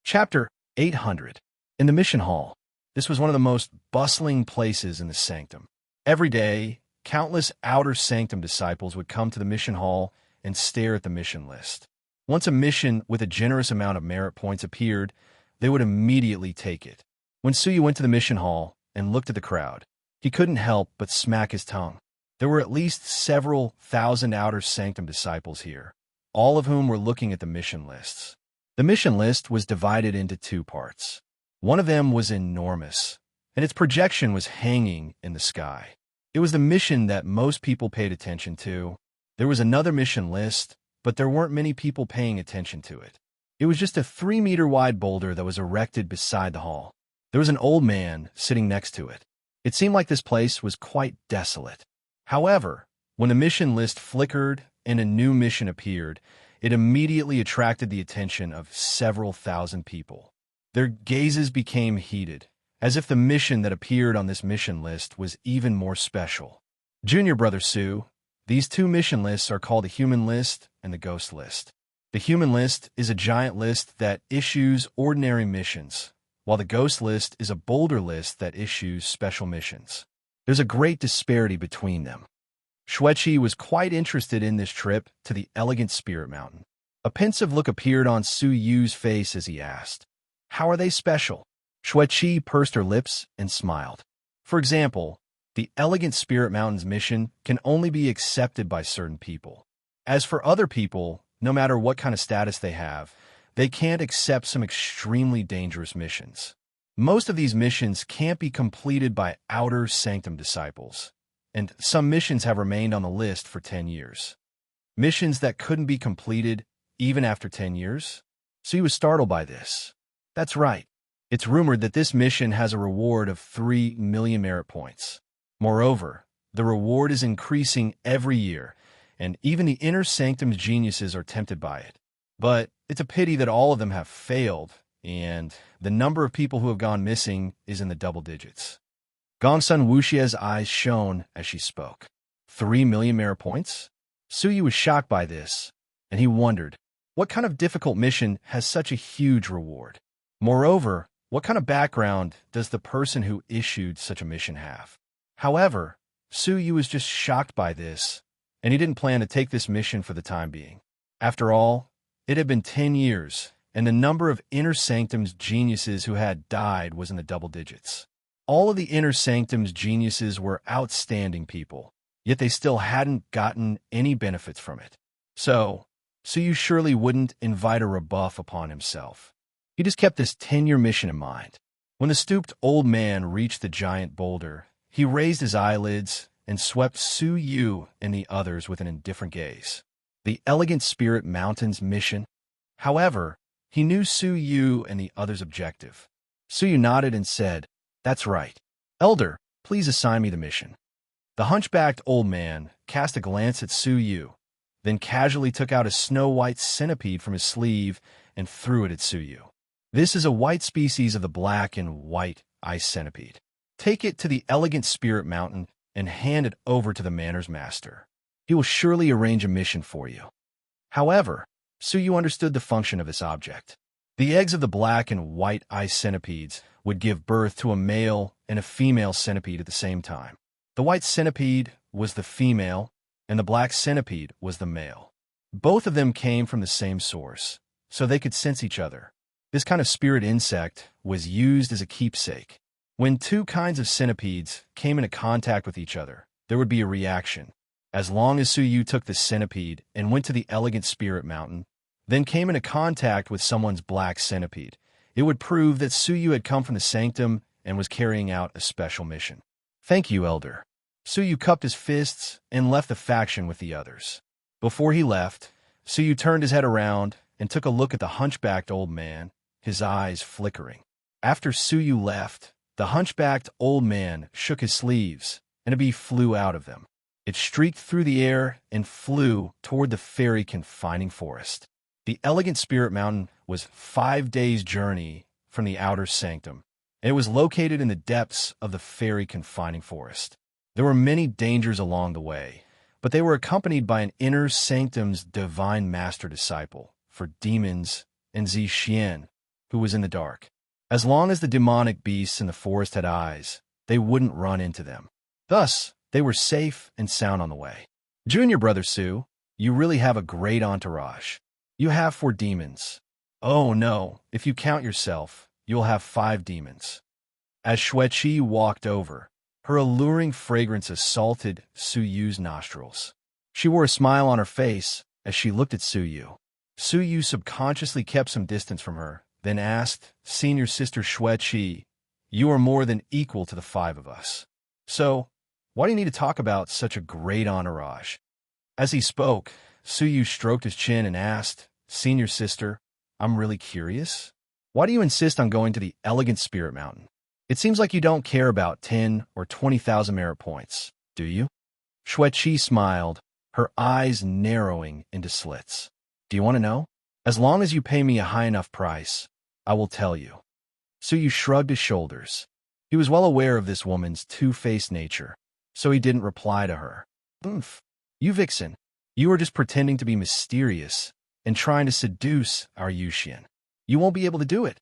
Chapter 800. In the mission hall. This was one of the most bustling places in the sanctum. Every day, countless outer sanctum disciples would come to the mission hall and stare at the mission list. Once a mission with a generous amount of merit points appeared, they would immediately take it. When Suyu went to the mission hall and looked at the crowd, he couldn't help but smack his tongue. There were at least several thousand outer sanctum disciples here, all of whom were looking at the mission lists. The mission list was divided into two parts. One of them was enormous, and its projection was hanging in the sky. It was the mission that most people paid attention to. There was another mission list, but there weren't many people paying attention to it. It was just a 3-meter-wide boulder that was erected beside the hall. There was an old man sitting next to it. It seemed like this place was quite desolate. However, when the mission list flickered and a new mission appeared, it immediately attracted the attention of several thousand people. Their gazes became heated, as if the mission that appeared on this mission list was even more special. Junior Brother Sue, these two mission lists are called the Human List and the Ghost List. The Human List is a giant list that issues ordinary missions, while the Ghost List is a bolder list that issues special missions. There's a great disparity between them. Shueqi was quite interested in this trip to the elegant Spirit Mountain. A pensive look appeared on Su Yu's face as he asked, "How are they special?" Shueqi pursed her lips and smiled. For example, the elegant Spirit Mountain's mission can only be accepted by certain people. As for other people, no matter what kind of status they have, they can't accept some extremely dangerous missions. Most of these missions can't be completed by outer sanctum disciples, and some missions have remained on the list for 10 years. Missions that couldn't be completed even after 10 years? So he was startled by this. That's right. It's rumored that this mission has a reward of 3 million merit points. Moreover, the reward is increasing every year, and even the inner sanctum's geniuses are tempted by it. But it's a pity that all of them have failed, and the number of people who have gone missing is in the double digits. Gongsun Wuxia's eyes shone as she spoke. 3 million merit points? Suyu was shocked by this, and he wondered, what kind of difficult mission has such a huge reward? Moreover, what kind of background does the person who issued such a mission have? However, Suyu was just shocked by this, and he didn't plan to take this mission for the time being. After all, it had been 10 years, and the number of Inner Sanctum's geniuses who had died was in the double digits. All of the Inner Sanctum's geniuses were outstanding people, yet they still hadn't gotten any benefits from it. So you surely wouldn't invite a rebuff upon himself. He just kept this 10-year mission in mind. When the stooped old man reached the giant boulder, he raised his eyelids and swept Su Yu and the others with an indifferent gaze. The elegant Spirit Mountain's mission? However, he knew Su Yu and the others' objective. Su Yu nodded and said, "That's right. Elder, please assign me the mission." The hunchbacked old man cast a glance at Su Yu, then casually took out a snow-white centipede from his sleeve and threw it at Su Yu. "This is a white species of the black and white ice centipede. Take it to the elegant Spirit Mountain and hand it over to the Manor's master. He will surely arrange a mission for you." However, Su Yu understood the function of this object. The eggs of the black and white ice centipedes would give birth to a male and a female centipede at the same time. The white centipede was the female, and the black centipede was the male. Both of them came from the same source, so they could sense each other. This kind of spirit insect was used as a keepsake. When two kinds of centipedes came into contact with each other, there would be a reaction. As long as Su Yu took the centipede and went to the elegant Spirit Mountain, then came into contact with someone's black centipede, it would prove that Su Yu had come from the sanctum and was carrying out a special mission. "Thank you, Elder." Su Yu cupped his fists and left the faction with the others. Before he left, Su Yu turned his head around and took a look at the hunchbacked old man, his eyes flickering. After Su Yu left, the hunchbacked old man shook his sleeves, and a bee flew out of them. It streaked through the air and flew toward the fairy confining forest. The elegant Spirit Mountain was 5 days' journey from the outer sanctum, and it was located in the depths of the fairy confining forest. There were many dangers along the way, but they were accompanied by an inner sanctum's divine master disciple for demons and Zi Xian, who was in the dark. As long as the demonic beasts in the forest had eyes, they wouldn't run into them. Thus, they were safe and sound on the way. Junior brother Sue, you really have a great entourage. You have 4 demons. Oh no, if you count yourself, you'll have 5 demons. As Xueqi walked over, her alluring fragrance assaulted Suyu's nostrils. She wore a smile on her face as she looked at Suyu. Suyu subconsciously kept some distance from her, then asked, Senior Sister Xueqi, you are more than equal to the 5 of us. So, why do you need to talk about such a great entourage? As he spoke, Suyu stroked his chin and asked, Senior Sister, I'm really curious. Why do you insist on going to the Elegant Spirit Mountain? It seems like you don't care about 10 or 20,000 merit points, do you? Xueqi smiled, her eyes narrowing into slits. Do you want to know? As long as you pay me a high enough price, I will tell you. Suyu shrugged his shoulders. He was well aware of this woman's two-faced nature, so he didn't reply to her. Oomph. You vixen, you are just pretending to be mysterious and trying to seduce our Yuxian. You won't be able to do it.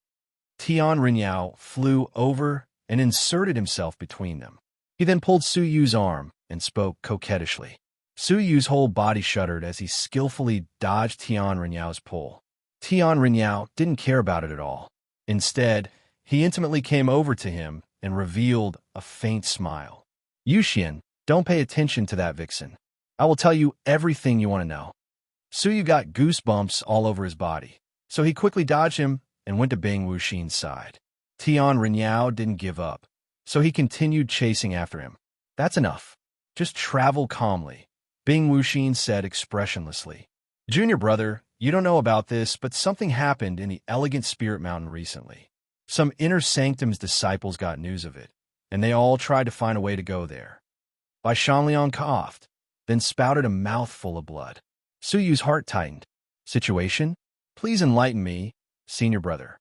Tian Rinyao flew over and inserted himself between them. He then pulled Suyu's arm and spoke coquettishly. Suyu's whole body shuddered as he skillfully dodged Tian Rinyao's pull. Tian Rinyao didn't care about it at all. Instead, he intimately came over to him and revealed a faint smile. Yuxian, don't pay attention to that vixen. I will tell you everything you want to know. Suyu got goosebumps all over his body, so he quickly dodged him and went to Bing Wuxin's side. Tian Rinyao didn't give up, so he continued chasing after him. That's enough. Just travel calmly, Bing Wuxin said expressionlessly. Junior brother, you don't know about this, but something happened in the Elegant Spirit Mountain recently. Some Inner Sanctum's disciples got news of it, and they all tried to find a way to go there. Bai Shanliang coughed, then spouted a mouthful of blood. Suyu's heart tightened. Situation? Please enlighten me, senior brother.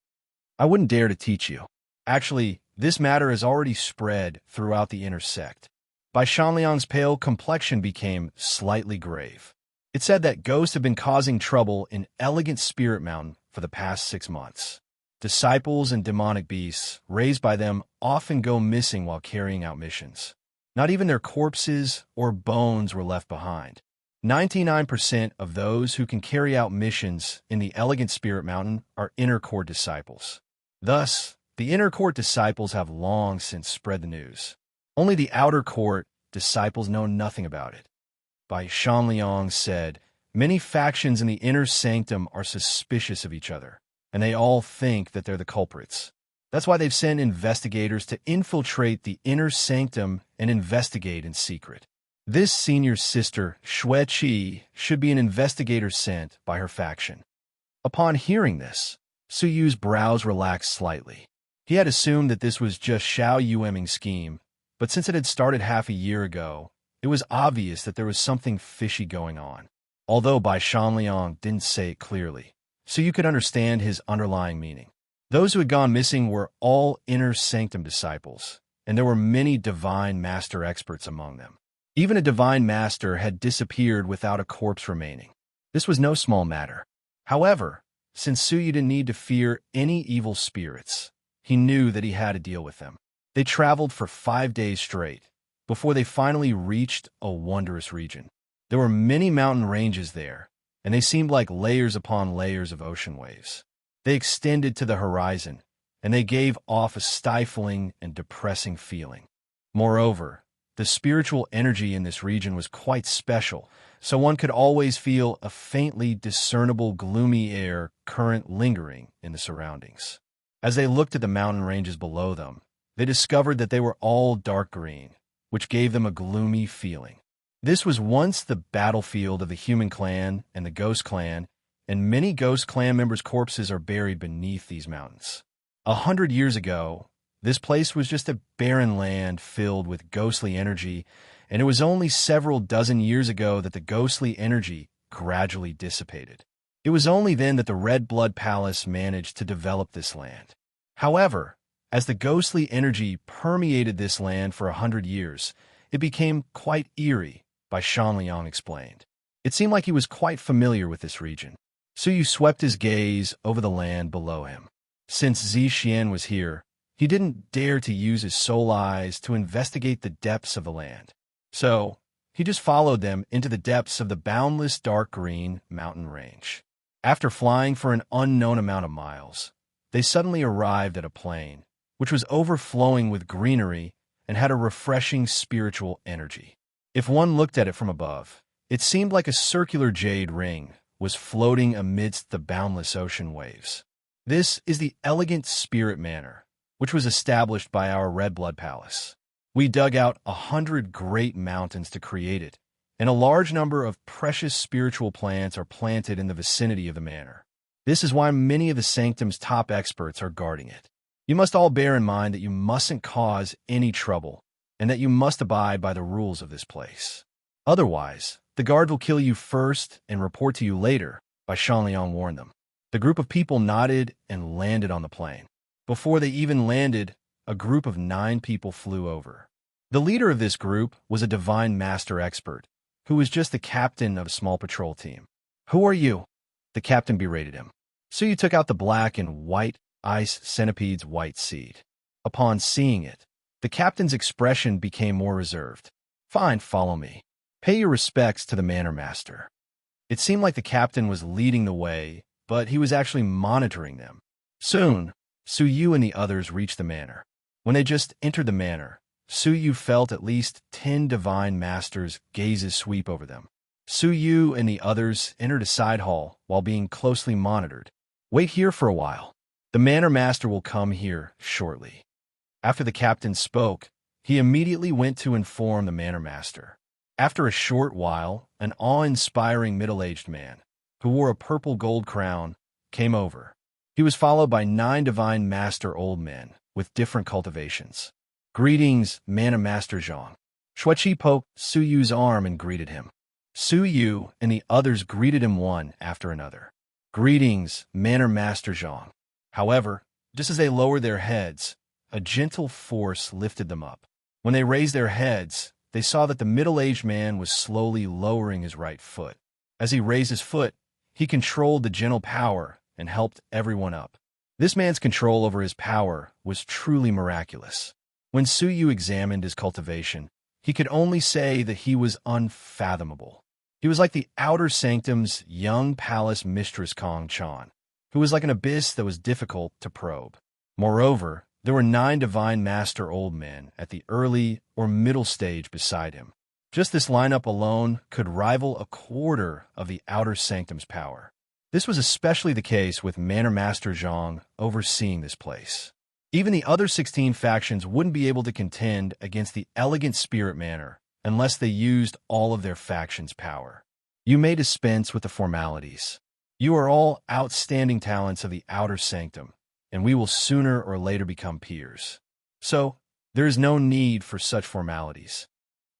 I wouldn't dare to teach you. Actually, this matter has already spread throughout the inner sect. Bai Shanliang's pale complexion became slightly grave. It said that ghosts have been causing trouble in Elegant Spirit Mountain for the past 6 months. Disciples and demonic beasts raised by them often go missing while carrying out missions. Not even their corpses or bones were left behind. 99% of those who can carry out missions in the Elegant Spirit Mountain are Inner Court disciples. Thus, the Inner Court disciples have long since spread the news. Only the Outer Court disciples know nothing about it. Bai Shanliang said, many factions in the Inner Sanctum are suspicious of each other, and they all think that they're the culprits. That's why they've sent investigators to infiltrate the Inner Sanctum and investigate in secret. This senior sister, Xueqi, should be an investigator sent by her faction. Upon hearing this, Suyu's brows relaxed slightly. He had assumed that this was just Xiao Yueming's scheme, but since it had started half a year ago, it was obvious that there was something fishy going on. Although Bai Shanliang didn't say it clearly, Suyu could understand his underlying meaning. Those who had gone missing were all Inner Sanctum disciples, and there were many Divine Master experts among them. Even a Divine Master had disappeared without a corpse remaining. This was no small matter. However, since Suyu didn't need to fear any evil spirits, he knew that he had to deal with them. They traveled for 5 days straight, before they finally reached a wondrous region. There were many mountain ranges there, and they seemed like layers upon layers of ocean waves. They extended to the horizon, and they gave off a stifling and depressing feeling. Moreover, the spiritual energy in this region was quite special, so one could always feel a faintly discernible gloomy air current lingering in the surroundings. As they looked at the mountain ranges below them, they discovered that they were all dark green, which gave them a gloomy feeling. This was once the battlefield of the human clan and the ghost clan, and many ghost clan members' corpses are buried beneath these mountains. 100 years ago, this place was just a barren land filled with ghostly energy, and it was only several dozen years ago that the ghostly energy gradually dissipated. It was only then that the Red Blood Palace managed to develop this land. However, as the ghostly energy permeated this land for 100 years, it became quite eerie, Bai Shanliang explained. It seemed like he was quite familiar with this region. Suyu swept his gaze over the land below him. Since Xian was here, he didn't dare to use his soul eyes to investigate the depths of the land. So, he just followed them into the depths of the boundless dark green mountain range. After flying for an unknown amount of miles, they suddenly arrived at a plain, which was overflowing with greenery and had a refreshing spiritual energy. If one looked at it from above, it seemed like a circular jade ring was floating amidst the boundless ocean waves. This is the elegant Spirit Manor, which was established by our Red Blood Palace. We dug out 100 great mountains to create it, and a large number of precious spiritual plants are planted in the vicinity of the manor. This is why many of the sanctum's top experts are guarding it. You must all bear in mind that you mustn't cause any trouble, and that you must abide by the rules of this place. Otherwise, the guard will kill you first and report to you later, by Shanliang warned them. The group of people nodded and landed on the plain. Before they even landed, a group of 9 people flew over. The leader of this group was a divine master expert, who was just the captain of a small patrol team. "Who are you?" the captain berated him. So you took out the black and white ice centipede's white seed. Upon seeing it, the captain's expression became more reserved. "Fine, follow me. Pay your respects to the manor master." It seemed like the captain was leading the way, but he was actually monitoring them. Soon, Su Yu and the others reached the manor. When they just entered the manor, Su Yu felt at least 10 divine masters' gazes sweep over them. Su Yu and the others entered a side hall while being closely monitored. "Wait here for a while. The manor master will come here shortly." After the captain spoke, he immediately went to inform the manor master. After a short while, an awe-inspiring middle-aged man, who wore a purple gold crown, came over. He was followed by 9 divine master old men with different cultivations. "Greetings, Manor Master Zhang." Shuiqi poked Su Yu's arm and greeted him. Su Yu and the others greeted him one after another. "Greetings, Manor Master Zhang." However, just as they lowered their heads, a gentle force lifted them up. When they raised their heads, they saw that the middle-aged man was slowly lowering his right foot. As he raised his foot, he controlled the gentle power and helped everyone up. This man's control over his power was truly miraculous. When Su Yu examined his cultivation, he could only say that he was unfathomable. He was like the outer sanctum's young palace mistress Kong Chan, who was like an abyss that was difficult to probe. Moreover, there were 9 divine master old men at the early or middle stage beside him. Just this lineup alone could rival a quarter of the outer sanctum's power. This was especially the case with Manor Master Zhang overseeing this place. Even the other 16 factions wouldn't be able to contend against the elegant Spirit Manor unless they used all of their faction's power. You may dispense with the formalities. You are all outstanding talents of the outer sanctum, and we will sooner or later become peers. So, there is no need for such formalities.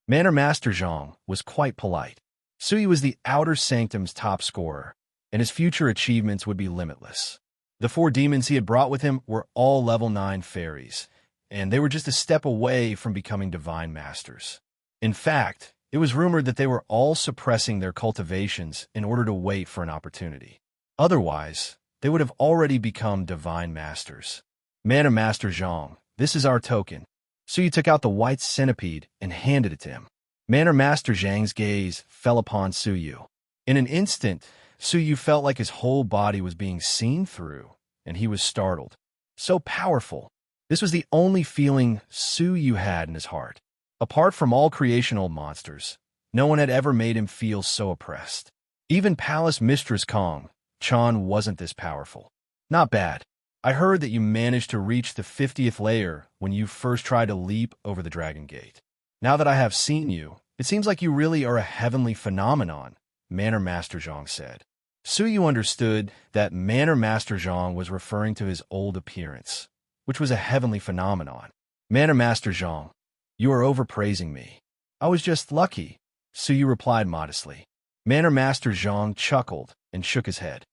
Manor Master Zhang was quite polite. Sui was the outer sanctum's top scorer, and his future achievements would be limitless. The 4 demons he had brought with him were all level 9 fairies, and they were just a step away from becoming divine masters. In fact, it was rumored that they were all suppressing their cultivations in order to wait for an opportunity. Otherwise, they would have already become divine masters. Manor Master Zhang, this is our token. Sui took out the white centipede and handed it to him. Manor Master Zhang's gaze fell upon Su Yu. In an instant, Su Yu felt like his whole body was being seen through, and he was startled. So powerful. This was the only feeling Su Yu had in his heart. Apart from all creational monsters, no one had ever made him feel so oppressed. Even Palace Mistress Kong Chan wasn't this powerful. Not bad. I heard that you managed to reach the 50th layer when you first tried to leap over the Dragon Gate. Now that I have seen you, it seems like you really are a heavenly phenomenon, Manor Master Zhang said. Su Yu understood that Manor Master Zhang was referring to his old appearance, which was a heavenly phenomenon. Manor Master Zhang, you are overpraising me. I was just lucky, Su Yu replied modestly. Manor Master Zhang chuckled and shook his head.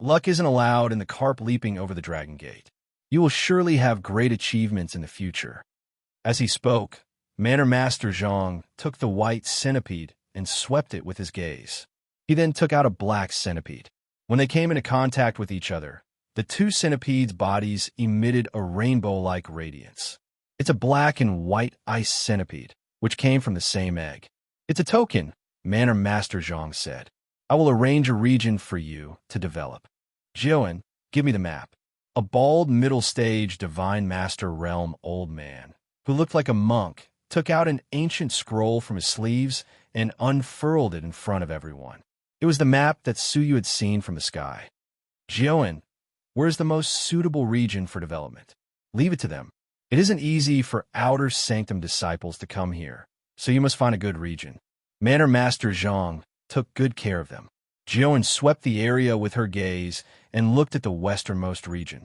Luck isn't allowed in the carp leaping over the Dragon Gate. You will surely have great achievements in the future. As he spoke, Manor Master Zhang took the white centipede and swept it with his gaze. He then took out a black centipede. When they came into contact with each other, The two centipedes' bodies emitted a rainbow-like radiance. It's a black and white ice centipede, which came from the same egg. It's a token, Manor Master Zhang said. I will arrange a region for you to develop. Jiuan, give me the map. A bald, middle-stage divine master realm old man, who looked like a monk, took out an ancient scroll from his sleeves and unfurled it in front of everyone. It was the map that Suyu had seen from the sky. Jiuan, where's the most suitable region for development? Leave it to them. It isn't easy for Outer Sanctum disciples to come here, so you must find a good region. Manor Master Zhang took good care of them. Jiuan swept the area with her gaze and looked at the westernmost region.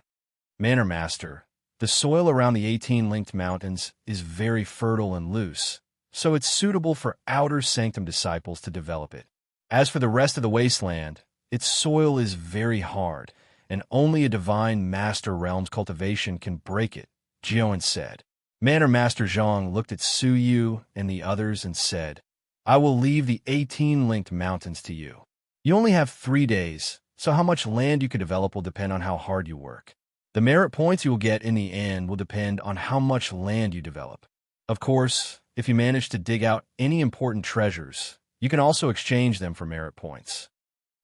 Manor Master, the soil around the 18 linked mountains is very fertile and loose, so it's suitable for Outer Sanctum disciples to develop it. As for the rest of the wasteland, its soil is very hard, and only a divine master realm's cultivation can break it, Jiuan said. Manor Master Zhang looked at Suyu and the others and said, I will leave the 18 linked mountains to you. You only have 3 days, so how much land you can develop will depend on how hard you work. The merit points you will get in the end will depend on how much land you develop. Of course, if you manage to dig out any important treasures, you can also exchange them for merit points.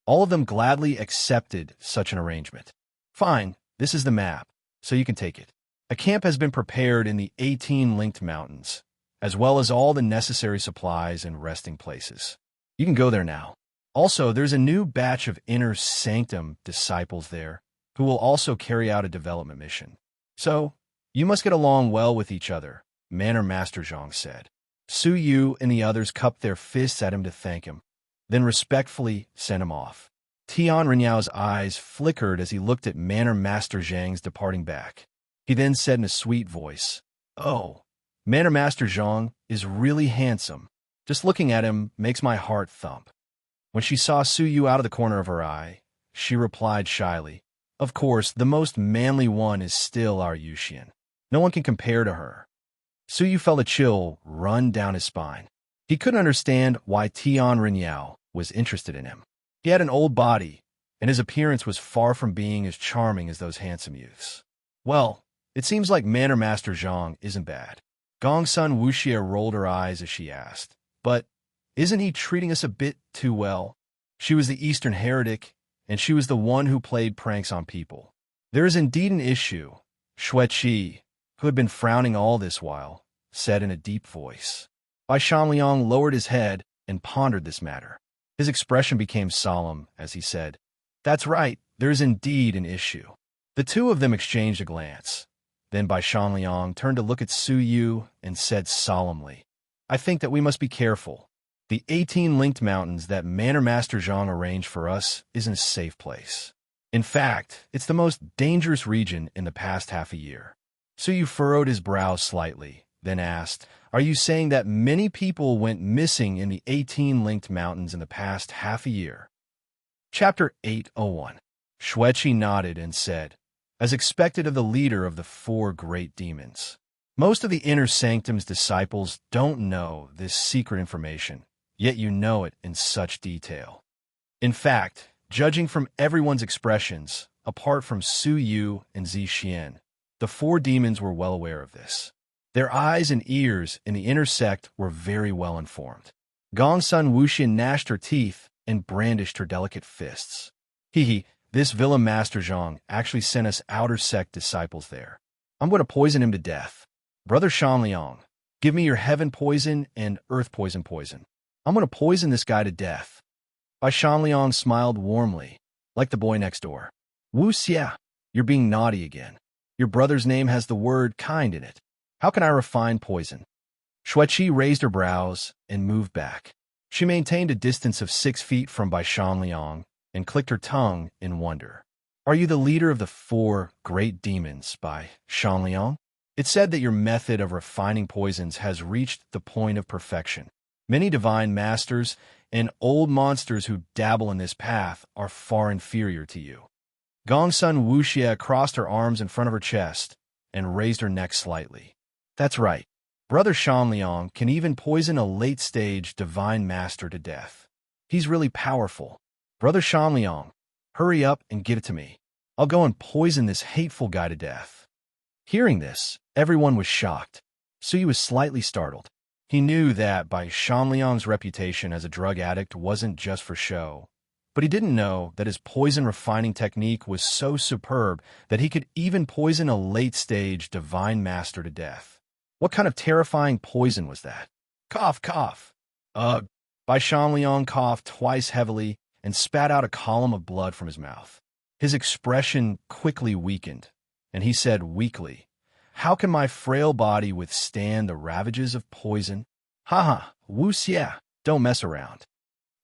All of them gladly accepted such an arrangement. Fine, this is the map, so you can take it. A camp has been prepared in the 18 linked mountains, as well as all the necessary supplies and resting places. You can go there now. Also, there's a new batch of Inner Sanctum disciples there, who will also carry out a development mission. So, you must get along well with each other, Manor Master Zhang said. Suyu and the others cupped their fists at him to thank him, then respectfully sent him off. Tian Renyao's eyes flickered as he looked at Manor Master Zhang's departing back. He then said in a sweet voice, Oh, Manor Master Zhang is really handsome. Just looking at him makes my heart thump. When she saw Suyu out of the corner of her eye, she replied shyly, Of course, the most manly one is still our Yuxian. No one can compare to her. Suyu felt a chill run down his spine. He couldn't understand why Tian Renyao was interested in him. He had an old body, and his appearance was far from being as charming as those handsome youths. Well, it seems like Manor Master Zhang isn't bad. Gongsun Wuxia rolled her eyes as she asked, But isn't he treating us a bit too well? She was the Eastern heretic, and she was the one who played pranks on people. There is indeed an issue, Xueqi, who had been frowning all this while, said in a deep voice. Bai Shanliang lowered his head and pondered this matter. His expression became solemn as he said, That's right, there is indeed an issue. The two of them exchanged a glance. Then Bai Shanliang turned to look at Suyu and said solemnly, I think that we must be careful. The 18 linked mountains that Manor Master Zhang arranged for us isn't a safe place. In fact, it's the most dangerous region in the past half a year. Suyu furrowed his brows slightly, then asked, Are you saying that many people went missing in the 18 linked mountains in the past half a year? Chapter 801. Xueqi nodded and said, As expected of the leader of the 4 great demons. Most of the Inner Sanctum's disciples don't know this secret information, yet you know it in such detail. In fact, judging from everyone's expressions, apart from Suyu and Zixian, the 4 demons were well aware of this. Their eyes and ears in the inner sect were very well informed. Gongsun Wuxian gnashed her teeth and brandished her delicate fists. This villain Master Zhang actually sent us outer sect disciples there. I'm going to poison him to death. Brother Shanliang, give me your heaven poison and earth poison. I'm going to poison this guy to death. Bai Shanliang smiled warmly, like the boy next door. Wu Xia, you're being naughty again. Your brother's name has the word kind in it. How can I refine poison? Xueqi raised her brows and moved back. She maintained a distance of 6 feet from Bai Shanliang and clicked her tongue in wonder. Are you the leader of the 4 great demons, Bai Shanliang? It's said that your method of refining poisons has reached the point of perfection. Many divine masters and old monsters who dabble in this path are far inferior to you. Gongsun Wuxia crossed her arms in front of her chest and raised her neck slightly. That's right. Brother Shanliang can even poison a late-stage divine master to death. He's really powerful. Brother Shanliang, hurry up and get it to me. I'll go and poison this hateful guy to death." Hearing this, everyone was shocked. Suyu was slightly startled. He knew that Bai Shanliang's reputation as a drug addict wasn't just for show, but he didn't know that his poison refining technique was so superb that he could even poison a late-stage divine master to death. What kind of terrifying poison was that? Cough, cough. Ugh. Bai Shanliang coughed twice heavily and spat out a column of blood from his mouth. His expression quickly weakened, and he said weakly, "How can my frail body withstand the ravages of poison? Ha, Wu Xie, don't mess around."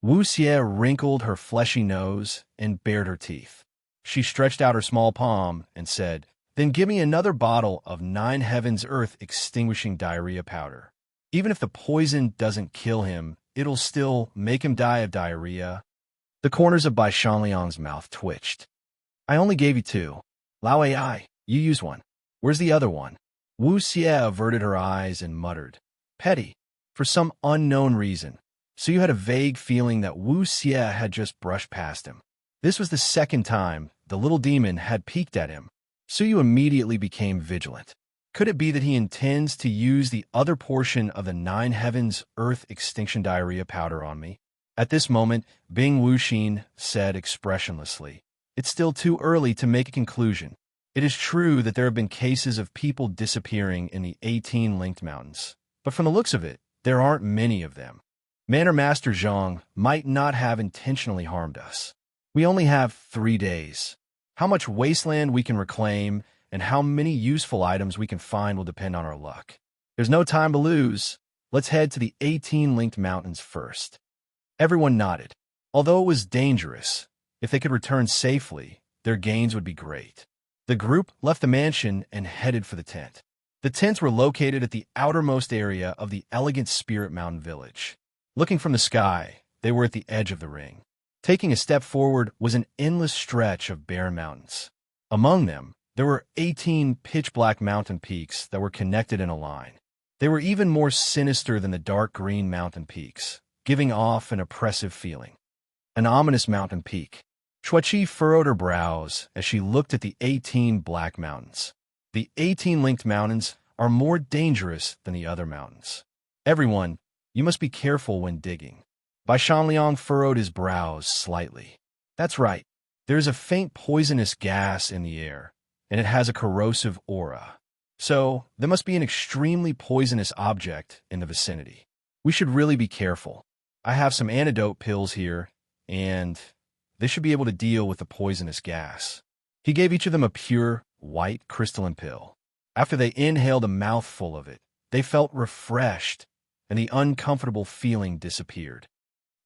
Wu Xie wrinkled her fleshy nose and bared her teeth. She stretched out her small palm and said, "Then give me another bottle of 9 Heavens Earth extinguishing diarrhea powder. Even if the poison doesn't kill him, it'll still make him die of diarrhea." The corners of Bai Shanliang's mouth twitched. "I only gave you 2. Lao Ai, you use 1. Where's the other one?" Wu Xie averted her eyes and muttered, "Petty." For some unknown reason, Suyu had a vague feeling that Wu Xie had just brushed past him. This was the second time the little demon had peeked at him. Suyu immediately became vigilant. Could it be that he intends to use the other portion of the 9 Heavens Earth extinction diarrhea powder on me? At this moment, Bing Wuxin said expressionlessly, "It's still too early to make a conclusion. It is true that there have been cases of people disappearing in the 18 linked mountains, but from the looks of it, there aren't many of them. Manor Master Zhang might not have intentionally harmed us. We only have 3 days. How much wasteland we can reclaim and how many useful items we can find will depend on our luck. There's no time to lose. Let's head to the 18 linked mountains first." Everyone nodded. Although it was dangerous, if they could return safely, their gains would be great. The group left the mansion and headed for the tent. The tents were located at the outermost area of the elegant Spirit Mountain village. Looking from the sky, they were at the edge of the ring. Taking a step forward was an endless stretch of barren mountains. Among them, there were 18 pitch-black mountain peaks that were connected in a line. They were even more sinister than the dark green mountain peaks, giving off an oppressive feeling. An ominous mountain peak. Xueqi furrowed her brows as she looked at the 18 black mountains. The 18 linked mountains are more dangerous than the other mountains. "Everyone, you must be careful when digging." Bai Shanliang furrowed his brows slightly. "That's right. There is a faint poisonous gas in the air, and it has a corrosive aura. So, there must be an extremely poisonous object in the vicinity. We should really be careful. I have some antidote pills here, and they should be able to deal with the poisonous gas." He gave each of them a pure, white crystalline pill. After they inhaled a mouthful of it, they felt refreshed, and the uncomfortable feeling disappeared.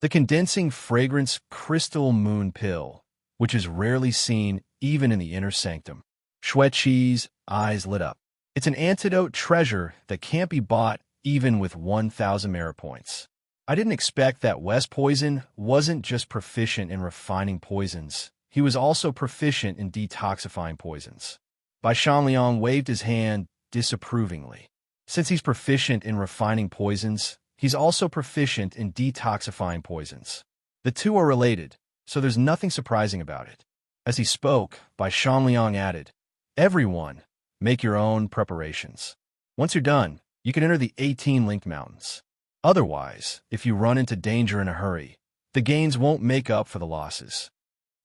The condensing fragrance crystal moon pill, which is rarely seen even in the inner sanctum. Xueqi's eyes lit up. It's an antidote treasure that can't be bought even with 1,000 merit points. I didn't expect that West Poison wasn't just proficient in refining poisons. He was also proficient in detoxifying poisons. Bai Shanliang waved his hand disapprovingly. Since he's proficient in refining poisons, he's also proficient in detoxifying poisons. The two are related, so there's nothing surprising about it. As he spoke, Bai Shanliang added, "Everyone, make your own preparations. Once you're done, you can enter the 18 linked mountains. Otherwise, if you run into danger in a hurry, the gains won't make up for the losses."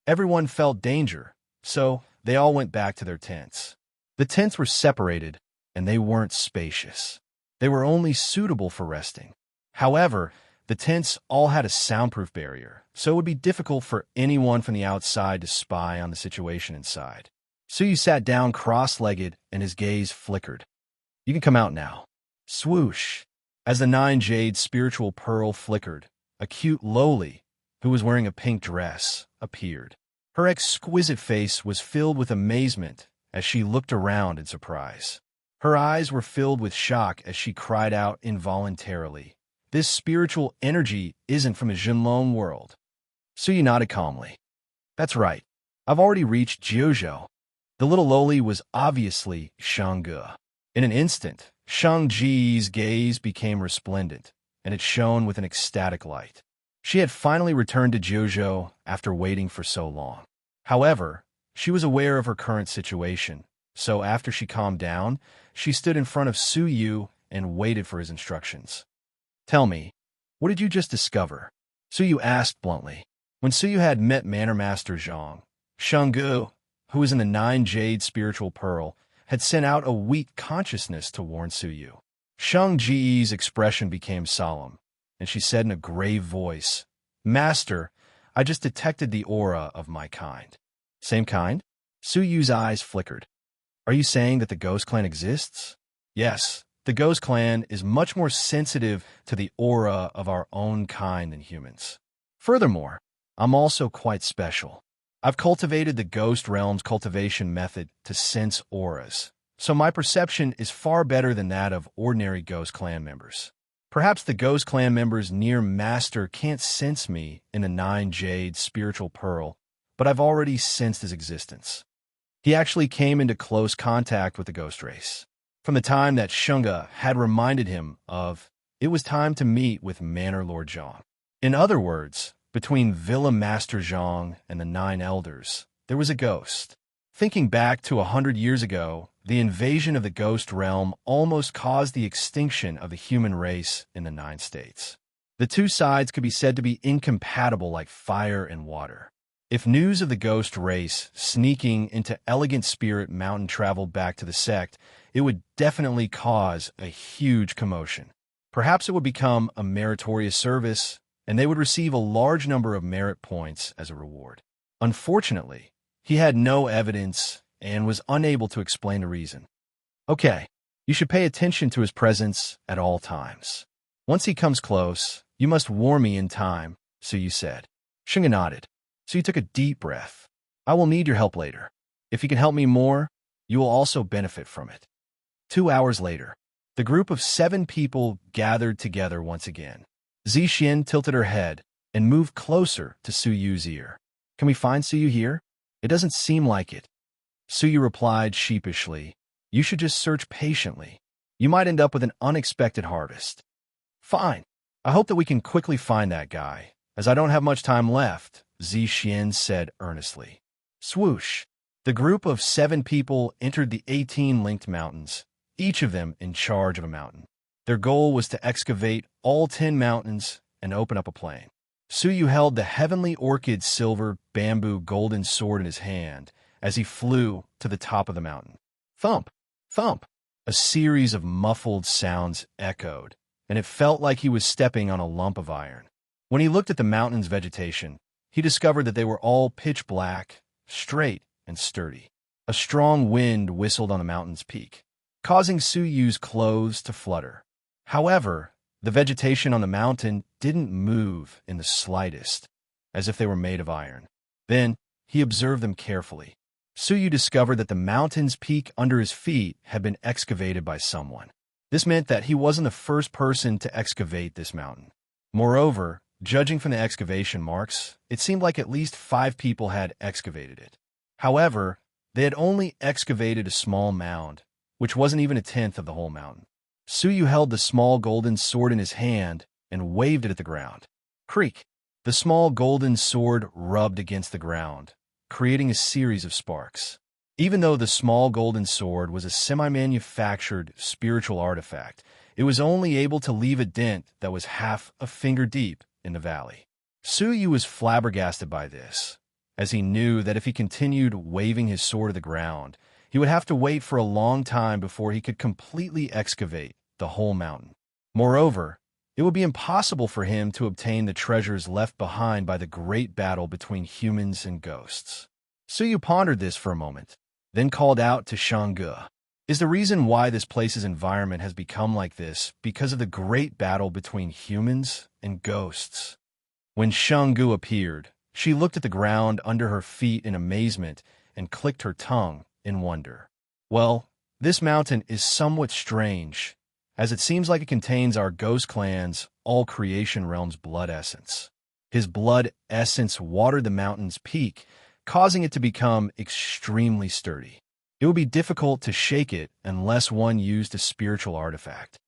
Everyone felt danger, so they all went back to their tents. The tents were separated, and they weren't spacious. They were only suitable for resting. However, the tents all had a soundproof barrier, so it would be difficult for anyone from the outside to spy on the situation inside. Suyu sat down cross-legged, and his gaze flickered. "You can come out now." Swoosh! As the 9 jade spiritual pearl flickered, a cute lowly, who was wearing a pink dress, appeared. Her exquisite face was filled with amazement as she looked around in surprise. Her eyes were filled with shock as she cried out involuntarily, "This spiritual energy isn't from a Jinlong world." Suyu nodded calmly. "That's right. I've already reached Jiuzhou." The little lowly was obviously Shangge. In an instant, Shang-Ji's gaze became resplendent, and it shone with an ecstatic light. She had finally returned to Jiuzhou after waiting for so long. However, She was aware of her current situation, so after she calmed down, she stood in front of Su Yu and waited for his instructions. Tell me, what did you just discover? Su Yu asked bluntly. When Su Yu had met Manor Master Zhang, Shanggu, who was in the Nine Jade Spiritual Pearl, had sent out a weak consciousness to warn Su Yu. Shang Ji's expression became solemn, and she said in a grave voice, Master, I just detected the aura of my kind. Same kind? Su Yu's eyes flickered. Are you saying that the Ghost Clan exists? Yes, the Ghost Clan is much more sensitive to the aura of our own kind than humans. Furthermore, I'm also quite special. I've cultivated the Ghost Realm's cultivation method to sense auras, so my perception is far better than that of ordinary Ghost Clan members. Perhaps the Ghost Clan members near Master can't sense me in the Nine Jade Spiritual Pearl, but I've already sensed his existence. He actually came into close contact with the Ghost Race. From the time that Shunga had reminded him of, it was time to meet with Manor Lord Zhang. In other words, between Villa Master Zhang and the Nine Elders, there was a ghost. Thinking back to 100 years ago, the invasion of the Ghost Realm almost caused the extinction of the human race in the 9 states. The two sides could be said to be incompatible like fire and water. If news of the ghost race sneaking into Elegant Spirit Mountain traveled back to the sect, it would definitely cause a huge commotion. Perhaps it would become a meritorious service, and they would receive a large number of merit points as a reward. Unfortunately, he had no evidence and was unable to explain the reason. Okay, you should pay attention to his presence at all times. Once he comes close, you must warn me in time, Su Yu said. Shunga nodded. So you took a deep breath. I will need your help later. If you can help me more, you will also benefit from it. 2 hours later, the group of 7 people gathered together once again. Zixin tilted her head and moved closer to Su Yu's ear. Can we find Su Yu here? It doesn't seem like it. Su Yu replied sheepishly. You should just search patiently. You might end up with an unexpected harvest. Fine. I hope that we can quickly find that guy, as I don't have much time left, Zixin said earnestly. Swoosh! The group of 7 people entered the 18 linked mountains, each of them in charge of a mountain. Their goal was to excavate all 10 mountains and open up a plain. Su Yu held the heavenly orchid silver bamboo golden sword in his hand as he flew to the top of the mountain. Thump! Thump! A series of muffled sounds echoed, and it felt like he was stepping on a lump of iron. When he looked at the mountain's vegetation, he discovered that they were all pitch black, straight, and sturdy. A strong wind whistled on the mountain's peak, causing Su Yu's clothes to flutter. However, the vegetation on the mountain didn't move in the slightest, as if they were made of iron. Then, he observed them carefully. Su Yu discovered that the mountain's peak under his feet had been excavated by someone. This meant that he wasn't the first person to excavate this mountain. Moreover, judging from the excavation marks, it seemed like at least 5 people had excavated it. However, they had only excavated a small mound, which wasn't even a tenth of the whole mountain. Su Yu held the small golden sword in his hand and waved it at the ground. Creak! The small golden sword rubbed against the ground, creating a series of sparks. Even though the small golden sword was a semi-manufactured spiritual artifact, it was only able to leave a dent that was half a finger deep in the valley. Su Yu was flabbergasted by this, as he knew that if he continued waving his sword to the ground, he would have to wait for a long time before he could completely excavate the whole mountain. Moreover, it would be impossible for him to obtain the treasures left behind by the great battle between humans and ghosts. Su Yu pondered this for a moment, then called out to Shanggu. Is the reason why this place's environment has become like this because of the great battle between humans and ghosts? When Shanggu appeared, she looked at the ground under her feet in amazement and clicked her tongue in wonder. Well, this mountain is somewhat strange, as it seems like it contains our ghost clan's all creation realm's blood essence. His blood essence watered the mountain's peak, causing it to become extremely sturdy. It would be difficult to shake it unless one used a spiritual artifact.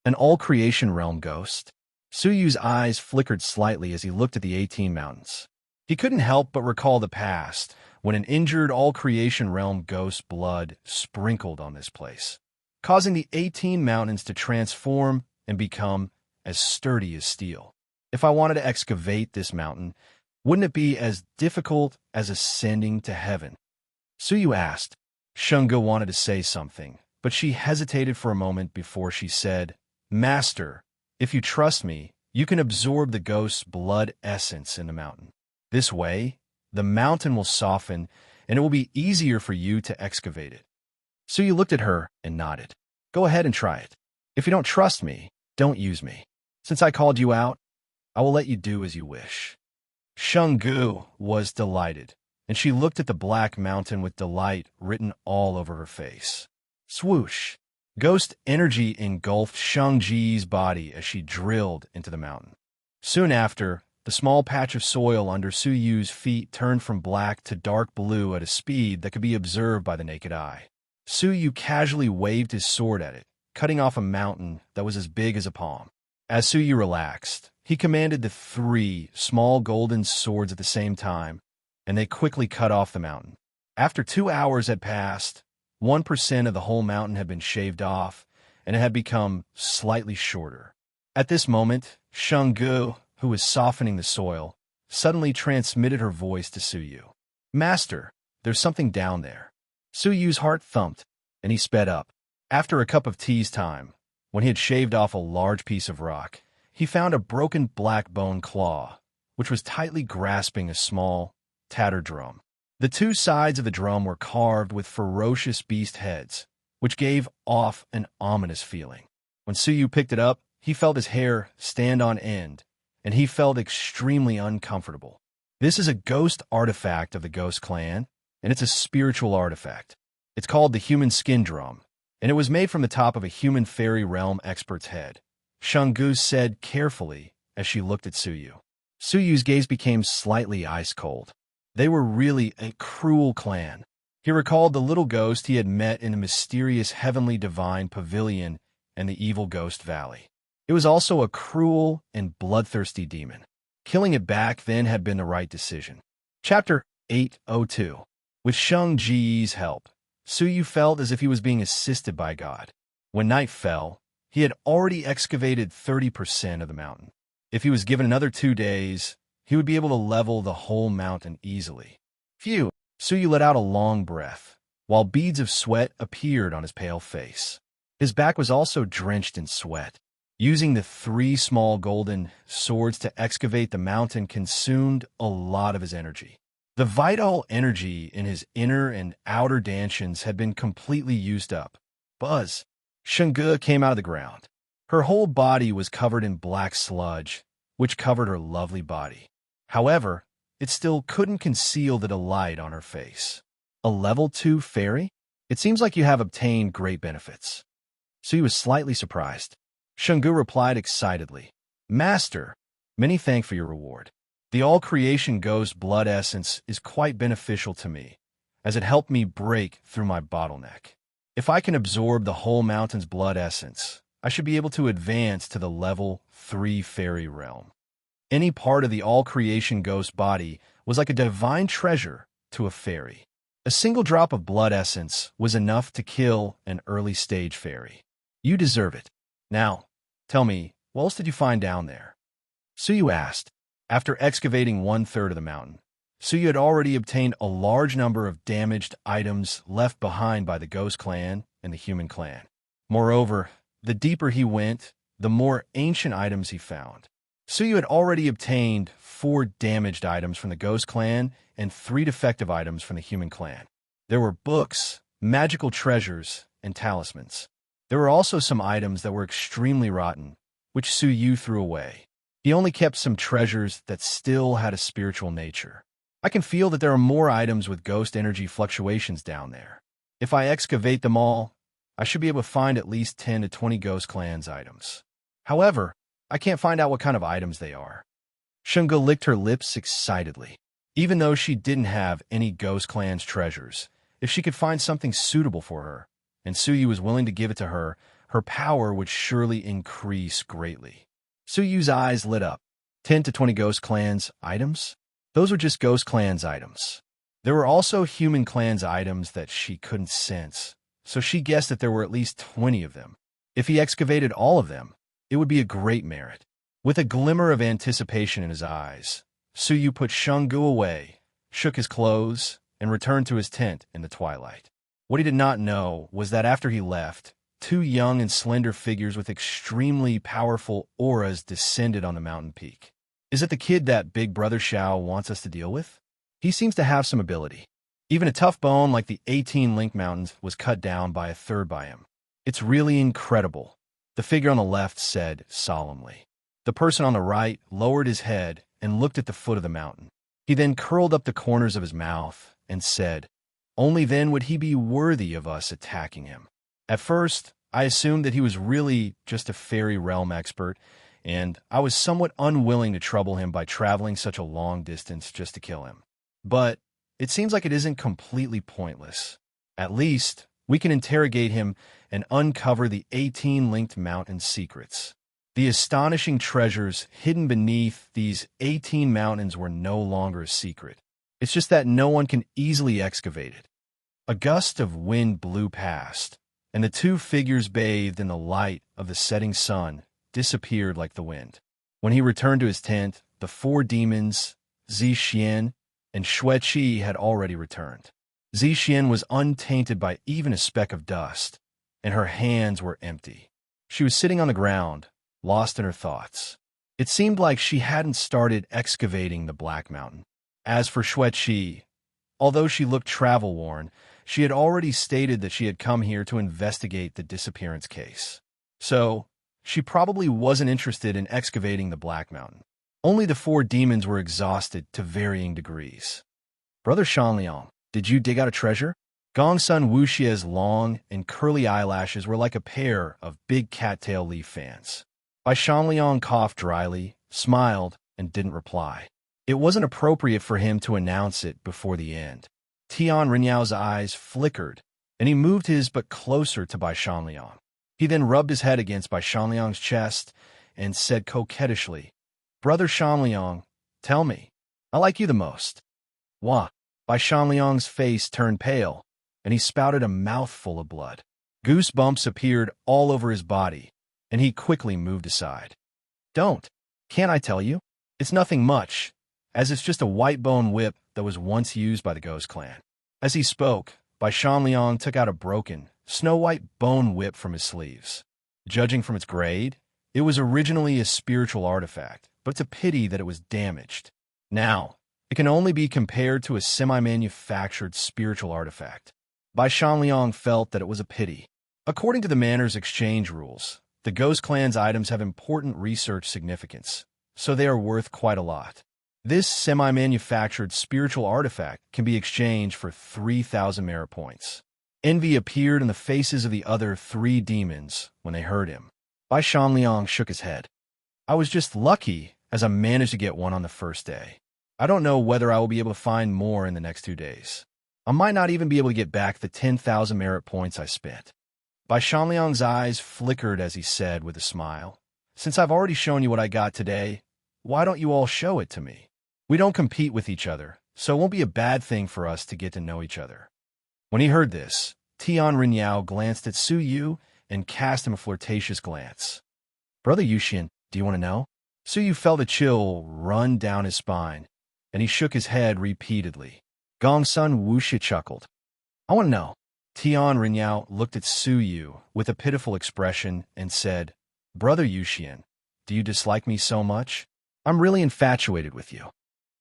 An all-creation realm ghost? Su Yu's eyes flickered slightly as he looked at the 18 mountains. He couldn't help but recall the past, when an injured all-creation realm ghost blood sprinkled on this place, causing the 18 mountains to transform and become as sturdy as steel. If I wanted to excavate this mountain, wouldn't it be as difficult as ascending to heaven? Suyu asked. Shunga wanted to say something, but she hesitated for a moment before she said, Master, if you trust me, you can absorb the ghost's blood essence in the mountain. This way, the mountain will soften, and it will be easier for you to excavate it. Suyu looked at her and nodded. Go ahead and try it. If you don't trust me, don't use me. Since I called you out, I will let you do as you wish. Shungu was delighted, and she looked at the black mountain with delight written all over her face. Swoosh! Ghost energy engulfed Shungji's body as she drilled into the mountain. Soon after, the small patch of soil under Suyu's feet turned from black to dark blue at a speed that could be observed by the naked eye. Suyu casually waved his sword at it, cutting off a mountain that was as big as a palm. As Suyu relaxed, he commanded the 3 small golden swords at the same time, and they quickly cut off the mountain. After 2 hours had passed, 1% of the whole mountain had been shaved off, and it had become slightly shorter. At this moment, Shungu, who was softening the soil, suddenly transmitted her voice to Suyu. Master, there's something down there. Suyu's heart thumped, and he sped up. After a cup of tea's time, when he had shaved off a large piece of rock, he found a broken black bone claw, which was tightly grasping a small, tattered drum. The 2 sides of the drum were carved with ferocious beast heads, which gave off an ominous feeling. When Suyu picked it up, he felt his hair stand on end, and he felt extremely uncomfortable. This is a ghost artifact of the Ghost Clan, and it's a spiritual artifact. It's called the Human Skin Drum, and it was made from the top of a human fairy realm expert's head. Shungu said carefully as she looked at Suyu. Suyu's gaze became slightly ice-cold. They were really a cruel clan. He recalled the little ghost he had met in the mysterious Heavenly Divine Pavilion and the evil Ghost Valley. It was also a cruel and bloodthirsty demon. Killing it back then had been the right decision. Chapter 802. With Shang Ji's help, Suyu felt as if he was being assisted by God. When night fell, he had already excavated 30% of the mountain. If he was given another 2 days, he would be able to level the whole mountain easily. Phew! Suyu let out a long breath, while beads of sweat appeared on his pale face. His back was also drenched in sweat. Using the 3 small golden swords to excavate the mountain consumed a lot of his energy. The vital energy in his inner and outer dantians had been completely used up. Buzz! Shungu came out of the ground. Her whole body was covered in black sludge, which covered her lovely body. However, it still couldn't conceal the delight on her face. A level 2 fairy? It seems like you have obtained great benefits. So he was slightly surprised. Shungu replied excitedly, Master, many thanks for your reward. The all-creation ghost blood essence is quite beneficial to me, as it helped me break through my bottleneck. If I can absorb the whole mountain's blood essence, I should be able to advance to the level 3 fairy realm. Any part of the all-creation ghost body was like a divine treasure to a fairy. A single drop of blood essence was enough to kill an early-stage fairy. You deserve it. Now, tell me, what else did you find down there? Suyu asked. After excavating 1/3 of the mountain, Suyu had already obtained a large number of damaged items left behind by the Ghost Clan and the Human Clan. Moreover, the deeper he went, the more ancient items he found. Suyu had already obtained 4 damaged items from the Ghost Clan and 3 defective items from the Human Clan. There were books, magical treasures, and talismans. There were also some items that were extremely rotten, which Suyu threw away. He only kept some treasures that still had a spiritual nature. I can feel that there are more items with ghost energy fluctuations down there. If I excavate them all, I should be able to find at least 10 to 20 Ghost Clan's items. However, I can't find out what kind of items they are. Shunga licked her lips excitedly. Even though she didn't have any Ghost Clan's treasures, if she could find something suitable for her, and Suyu was willing to give it to her, her power would surely increase greatly. Suyu's eyes lit up. 10 to 20 Ghost Clan's items? Those are just Ghost Clan's items. There were also human clan's items that she couldn't sense, so she guessed that there were at least 20 of them. If he excavated all of them, it would be a great merit. With a glimmer of anticipation in his eyes, Suyu put Shungu away, shook his clothes, and returned to his tent in the twilight. What he did not know was that after he left, two young and slender figures with extremely powerful auras descended on the mountain peak. Is it the kid that Big Brother Xiao wants us to deal with? He seems to have some ability. Even a tough bone like the 18 Link Mountains was cut down by a third by him. It's really incredible, the figure on the left said solemnly. The person on the right lowered his head and looked at the foot of the mountain. He then curled up the corners of his mouth and said, "Only then would he be worthy of us attacking him." At first, I assumed that he was really just a fairy realm expert, and I was somewhat unwilling to trouble him by traveling such a long distance just to kill him. But it seems like it isn't completely pointless. At least, we can interrogate him and uncover the 18 linked mountain secrets. The astonishing treasures hidden beneath these 18 mountains were no longer a secret. It's just that no one can easily excavate it. A gust of wind blew past, and the two figures bathed in the light of the setting sun disappeared like the wind. When he returned to his tent, the four demons, Zixian and Xueqi, had already returned. Zixian was untainted by even a speck of dust, and her hands were empty. She was sitting on the ground, lost in her thoughts. It seemed like she hadn't started excavating the Black Mountain. As for Xueqi, although she looked travel-worn, she had already stated that she had come here to investigate the disappearance case. So, she probably wasn't interested in excavating the Black Mountain. Only the four demons were exhausted to varying degrees. "Brother Shanliang, did you dig out a treasure?" Gongsun Wuxie's long and curly eyelashes were like a pair of big cattail leaf fans. Bai Shanliang coughed dryly, smiled, and didn't reply. It wasn't appropriate for him to announce it before the end. Tian Renyao's eyes flickered, and he moved his but closer to Bai Shanliang. He then rubbed his head against Bai Shanliang's chest and said coquettishly, "Brother Shanliang, tell me, I like you the most." Wah! Bai Shanliang's face turned pale, and he spouted a mouthful of blood. Goosebumps appeared all over his body, and he quickly moved aside. "Don't. Can't I tell you? It's nothing much, as it's just a white bone whip that was once used by the Ghost Clan." As he spoke, Bai Shanliang took out a broken, snow-white bone whip from his sleeves. Judging from its grade, it was originally a spiritual artifact, but it's a pity that it was damaged. Now, it can only be compared to a semi-manufactured spiritual artifact. Bai Shanliang felt that it was a pity. According to the Manor's exchange rules, the Ghost Clan's items have important research significance, so they are worth quite a lot. This semi-manufactured spiritual artifact can be exchanged for 3,000 merit points. Envy appeared in the faces of the other three demons when they heard him. Bai Shanliang shook his head. "I was just lucky as I managed to get one on the first day. I don't know whether I will be able to find more in the next 2 days. I might not even be able to get back the 10,000 merit points I spent." Bai Shanliang's eyes flickered as he said with a smile, "Since I've already shown you what I got today, why don't you all show it to me? We don't compete with each other, so it won't be a bad thing for us to get to know each other." When he heard this, Tian Renyao glanced at Su Yu and cast him a flirtatious glance. "Brother Yuxian, do you want to know?" Su Yu felt a chill run down his spine, and he shook his head repeatedly. Gongsun Wuxie chuckled. "I want to know." Tian Renyao looked at Su Yu with a pitiful expression and said, "Brother Yuxian, do you dislike me so much? I'm really infatuated with you.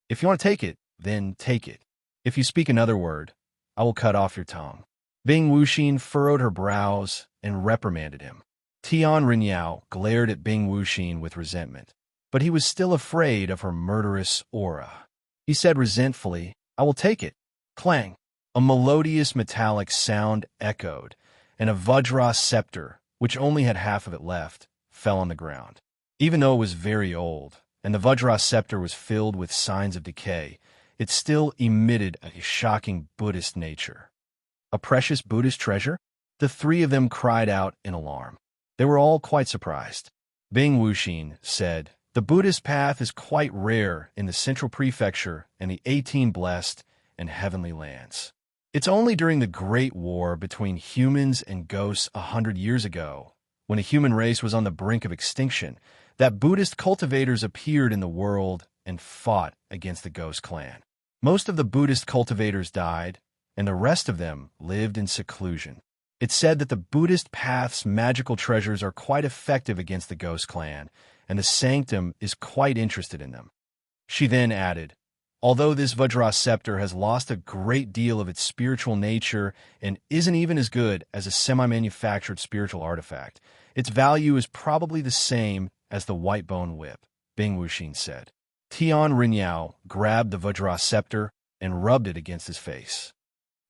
If you want to take it, then take it. If you speak another word, I will cut off your tongue." Bing Wuxin furrowed her brows and reprimanded him. Tian Renyao glared at Bing Wuxin with resentment, but he was still afraid of her murderous aura. He said resentfully, "I will take it." Clang! A melodious metallic sound echoed, and a Vajra scepter, which only had half of it left, fell on the ground. Even though it was very old, and the Vajra scepter was filled with signs of decay, it still emitted a shocking Buddhist nature. "A precious Buddhist treasure?" The three of them cried out in alarm. They were all quite surprised. Bing Wuxin said, "The Buddhist path is quite rare in the Central Prefecture and the 18 Blessed and heavenly lands. It's only during the Great War between humans and ghosts 100 years ago, when the human race was on the brink of extinction, that Buddhist cultivators appeared in the world and fought against the ghost clan. Most of the Buddhist cultivators died, and the rest of them lived in seclusion. It's said that the Buddhist path's magical treasures are quite effective against the ghost clan, and the sanctum is quite interested in them. She then added, although this Vajra scepter has lost a great deal of its spiritual nature and isn't even as good as a semi-manufactured spiritual artifact, its value is probably the same as the white bone whip, Bing Wuxin said. Tian Rinyao grabbed the Vajra scepter and rubbed it against his face.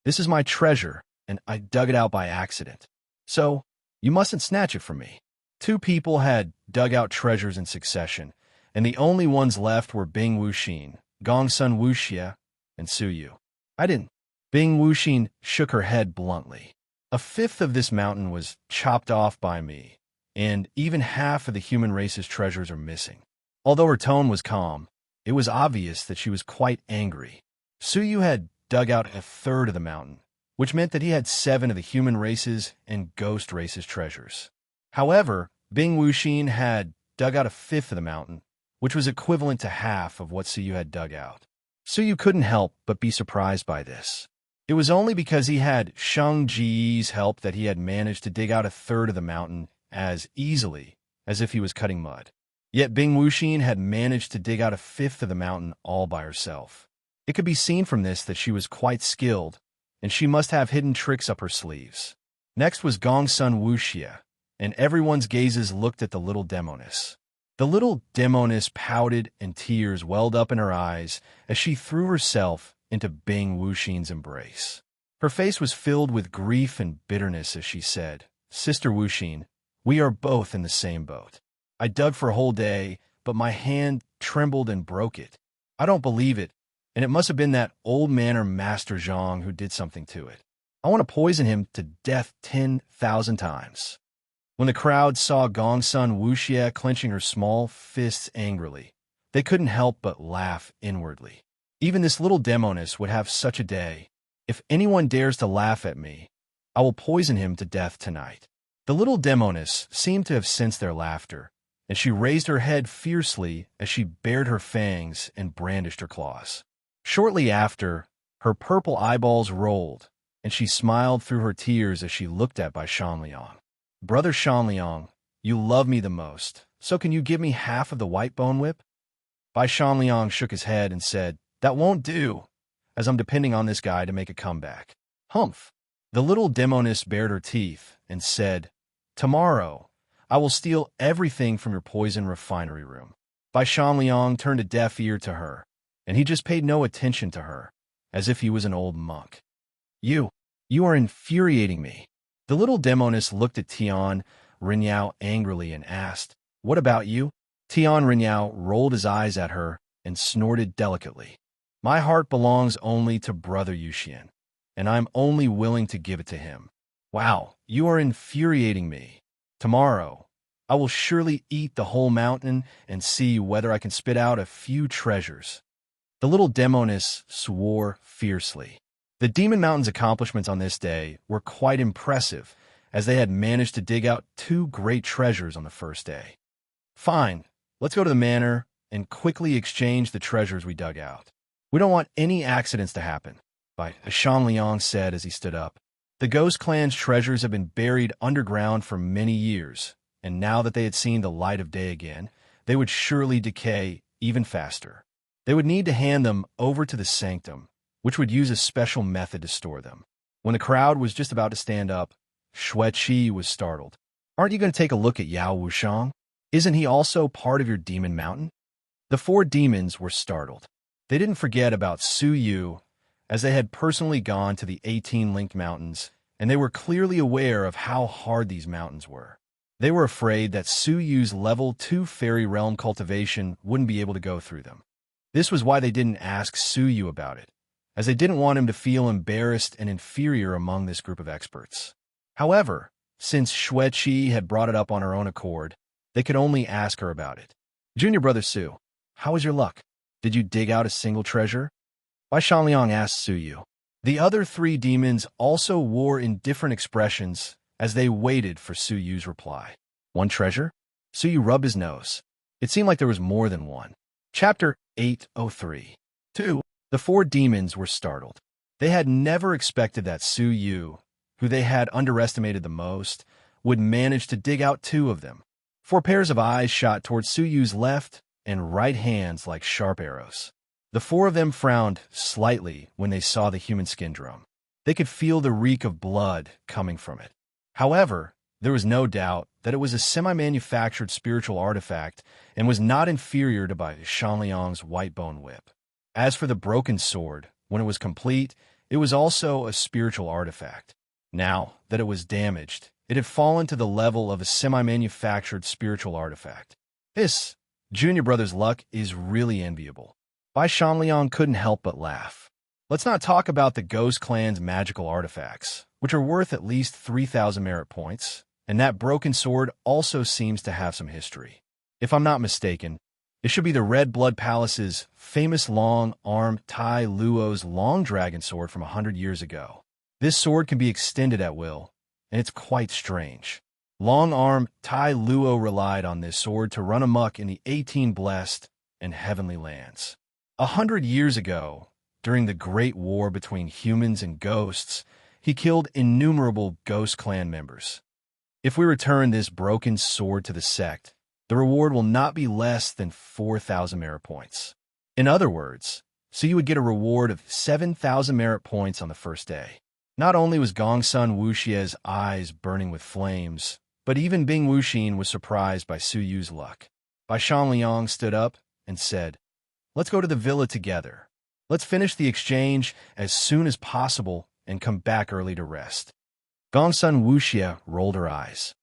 This is my treasure, and I dug it out by accident. So, you mustn't snatch it from me. Two people had dug out treasures in succession, and the only ones left were Bing Wuxin, Gongsun Wuxia, and Su Yu. I didn't. Bing Wuxin shook her head bluntly. A fifth of this mountain was chopped off by me, and even half of the human race's treasures are missing. Although her tone was calm, it was obvious that she was quite angry. Su Yu had dug out a third of the mountain, which meant that he had 7 of the human race's and ghost race's treasures. However, Bing Wuxin had dug out a fifth of the mountain, which was equivalent to half of what Su Yu had dug out. Su Yu couldn't help but be surprised by this. It was only because he had Shang Ji's help that he had managed to dig out a third of the mountain as easily as if he was cutting mud. Yet Bing Wuxin had managed to dig out a fifth of the mountain all by herself. It could be seen from this that she was quite skilled, and she must have hidden tricks up her sleeves. Next was Gongsun Wuxia, and everyone's gazes looked at the little demoness. The little demoness pouted and tears welled up in her eyes as she threw herself into Bing Wuxin's embrace. Her face was filled with grief and bitterness as she said, Sister Wuxin, we are both in the same boat. I dug for a whole day, but my hand trembled and broke it. I don't believe it, and it must have been that old man or Master Zhang who did something to it. I want to poison him to death 10,000 times. When the crowd saw Gongsun Wuxia clenching her small fists angrily, they couldn't help but laugh inwardly. Even this little demoness would have such a day. If anyone dares to laugh at me, I will poison him to death tonight. The little demoness seemed to have sensed their laughter, and she raised her head fiercely as she bared her fangs and brandished her claws. Shortly after, her purple eyeballs rolled, and she smiled through her tears as she looked at Bai Shanliang. Brother Shanliang, you love me the most, so can you give me half of the white bone whip? Bai Shanliang shook his head and said, that won't do, as I'm depending on this guy to make a comeback. Humph. The little demoness bared her teeth and said, tomorrow, I will steal everything from your poison refinery room. Bai Shanliang turned a deaf ear to her, and he just paid no attention to her, as if he was an old monk. You are infuriating me. The little demoness looked at Tian Rinyao angrily and asked, what about you? Tian Rinyao rolled his eyes at her and snorted delicately. My heart belongs only to Brother Yuxian, and I'm only willing to give it to him. Wow, you are infuriating me. Tomorrow, I will surely eat the whole mountain and see whether I can spit out a few treasures. The little demoness swore fiercely. The Demon Mountain's accomplishments on this day were quite impressive, as they had managed to dig out 2 great treasures on the first day. Fine, let's go to the manor and quickly exchange the treasures we dug out. We don't want any accidents to happen, Bai Shanliang said as he stood up. The Ghost Clan's treasures have been buried underground for many years, and now that they had seen the light of day again, they would surely decay even faster. They would need to hand them over to the sanctum, which would use a special method to store them. When the crowd was just about to stand up, Xueqi was startled. Aren't you going to take a look at Yao Wushang? Isn't he also part of your Demon Mountain? The 4 demons were startled. They didn't forget about Su Yu, as they had personally gone to the 18 linked mountains, and they were clearly aware of how hard these mountains were. They were afraid that Su Yu's level 2 fairy realm cultivation wouldn't be able to go through them. This was why they didn't ask Su Yu about it, as they didn't want him to feel embarrassed and inferior among this group of experts. However, since Xueqi had brought it up on her own accord, they could only ask her about it. Junior Brother Su, how was your luck? Did you dig out a single treasure? Bai Shanliang asked Su Yu. The other three demons also wore in different expressions as they waited for Su Yu's reply. One treasure? Su Yu rubbed his nose. It seemed like there was more than one. Chapter 803. 2. The four demons were startled. They had never expected that Su Yu, who they had underestimated the most, would manage to dig out two of them. Four pairs of eyes shot towards Su Yu's left and right hands like sharp arrows. The four of them frowned slightly when they saw the human skin drum. They could feel the reek of blood coming from it. However, there was no doubt that it was a semi-manufactured spiritual artifact and was not inferior to Bai Shanliang's white bone whip. As for the broken sword, when it was complete, it was also a spiritual artifact. Now that it was damaged, it had fallen to the level of a semi-manufactured spiritual artifact. This junior brother's luck is really enviable. Bai Shanliang couldn't help but laugh. Let's not talk about the Ghost Clan's magical artifacts, which are worth at least 3,000 merit points, and that broken sword also seems to have some history. If I'm not mistaken, it should be the Red Blood Palace's famous long-arm Tai Luo's long dragon sword from 100 years ago. This sword can be extended at will, and it's quite strange. Long-arm Tai Luo relied on this sword to run amok in the 18 blessed and heavenly lands. 100 years ago, during the Great War between humans and ghosts, he killed innumerable Ghost Clan members. If we return this broken sword to the sect, the reward will not be less than 4,000 merit points. In other words, so you would get a reward of 7,000 merit points on the first day. Not only was Gongsun Wuxie's eyes burning with flames, but even Bing Wuxin was surprised by Su Yu's luck. Bai Shanliang stood up and said, "Let's go to the villa together. Let's finish the exchange as soon as possible and come back early to rest." Gongsun Wuxie rolled her eyes.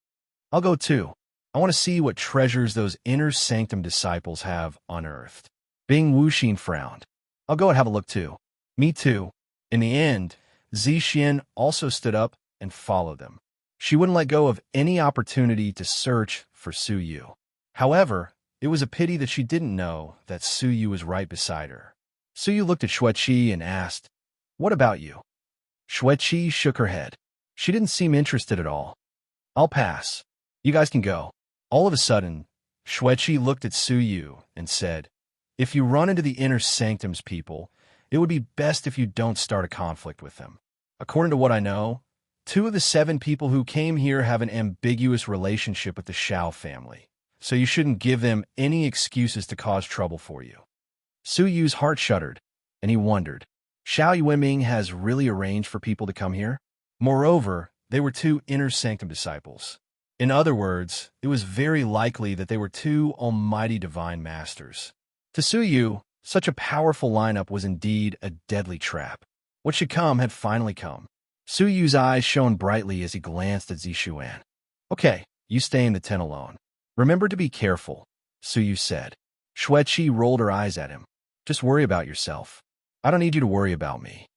"I'll go too. I want to see what treasures those inner sanctum disciples have unearthed." Bing Wuxin frowned. "I'll go and have a look too." "Me too." In the end, Zixian also stood up and followed them. She wouldn't let go of any opportunity to search for Su Yu. However, it was a pity that she didn't know that Su Yu was right beside her. Su Yu looked at Xueqi and asked, "What about you?" Xueqi shook her head. She didn't seem interested at all. "I'll pass. You guys can go." All of a sudden, Xueqi looked at Su Yu and said, "If you run into the inner sanctums people, it would be best if you don't start a conflict with them. According to what I know, 2 of the 7 people who came here have an ambiguous relationship with the Shao family, so you shouldn't give them any excuses to cause trouble for you." Su Yu's heart shuddered, and he wondered, Shao Yueming has really arranged for people to come here? Moreover, they were 2 inner sanctum disciples. In other words, it was very likely that they were 2 almighty divine masters. To Su Yu, such a powerful lineup was indeed a deadly trap. What should come had finally come. Su Yu's eyes shone brightly as he glanced at Zixuan. "Okay, you stay in the tent alone. Remember to be careful," Su Yu said. Xueqi rolled her eyes at him. "Just worry about yourself. I don't need you to worry about me."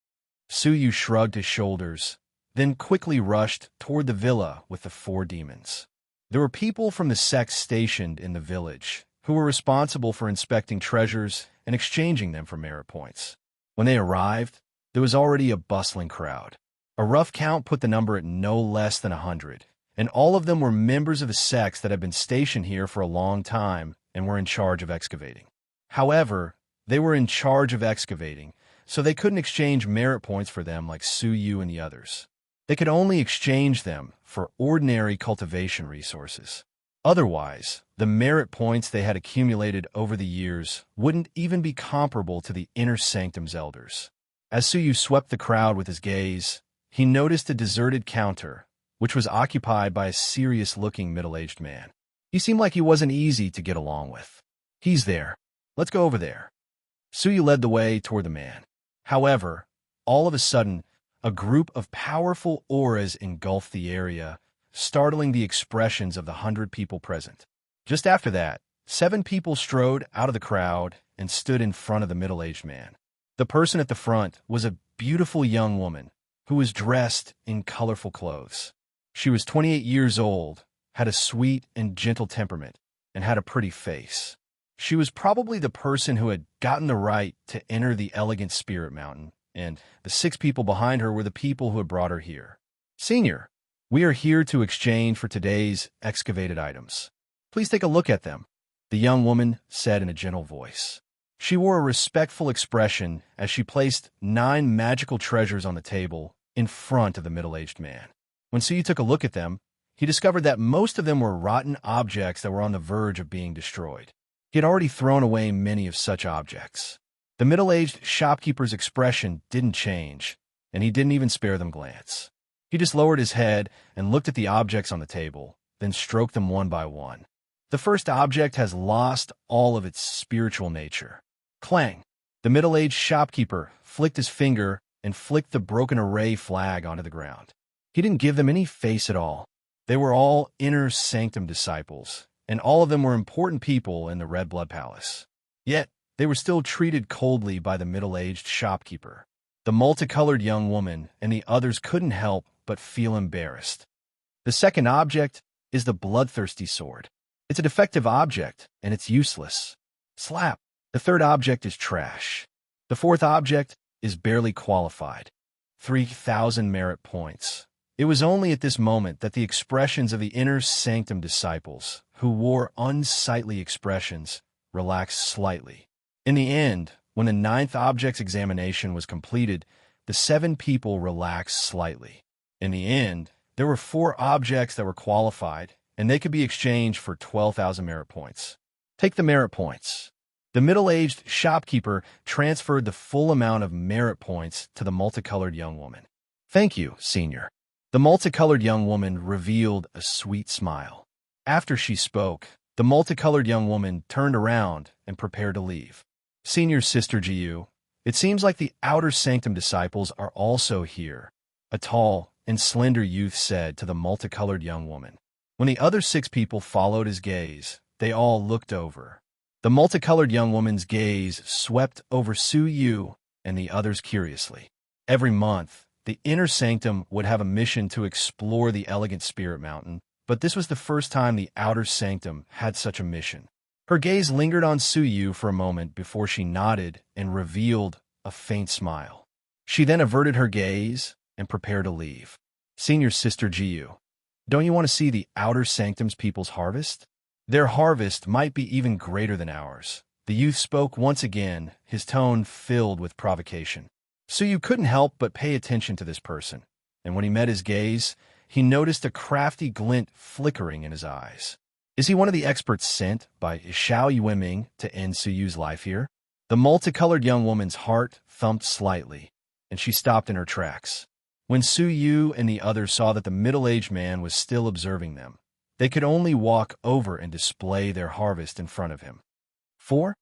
Su Yu shrugged his shoulders, then quickly rushed toward the villa with the 4 demons. There were people from the sect stationed in the village who were responsible for inspecting treasures and exchanging them for merit points. When they arrived, there was already a bustling crowd. A rough count put the number at no less than 100, and all of them were members of the sects that had been stationed here for a long time and were in charge of excavating. However, they were in charge of excavating, so they couldn't exchange merit points for them like Su Yu and the others. They could only exchange them for ordinary cultivation resources. Otherwise, the merit points they had accumulated over the years wouldn't even be comparable to the inner sanctum's elders. As Su Yu swept the crowd with his gaze, he noticed a deserted counter, which was occupied by a serious-looking middle-aged man. He seemed like he wasn't easy to get along with. "He's there. Let's go over there." Su Yu led the way toward the man. However, all of a sudden, a group of powerful auras engulfed the area, startling the expressions of the 100 people present. Just after that, 7 people strode out of the crowd and stood in front of the middle-aged man. The person at the front was a beautiful young woman who was dressed in colorful clothes. She was 28 years old, had a sweet and gentle temperament, and had a pretty face. She was probably the person who had gotten the right to enter the elegant spirit mountain, and the 6 people behind her were the people who had brought her here. Senior, we are here to exchange for today's excavated items. Please take a look at them, the young woman said in a gentle voice. She wore a respectful expression as she placed 9 magical treasures on the table in front of the middle-aged man. When Suyu took a look at them, he discovered that most of them were rotten objects that were on the verge of being destroyed. He had already thrown away many of such objects. The middle-aged shopkeeper's expression didn't change, and he didn't even spare them a glance. He just lowered his head and looked at the objects on the table, then stroked them one by one. The first object has lost all of its spiritual nature. Clang! The middle-aged shopkeeper flicked his finger and flicked the broken array flag onto the ground. He didn't give them any face at all. They were all inner sanctum disciples, and all of them were important people in the Red Blood Palace. Yet, they were still treated coldly by the middle-aged shopkeeper. The multicolored young woman and the others couldn't help but feel embarrassed. The second object is the bloodthirsty sword. It's a defective object, and it's useless. Slap! The third object is trash. The fourth object is barely qualified. 3,000 merit points. It was only at this moment that the expressions of the inner sanctum disciples, who wore unsightly expressions, relaxed slightly. In the end, when the 9th object's examination was completed, the 7 people relaxed slightly. In the end, there were 4 objects that were qualified, and they could be exchanged for 12,000 merit points. Take the merit points. The middle-aged shopkeeper transferred the full amount of merit points to the multicolored young woman. Thank you, Senior. The multicolored young woman revealed a sweet smile. After she spoke, the multicolored young woman turned around and prepared to leave. Senior Sister Jiyu, it seems like the outer sanctum disciples are also here, a tall and slender youth said to the multicolored young woman. When the other 6 people followed his gaze, they all looked over. The multicolored young woman's gaze swept over Suyu and the others curiously. Every month, the inner sanctum would have a mission to explore the elegant spirit mountain, but this was the first time the outer sanctum had such a mission. Her gaze lingered on Suyu for a moment before she nodded and revealed a faint smile. She then averted her gaze and prepared to leave. Senior Sister Jiyu, don't you want to see the outer sanctum's people's harvest? Their harvest might be even greater than ours. The youth spoke once again, his tone filled with provocation. Suyu couldn't help but pay attention to this person, and when he met his gaze, he noticed a crafty glint flickering in his eyes. Is he one of the experts sent by Xiao Yueming to end Suyu's life here? The multicolored young woman's heart thumped slightly, and she stopped in her tracks. When Suyu and the others saw that the middle-aged man was still observing them, they could only walk over and display their harvest in front of him. 4.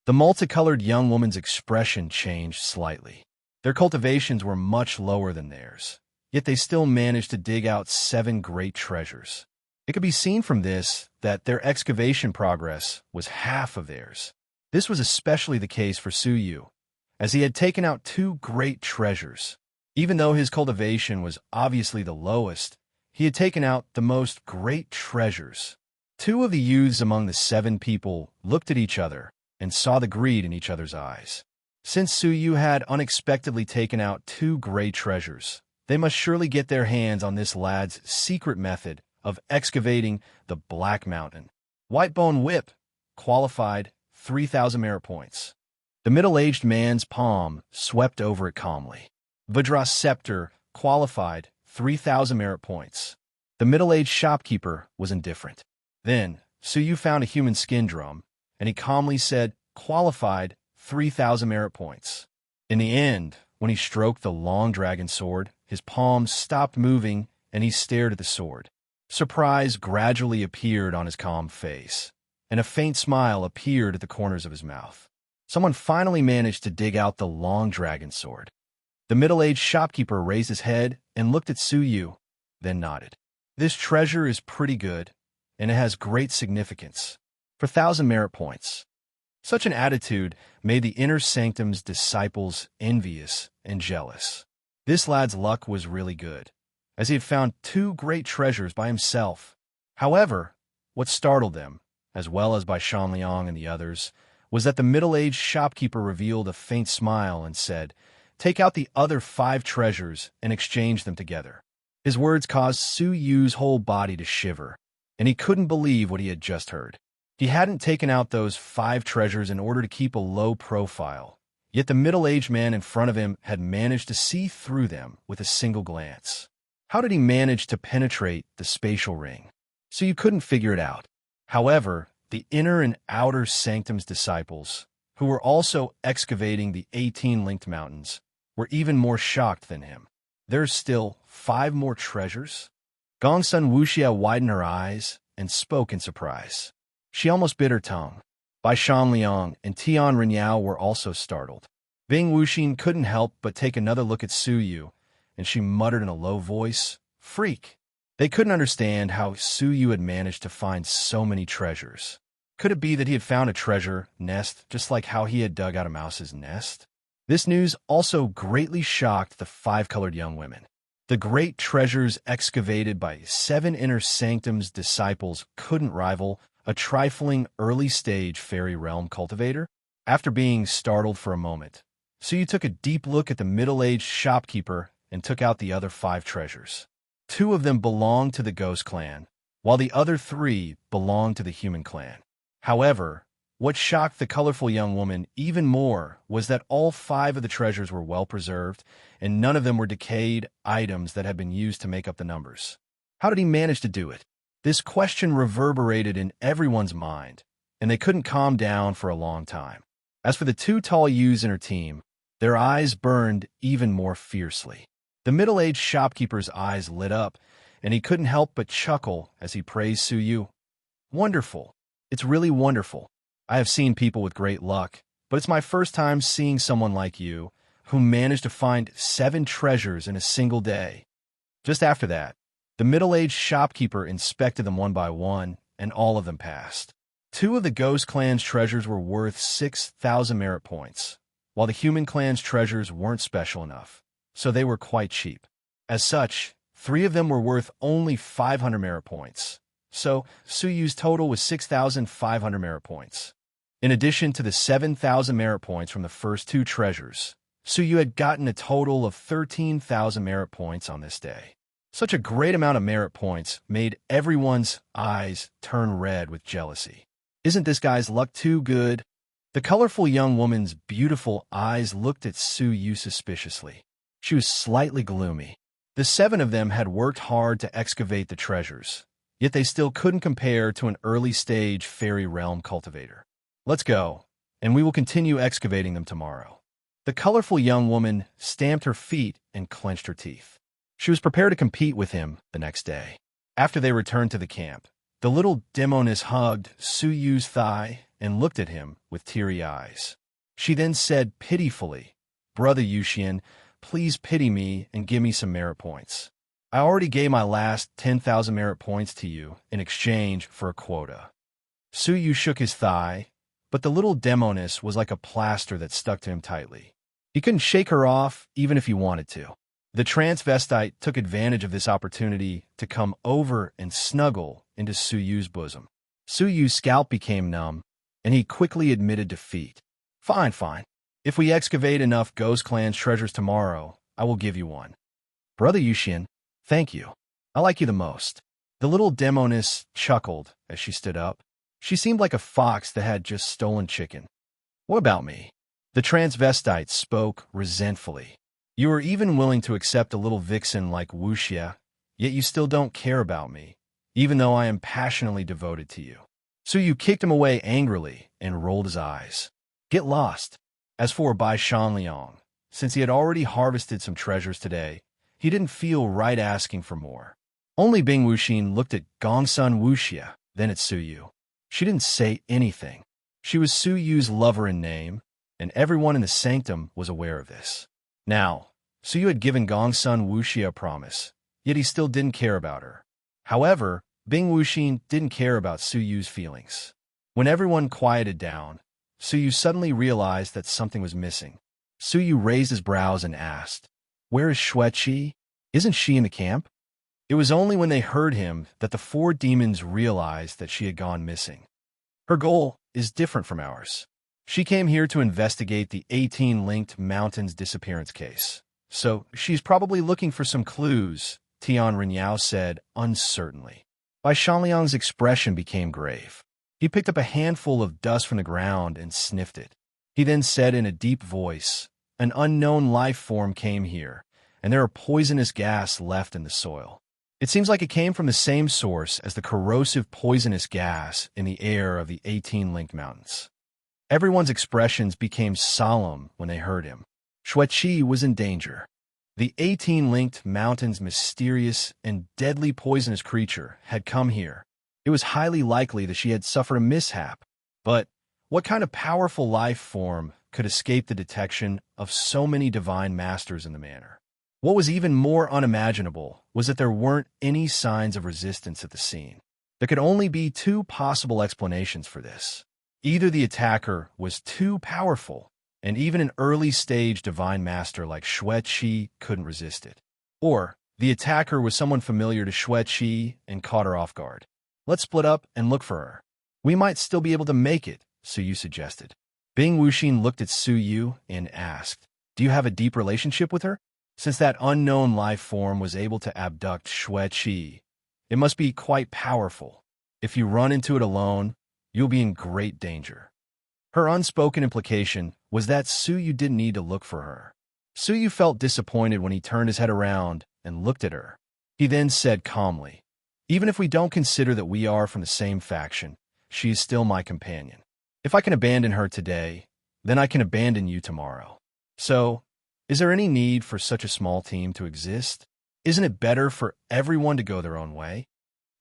The multicolored young woman's expression changed slightly. Their cultivations were much lower than theirs, yet they still managed to dig out 7 great treasures. It could be seen from this that their excavation progress was half of theirs. This was especially the case for Suyu, as he had taken out 2 great treasures. Even though his cultivation was obviously the lowest, he had taken out the most great treasures. 2 of the youths among the 7 people looked at each other and saw the greed in each other's eyes. Since Suyu had unexpectedly taken out 2 great treasures, they must surely get their hands on this lad's secret method of excavating the Black Mountain. Whitebone Whip, qualified, 3,000 merit points. The middle-aged man's palm swept over it calmly. Vajra Scepter, qualified, 3,000 merit points. The middle-aged shopkeeper was indifferent. Then, Suyu found a human skin drum, and he calmly said, qualified, 3,000 merit points. In the end, when he stroked the long dragon sword, his palms stopped moving, and he stared at the sword. Surprise gradually appeared on his calm face, and a faint smile appeared at the corners of his mouth. Someone finally managed to dig out the long dragon sword. The middle-aged shopkeeper raised his head and looked at Suyu, then nodded. This treasure is pretty good, and it has great significance. For 1,000 merit points. Such an attitude made the inner sanctum's disciples envious and jealous. This lad's luck was really good, as he had found 2 great treasures by himself. However, what startled them, as well as by Shan Liang and the others, was that the middle-aged shopkeeper revealed a faint smile and said, "Take out the other 5 treasures and exchange them together." His words caused Su Yu's whole body to shiver, and he couldn't believe what he had just heard. He hadn't taken out those 5 treasures in order to keep a low profile, yet the middle-aged man in front of him had managed to see through them with a single glance. How did he manage to penetrate the spatial ring? So you couldn't figure it out. However, the inner and outer sanctum's disciples, who were also excavating the 18 linked mountains, were even more shocked than him. There's still 5 more treasures? Gongsun Wuxia widened her eyes and spoke in surprise. She almost bit her tongue. Bai Shan Liang and Tian Renyao were also startled. Bing Wuxin couldn't help but take another look at Su Yu, and she muttered in a low voice, "Freak." They couldn't understand how Su Yu had managed to find so many treasures. Could it be that he had found a treasure nest just like how he had dug out a mouse's nest? This news also greatly shocked the 5-colored young women. The great treasures excavated by 7 inner sanctum's disciples couldn't rival a trifling early-stage fairy realm cultivator. After being startled for a moment, Su Yu took a deep look at the middle-aged shopkeeper and took out the other 5 treasures. 2 of them belonged to the ghost clan, while the other 3 belonged to the human clan. However, what shocked the colorful young woman even more was that all 5 of the treasures were well preserved, and none of them were decayed items that had been used to make up the numbers. How did he manage to do it? This question reverberated in everyone's mind, and they couldn't calm down for a long time. As for the 2 tall youths in her team, their eyes burned even more fiercely. The middle-aged shopkeeper's eyes lit up, and he couldn't help but chuckle as he praised Su Yu. "Wonderful. It's really wonderful. I have seen people with great luck, but it's my first time seeing someone like you, who managed to find 7 treasures in a single day." Just after that, the middle-aged shopkeeper inspected them one by one, and all of them passed. 2 of the Ghost Clan's treasures were worth 6,000 merit points, while the Human Clan's treasures weren't special enough, so they were quite cheap. As such, 3 of them were worth only 500 merit points, so Su Yu's total was 6,500 merit points. In addition to the 7,000 merit points from the first 2 treasures, Su Yu had gotten a total of 13,000 merit points on this day. Such a great amount of merit points made everyone's eyes turn red with jealousy. Isn't this guy's luck too good? The colorful young woman's beautiful eyes looked at Su Yu suspiciously. She was slightly gloomy. The 7 of them had worked hard to excavate the treasures, yet they still couldn't compare to an early-stage fairy realm cultivator. "Let's go, and we will continue excavating them tomorrow." The colorful young woman stamped her feet and clenched her teeth. She was prepared to compete with him the next day. After they returned to the camp, the little demoness hugged Su Yu's thigh and looked at him with teary eyes. She then said pitifully, "Brother Yuxian, please pity me and give me some merit points. I already gave my last 10,000 merit points to you in exchange for a quota." Su Yu shook his thigh, but the little demoness was like a plaster that stuck to him tightly. He couldn't shake her off even if he wanted to. The transvestite took advantage of this opportunity to come over and snuggle into Su Yu's bosom. Su Yu's scalp became numb, and he quickly admitted defeat. Fine. If we excavate enough Ghost Clan's treasures tomorrow, I will give you one." "Brother Yuxian, thank you. I like you the most." The little demoness chuckled as she stood up. She seemed like a fox that had just stolen chicken. "What about me?" The transvestite spoke resentfully. "You are even willing to accept a little vixen like Wuxia, yet you still don't care about me, even though I am passionately devoted to you." Su Yu kicked him away angrily and rolled his eyes. "Get lost." As for Bai Shan Liang, since he had already harvested some treasures today, he didn't feel right asking for more. Only Bing Wuxin looked at Gongsun Wuxia, then at Su Yu. She didn't say anything. She was Su Yu's lover in name, and everyone in the sanctum was aware of this. Now, Su Yu had given Gongsun Wuxia a promise, yet he still didn't care about her. However, Bing Wuxin didn't care about Su Yu's feelings. When everyone quieted down, Su Yu suddenly realized that something was missing. Su Yu raised his brows and asked, "Where is Xueqi? Isn't she in the camp?" It was only when they heard him that the 4 demons realized that she had gone missing. Her goal is different from ours. She came here to investigate the 18-linked mountains disappearance case. So she's probably looking for some clues, Tian Renyao said uncertainly. Bai Shanliang's expression became grave. He picked up a handful of dust from the ground and sniffed it. He then said in a deep voice, "An unknown life form came here, and there are poisonous gas left in the soil. It seems like it came from the same source as the corrosive poisonous gas in the air of the 18-linked mountains." Everyone's expressions became solemn when they heard him. Xueqi was in danger. The 18-linked mountain's mysterious and deadly poisonous creature had come here. It was highly likely that she had suffered a mishap. But what kind of powerful life form could escape the detection of so many divine masters in the manor? What was even more unimaginable was that there weren't any signs of resistance at the scene. There could only be two possible explanations for this. Either the attacker was too powerful, and even an early-stage divine master like Xueqi couldn't resist it. Or the attacker was someone familiar to Xueqi and caught her off guard. "Let's split up and look for her. We might still be able to make it," Su Yu suggested. Bing Wuxin looked at Su Yu and asked, "Do you have a deep relationship with her? Since that unknown life form was able to abduct Xueqi, it must be quite powerful. If you run into it alone, you'll be in great danger." Her unspoken implication was that Su Yu didn't need to look for her. Su Yu felt disappointed when he turned his head around and looked at her. He then said calmly, "Even if we don't consider that we are from the same faction, she is still my companion. If I can abandon her today, then I can abandon you tomorrow. So, is there any need for such a small team to exist? Isn't it better for everyone to go their own way?"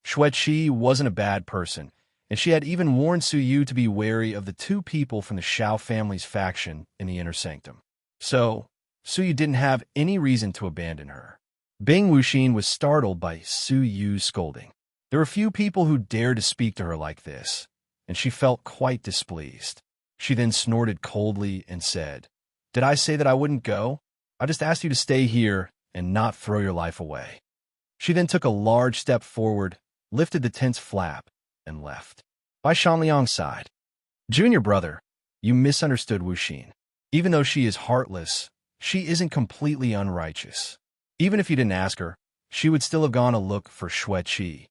Xueqi wasn't a bad person, and she had even warned Su Yu to be wary of the two people from the Shao family's faction in the inner sanctum. So, Su Yu didn't have any reason to abandon her. Bing Wuxin was startled by Su Yu's scolding. There were few people who dared to speak to her like this, and she felt quite displeased. She then snorted coldly and said, "Did I say that I wouldn't go? I just asked you to stay here and not throw your life away." She then took a large step forward, lifted the tent's flap, and left. Bai Shanliang sighed. "Junior brother, you misunderstood Wuxin. Even though she is heartless, she isn't completely unrighteous. Even if you didn't ask her, she would still have gone to look for Xueqi."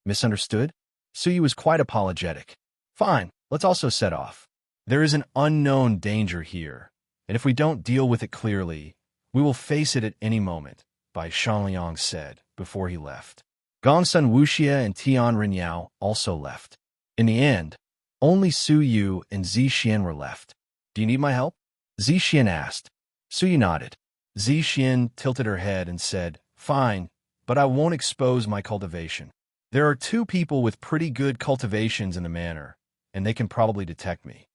Misunderstood? Su Yu was quite apologetic. "Fine, let's also set off. There is an unknown danger here, and if we don't deal with it clearly, we will face it at any moment," Bai Shanliang said before he left. Gongsun Wuxia and Tian Renyao also left. In the end, only Su Yu and Zixian were left. "Do you need my help?" Zixian asked. Su Yu nodded. Zixian tilted her head and said, "Fine, but I won't expose my cultivation. There are two people with pretty good cultivations in the manor, and they can probably detect me."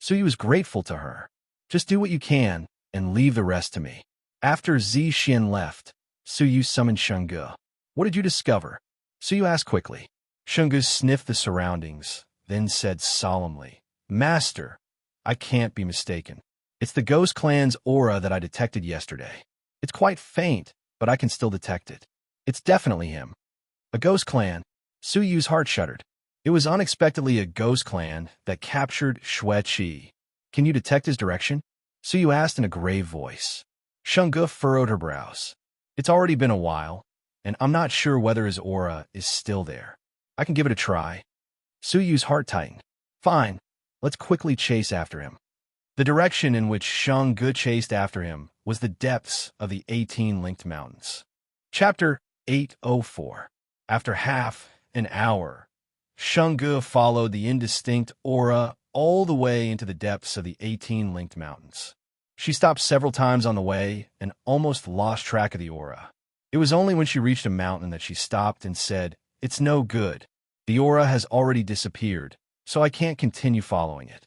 Su Yu was grateful to her. "Just do what you can and leave the rest to me." After Zixian left, Su Yu summoned Shengge. "What did you discover?" Su Yu asked quickly. Shengge sniffed the surroundings, then said solemnly, "Master, I can't be mistaken. It's the Ghost Clan's aura that I detected yesterday. It's quite faint, but I can still detect it. It's definitely him." A Ghost Clan. Su Yu's heart shuddered. It was unexpectedly a Ghost Clan that captured Xueqi. "Can you detect his direction?" Su Yu asked in a grave voice. Shengge furrowed her brows. "It's already been a while, and I'm not sure whether his aura is still there. I can give it a try." Su Yu's heart tightened. "Fine, let's quickly chase after him." The direction in which Shengge chased after him was the depths of the 18-linked mountains. Chapter 804. After half an hour, Shengge followed the indistinct aura all the way into the depths of the 18-linked mountains. She stopped several times on the way and almost lost track of the aura. It was only when she reached a mountain that she stopped and said, "It's no good. The aura has already disappeared, so I can't continue following it."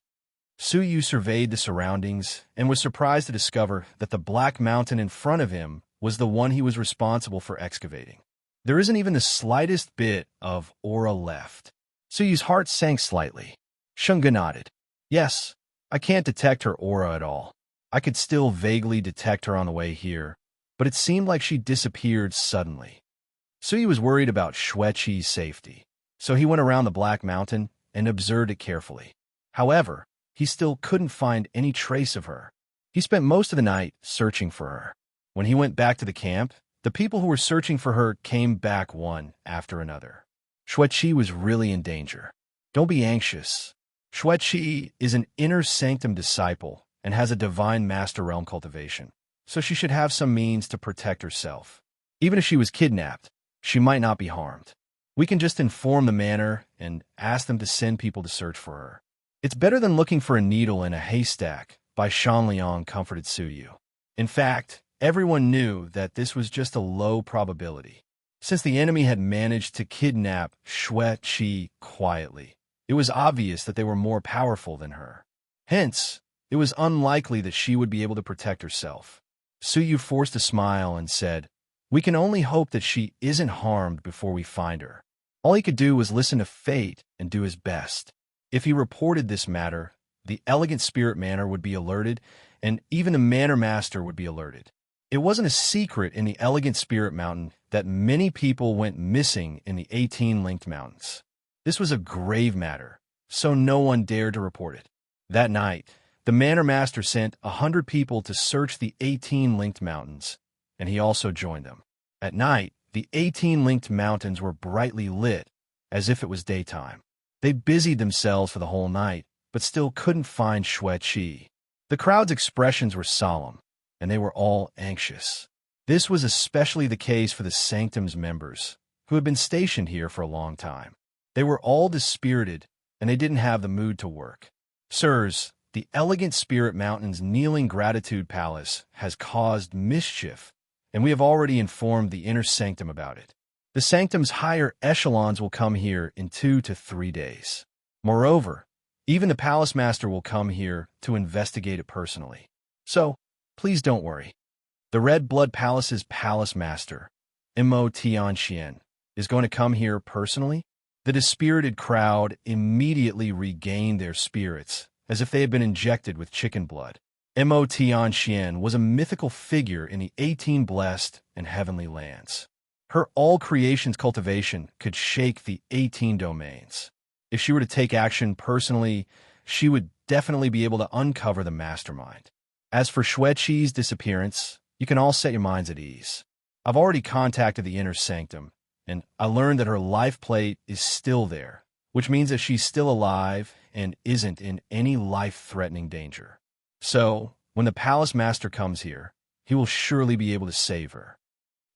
Su Yu surveyed the surroundings and was surprised to discover that the black mountain in front of him was the one he was responsible for excavating. There isn't even the slightest bit of aura left. Su Yu's heart sank slightly. Shengge nodded. "Yes, I can't detect her aura at all. I could still vaguely detect her on the way here, but it seemed like she disappeared suddenly." Su Yu was worried about Xueqi's safety, so he went around the Black Mountain and observed it carefully. However, he still couldn't find any trace of her. He spent most of the night searching for her. When he went back to the camp, the people who were searching for her came back one after another. Xueqi was really in danger. Don't be anxious. Xueqi is an inner sanctum disciple and has a divine master realm cultivation, so she should have some means to protect herself. Even if she was kidnapped, she might not be harmed. We can just inform the manor and ask them to send people to search for her. It's better than looking for a needle in a haystack, by Shanliang comforted Suyu. In fact, everyone knew that this was just a low probability. Since the enemy had managed to kidnap Xueqi quietly, it was obvious that they were more powerful than her. Hence, it was unlikely that she would be able to protect herself. Suyu forced a smile and said, "We can only hope that she isn't harmed before we find her." All he could do was listen to fate and do his best. If he reported this matter, the Elegant Spirit Manor would be alerted, and even the Manor Master would be alerted. It wasn't a secret in the Elegant Spirit Mountain that many people went missing in the 18 Linked Mountains. This was a grave matter, so no one dared to report it. That night, the Manor Master sent 100 people to search the 18 Linked Mountains, and he also joined them. At night, the 18 Linked Mountains were brightly lit, as if it was daytime. They busied themselves for the whole night, but still couldn't find Xueqi. The crowd's expressions were solemn, and they were all anxious. This was especially the case for the Sanctum's members, who had been stationed here for a long time. They were all dispirited, and they didn't have the mood to work. Sirs, the Elegant Spirit Mountain's Kneeling Gratitude Palace has caused mischief, and we have already informed the Inner Sanctum about it. The Sanctum's higher echelons will come here in 2 to 3 days. Moreover, even the Palace Master will come here to investigate it personally. So, please don't worry. The Red Blood Palace's Palace Master, Mo Tianxian, is going to come here personally. The dispirited crowd immediately regained their spirits, as if they had been injected with chicken blood. Mo Tianxian was a mythical figure in the 18 blessed and heavenly lands. Her all-creations cultivation could shake the 18 domains. If she were to take action personally, she would definitely be able to uncover the mastermind. As for Xueqi's disappearance, you can all set your minds at ease. I've already contacted the Inner Sanctum, and I learned that her life plate is still there, which means that she's still alive and isn't in any life-threatening danger. So, when the Palace Master comes here, he will surely be able to save her.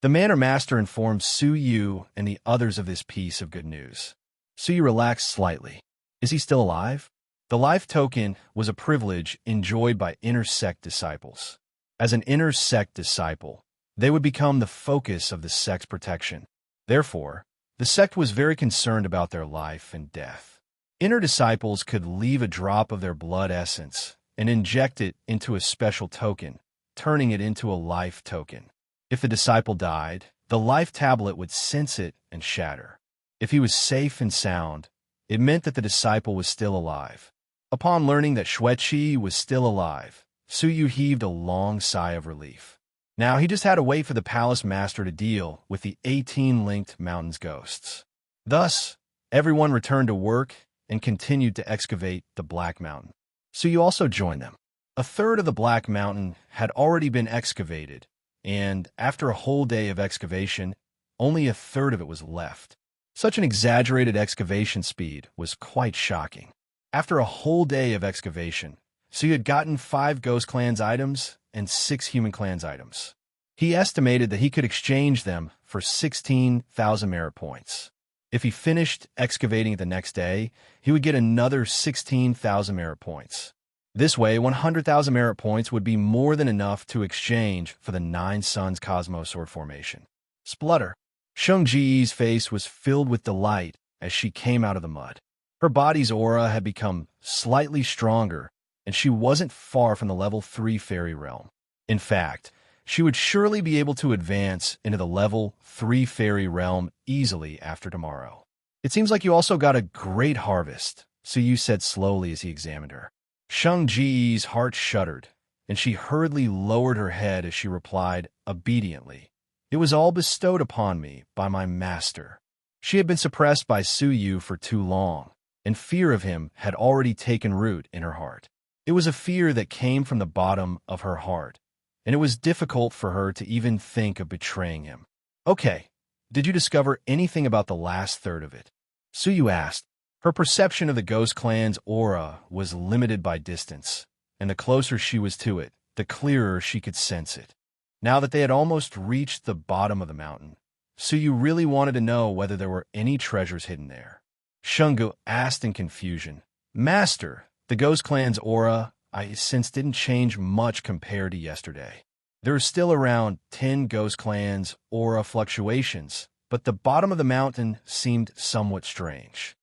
The Manor Master informed Suyu and the others of this piece of good news. Suyu relaxed slightly. Is he still alive? The life token was a privilege enjoyed by inner sect disciples. As an inner sect disciple, they would become the focus of the sect's protection. Therefore, the sect was very concerned about their life and death. Inner disciples could leave a drop of their blood essence and inject it into a special token, turning it into a life token. If the disciple died, the life tablet would sense it and shatter. If he was safe and sound, it meant that the disciple was still alive. Upon learning that Xueqi was still alive, Suyu heaved a long sigh of relief. Now he just had to wait for the Palace Master to deal with the 18 Linked Mountains ghosts. Thus, everyone returned to work and continued to excavate the Black Mountain. Suyu also joined them. A third of the Black Mountain had already been excavated, and after a whole day of excavation, only a third of it was left. Such an exaggerated excavation speed was quite shocking. After a whole day of excavation, Suyu had gotten 5 Ghost Clan's items and 6 Human Clan's items. He estimated that he could exchange them for 16,000 merit points. If he finished excavating the next day, he would get another 16,000 merit points. This way, 100,000 merit points would be more than enough to exchange for the 9 Suns Cosmos Sword formation. Splutter. Sheng Ji's face was filled with delight as she came out of the mud. Her body's aura had become slightly stronger, and she wasn't far from the level 3 fairy realm. In fact, she would surely be able to advance into the level 3 fairy realm easily after tomorrow. It seems like you also got a great harvest, Suyu said slowly as he examined her. Sheng Ji's heart shuddered, and she hurriedly lowered her head as she replied obediently, "It was all bestowed upon me by my master." She had been suppressed by Suyu for too long, and fear of him had already taken root in her heart. It was a fear that came from the bottom of her heart, and it was difficult for her to even think of betraying him. "Okay, did you discover anything about the last third of it?" Suyu asked. Her perception of the ghost clan's aura was limited by distance, and the closer she was to it, the clearer she could sense it. Now that they had almost reached the bottom of the mountain, Suyu really wanted to know whether there were any treasures hidden there. Shungu asked in confusion, "Master, the ghost clan's aura, I sense, didn't change much compared to yesterday. There are still around 10 ghost clans aura fluctuations, but the bottom of the mountain seemed somewhat strange."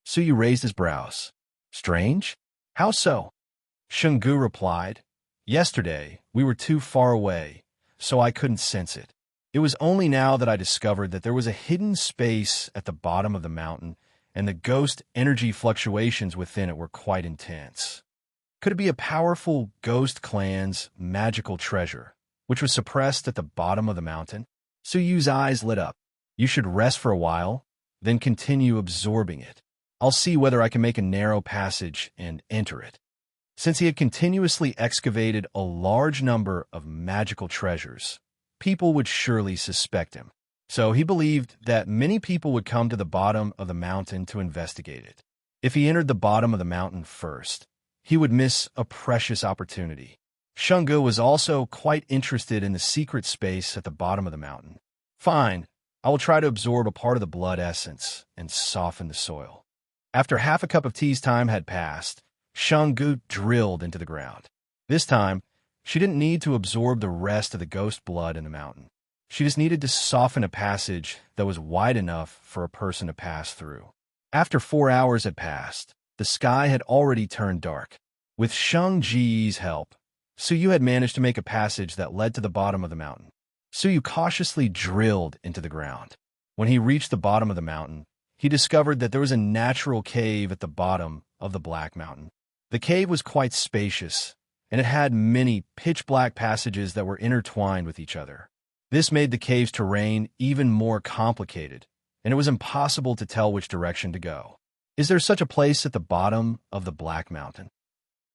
Suyu raised his brows. "Strange? How so?" Shungu replied, "Yesterday, we were too far away, so I couldn't sense it. It was only now that I discovered that there was a hidden space at the bottom of the mountain, and the ghost energy fluctuations within it were quite intense. Could it be a powerful ghost clan's magical treasure, which was suppressed at the bottom of the mountain?" Suyu's eyes lit up. "You should rest for a while, then continue absorbing it. I'll see whether I can make a narrow passage and enter it." Since he had continuously excavated a large number of magical treasures, people would surely suspect him. So he believed that many people would come to the bottom of the mountain to investigate it. If he entered the bottom of the mountain first, he would miss a precious opportunity. Shungu was also quite interested in the secret space at the bottom of the mountain. "Fine, I will try to absorb a part of the blood essence and soften the soil." After half a cup of tea's time had passed, Shungu drilled into the ground. This time, she didn't need to absorb the rest of the ghost blood in the mountain. She just needed to soften a passage that was wide enough for a person to pass through. After 4 hours had passed, the sky had already turned dark. With Shang Ji's help, Suyu had managed to make a passage that led to the bottom of the mountain. Suyu cautiously drilled into the ground. When he reached the bottom of the mountain, he discovered that there was a natural cave at the bottom of the Black Mountain. The cave was quite spacious, and it had many pitch-black passages that were intertwined with each other. This made the cave's terrain even more complicated, and it was impossible to tell which direction to go. "Is there such a place at the bottom of the Black Mountain?"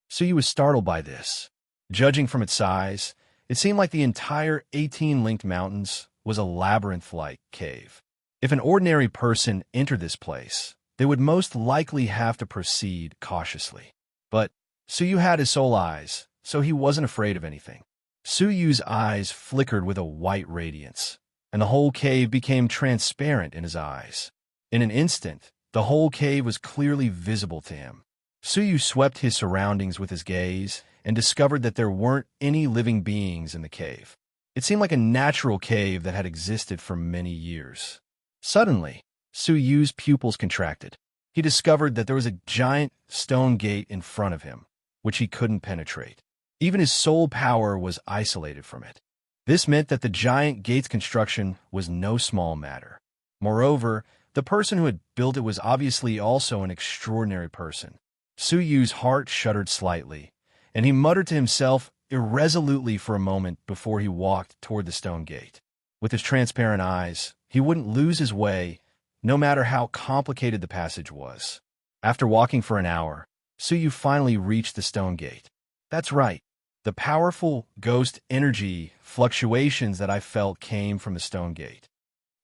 Suyu was startled by this. Judging from its size, it seemed like the entire 18 linked mountains was a labyrinth-like cave. If an ordinary person entered this place, they would most likely have to proceed cautiously. But Suyu had his soul eyes, so he wasn't afraid of anything. Suyu's eyes flickered with a white radiance, and the whole cave became transparent in his eyes. In an instant, the whole cave was clearly visible to him. Suyu swept his surroundings with his gaze and discovered that there weren't any living beings in the cave. It seemed like a natural cave that had existed for many years. Suddenly, Suyu's pupils contracted. He discovered that there was a giant stone gate in front of him, which he couldn't penetrate. Even his soul power was isolated from it. This meant that the giant gate's construction was no small matter. Moreover, the person who had built it was obviously also an extraordinary person. Suyu's heart shuddered slightly, and he muttered to himself irresolutely for a moment before he walked toward the stone gate. With his transparent eyes, he wouldn't lose his way, no matter how complicated the passage was. After walking for an hour, Suyu finally reached the stone gate. "That's right. The powerful ghost energy fluctuations that I felt came from the stone gate."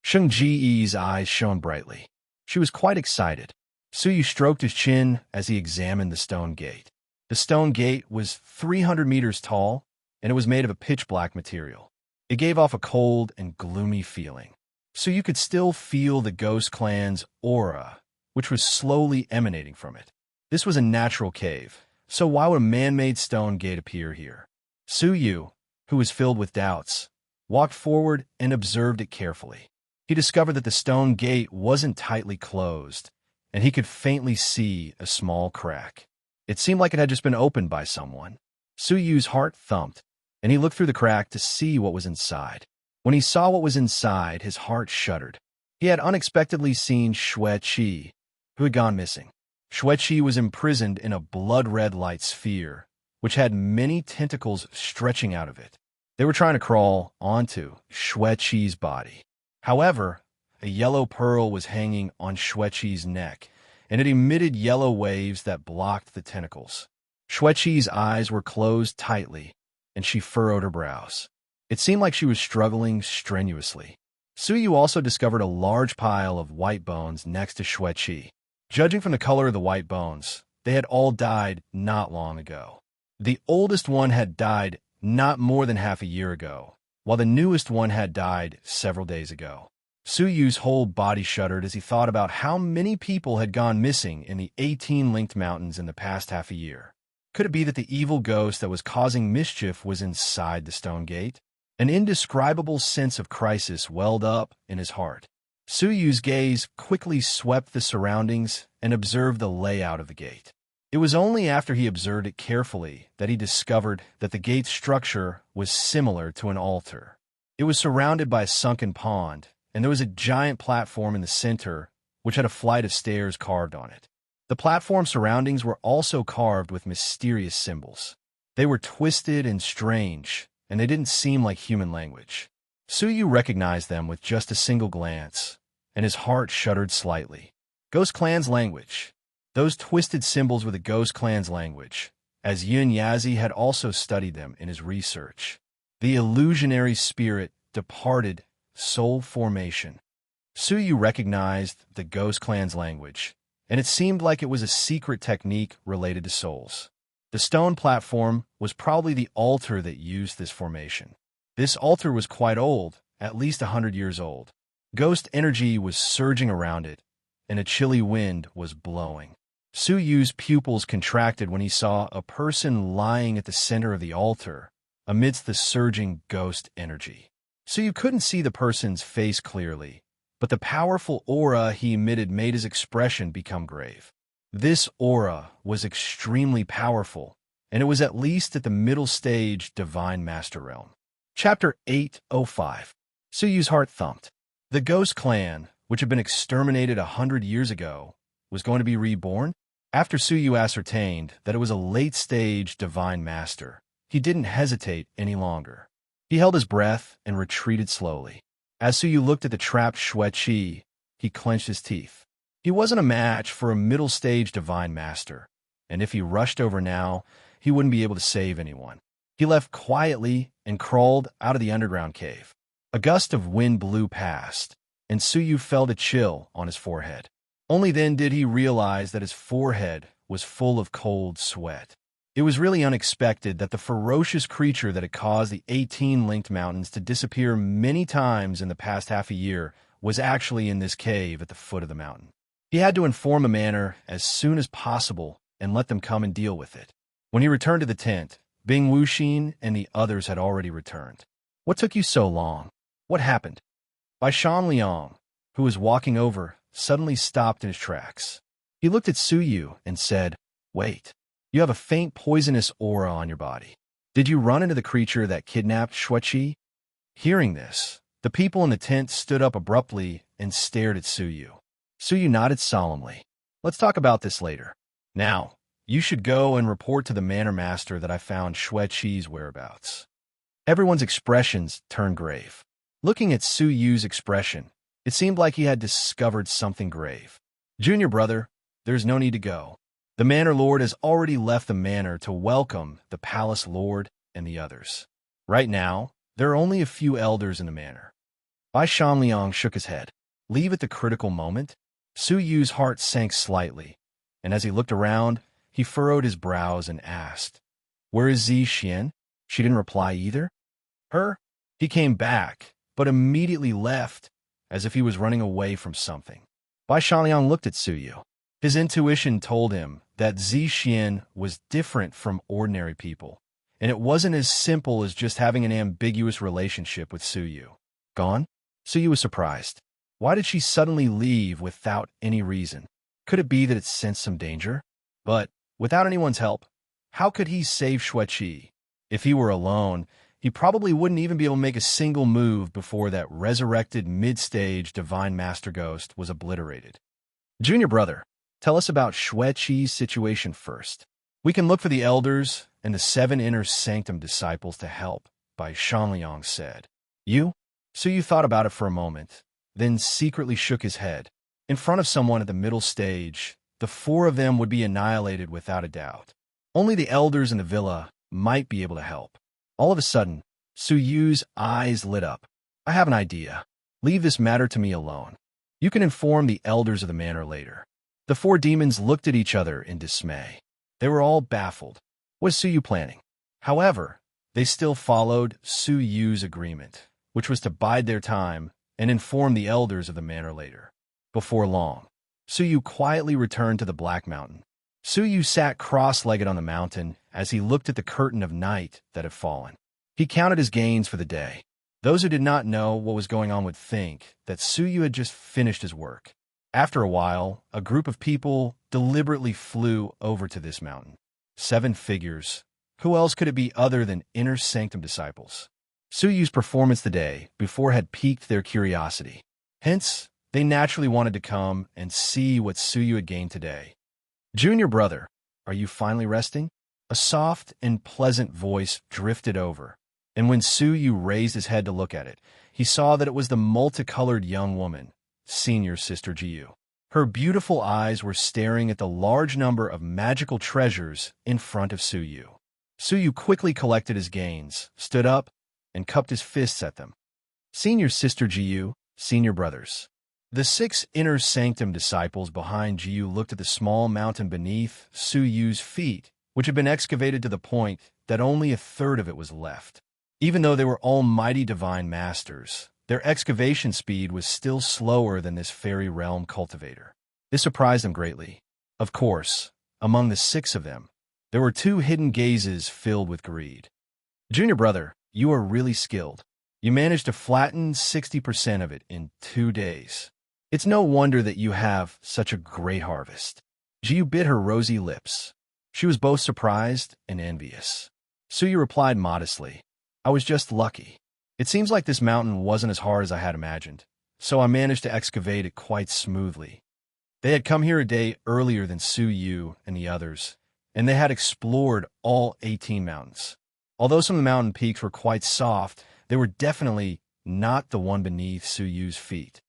Shang Ji's eyes shone brightly. She was quite excited. Suyu stroked his chin as he examined the stone gate. The stone gate was 300 meters tall, and it was made of a pitch-black material. It gave off a cold and gloomy feeling. So you could still feel the ghost clan's aura, which was slowly emanating from it. This was a natural cave, so why would a man-made stone gate appear here? Suyu, who was filled with doubts, walked forward and observed it carefully. He discovered that the stone gate wasn't tightly closed, and he could faintly see a small crack. It seemed like it had just been opened by someone. Suyu's heart thumped, and he looked through the crack to see what was inside. When he saw what was inside, his heart shuddered. He had unexpectedly seen Xueqi, who had gone missing. Xueqi was imprisoned in a blood-red light sphere, which had many tentacles stretching out of it. They were trying to crawl onto Xueqi's body. However, a yellow pearl was hanging on Xueqi's neck, and it emitted yellow waves that blocked the tentacles. Xueqi's eyes were closed tightly, and she furrowed her brows. It seemed like she was struggling strenuously. Suyu also discovered a large pile of white bones next to Xueqi. Judging from the color of the white bones, they had all died not long ago. The oldest one had died not more than half a year ago, while the newest one had died several days ago. Suyu's whole body shuddered as he thought about how many people had gone missing in the 18 linked mountains in the past half a year. Could it be that the evil ghost that was causing mischief was inside the stone gate? An indescribable sense of crisis welled up in his heart. Suyu's gaze quickly swept the surroundings and observed the layout of the gate. It was only after he observed it carefully that he discovered that the gate's structure was similar to an altar. It was surrounded by a sunken pond, and there was a giant platform in the center which had a flight of stairs carved on it. The platform surroundings were also carved with mysterious symbols. They were twisted and strange, and they didn't seem like human language. Suyu recognized them with just a single glance, and his heart shuddered slightly. Ghost Clan's language. Those twisted symbols were the Ghost Clan's language, as Yun Yazi had also studied them in his research. The illusionary spirit departed soul formation. Suyu recognized the Ghost Clan's language, and it seemed like it was a secret technique related to souls. The stone platform was probably the altar that used this formation. This altar was quite old, at least 100 years old. Ghost energy was surging around it, and a chilly wind was blowing. Suyu's pupils contracted when he saw a person lying at the center of the altar, amidst the surging ghost energy. Suyu couldn't see the person's face clearly, but the powerful aura he emitted made his expression become grave. This aura was extremely powerful, and it was at least at the middle stage Divine Master Realm. Chapter 805. Suyu's heart thumped. The Ghost Clan, which had been exterminated 100 years ago, was going to be reborn? After Suyu ascertained that it was a late-stage Divine Master, he didn't hesitate any longer. He held his breath and retreated slowly. As Suyu looked at the trapped Xueqi, he clenched his teeth. He wasn't a match for a middle-stage Divine Master, and if he rushed over now, he wouldn't be able to save anyone. He left quietly and crawled out of the underground cave. A gust of wind blew past, and Suyu felt a chill on his forehead. Only then did he realize that his forehead was full of cold sweat. It was really unexpected that the ferocious creature that had caused the 18 linked mountains to disappear many times in the past half a year was actually in this cave at the foot of the mountain. He had to inform the manor as soon as possible and let them come and deal with it. When he returned to the tent, Bing Wuxin and the others had already returned. "What took you so long? What happened?" Bai Shanliang, who was walking over, suddenly stopped in his tracks. He looked at Suyu and said, "Wait. You have a faint poisonous aura on your body. Did you run into the creature that kidnapped Xueqi?" Hearing this, the people in the tent stood up abruptly and stared at Suyu. Suyu nodded solemnly. "Let's talk about this later. Now, you should go and report to the manor master that I found Xueqi's whereabouts." Everyone's expressions turned grave. Looking at Suyu's expression, it seemed like he had discovered something grave. "Junior brother, there's no need to go. The manor lord has already left the manor to welcome the palace lord and the others. Right now, there are only a few elders in the manor." Bai Shanliang shook his head. Leave at the critical moment? Suyu's heart sank slightly, and as he looked around, he furrowed his brows and asked, "Where is Zi Xian?" She didn't reply either. Her? He came back, but immediately left, as if he was running away from something. Bai Shanliang looked at Suyu. His intuition told him that Zi Xian was different from ordinary people, and it wasn't as simple as just having an ambiguous relationship with Suyu. Gone? Suyu was surprised. Why did she suddenly leave without any reason? Could it be that it sensed some danger? But, without anyone's help, how could he save Xueqi? If he were alone, he probably wouldn't even be able to make a single move before that resurrected mid-stage Divine Master Ghost was obliterated. "Junior brother, tell us about Xueqi's situation first. We can look for the elders and the 7 inner sanctum disciples to help," Bai Shanliang said. "You?" Suyu thought about it for a moment, then secretly shook his head. In front of someone at the middle stage, the four of them would be annihilated without a doubt. Only the elders in the villa might be able to help. All of a sudden, Su Yu's eyes lit up. I have an idea. Leave this matter to me alone. You can inform the elders of the manor later. The four demons looked at each other in dismay. They were all baffled. What is Su Yu planning? However, they still followed Su Yu's agreement, which was to bide their time and inform the elders of the manor later. Before long, Su Yu quietly returned to the Black Mountain. Su Yu sat cross-legged on the mountain as he looked at the curtain of night that had fallen. He counted his gains for the day. Those who did not know what was going on would think that Su Yu had just finished his work. After a while, a group of people deliberately flew over to this mountain. 7 figures. Who else could it be other than Inner Sanctum disciples? Su Yu's performance the day before had piqued their curiosity. Hence, they naturally wanted to come and see what Su Yu had gained today. Junior brother, are you finally resting? A soft and pleasant voice drifted over, and when Su Yu raised his head to look at it, he saw that it was the multicolored young woman, senior sister Jiyu. Her beautiful eyes were staring at the large number of magical treasures in front of Su Yu. Su Yu quickly collected his gains, stood up, and cupped his fists at them. Senior sister Jiyu, senior brothers. The 6 Inner Sanctum disciples behind Jiyu looked at the small mountain beneath Su Yu's feet, which had been excavated to the point that only a third of it was left. Even though they were almighty divine masters, their excavation speed was still slower than this fairy realm cultivator. This surprised them greatly. Of course, among the 6 of them, there were 2 hidden gazes filled with greed. Junior brother, you are really skilled. You managed to flatten 60% of it in 2 days. It's no wonder that you have such a great harvest. Jiyu bit her rosy lips. She was both surprised and envious. Su Yu replied modestly, I was just lucky. It seems like this mountain wasn't as hard as I had imagined, so I managed to excavate it quite smoothly. They had come here a day earlier than Su Yu and the others, and they had explored all 18 mountains. Although some of the mountain peaks were quite soft, they were definitely not the one beneath Su Yu's feet.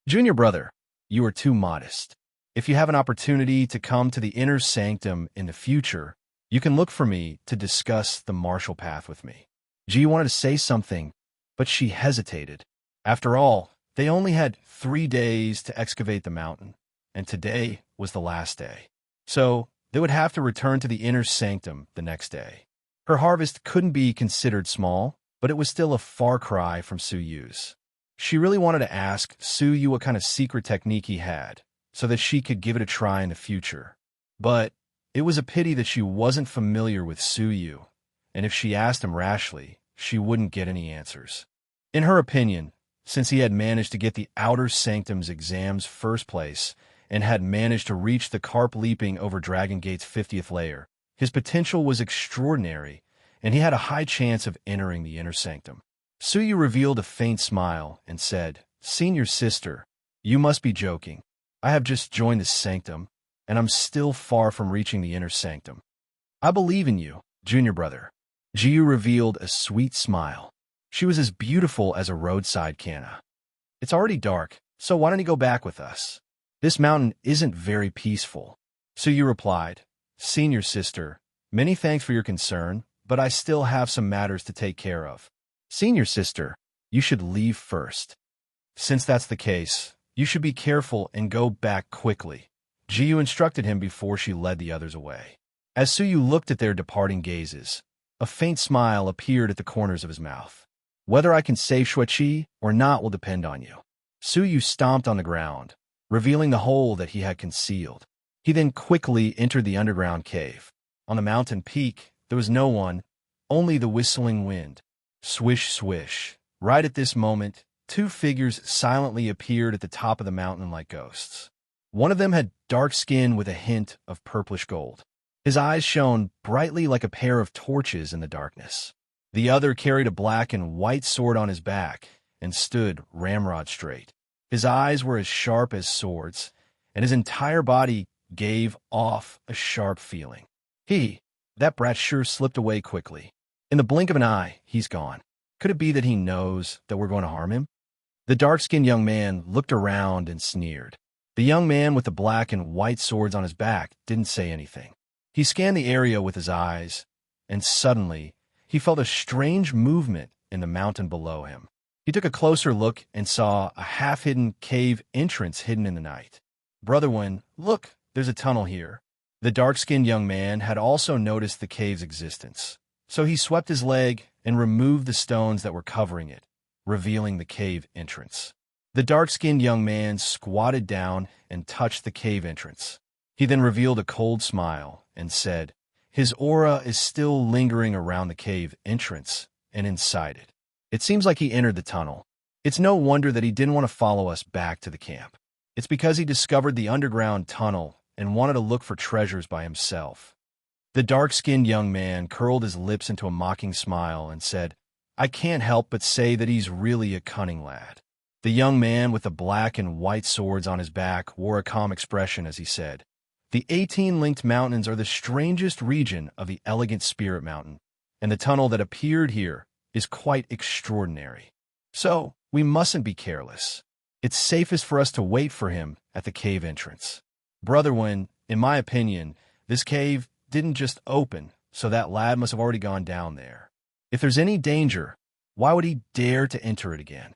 Junior brother, you are too modest. If you have an opportunity to come to the Inner Sanctum in the future, you can look for me to discuss the martial path with me. Ji wanted to say something, but she hesitated. After all, they only had 3 days to excavate the mountain, and today was the last day. So, they would have to return to the Inner Sanctum the next day. Her harvest couldn't be considered small, but it was still a far cry from Su Yu's. She really wanted to ask Su Yu what kind of secret technique he had, so that she could give it a try in the future. But it was a pity that she wasn't familiar with Su Yu, and if she asked him rashly, she wouldn't get any answers. In her opinion, since he had managed to get the Outer Sanctum's exams first place and had managed to reach the carp leaping over Dragon Gate's 50th layer, his potential was extraordinary, and he had a high chance of entering the Inner Sanctum. Su Yu revealed a faint smile and said, Senior sister, you must be joking. I have just joined the Sanctum, and I'm still far from reaching the Inner Sanctum. I believe in you, junior brother. Jiyu revealed a sweet smile. She was as beautiful as a roadside canna. It's already dark, so why don't you go back with us? This mountain isn't very peaceful. Su Yu replied, Senior sister, many thanks for your concern, but I still have some matters to take care of. Senior sister, you should leave first. Since that's the case, you should be careful and go back quickly. Jiyu instructed him before she led the others away. As Su Yu looked at their departing gazes, a faint smile appeared at the corners of his mouth. Whether I can save Shuiqi or not will depend on you. Su Yu stomped on the ground, revealing the hole that he had concealed. He then quickly entered the underground cave. On the mountain peak, there was no one, only the whistling wind. Swish, swish. Right at this moment, 2 figures silently appeared at the top of the mountain like ghosts. One of them had dark skin with a hint of purplish gold. His eyes shone brightly like a pair of torches in the darkness. The other carried a black and white sword on his back and stood ramrod straight. His eyes were as sharp as swords, and his entire body gave off a sharp feeling. That brat sure slipped away quickly. In the blink of an eye, he's gone. Could it be that he knows that we're going to harm him? The dark-skinned young man looked around and sneered. The young man with the black and white swords on his back didn't say anything. He scanned the area with his eyes, and suddenly he felt a strange movement in the mountain below him. He took a closer look and saw a half-hidden cave entrance hidden in the night. "Brother One, look, there's a tunnel here." The dark-skinned young man had also noticed the cave's existence, so he swept his leg and removed the stones that were covering it, revealing the cave entrance. The dark-skinned young man squatted down and touched the cave entrance. He then revealed a cold smile and said, "His aura is still lingering around the cave entrance and inside it. It seems like he entered the tunnel. It's no wonder that he didn't want to follow us back to the camp. It's because he discovered the underground tunnel and wanted to look for treasures by himself." The dark-skinned young man curled his lips into a mocking smile and said, "I can't help but say that he's really a cunning lad." The young man with the black and white swords on his back wore a calm expression as he said, "The 18 linked mountains are the strangest region of the elegant Spirit Mountain, and the tunnel that appeared here is quite extraordinary. So, we mustn't be careless. It's safest for us to wait for him at the cave entrance. Brother One, in my opinion, this cave didn't just open, so that lad must have already gone down there. If there's any danger, why would he dare to enter it again?"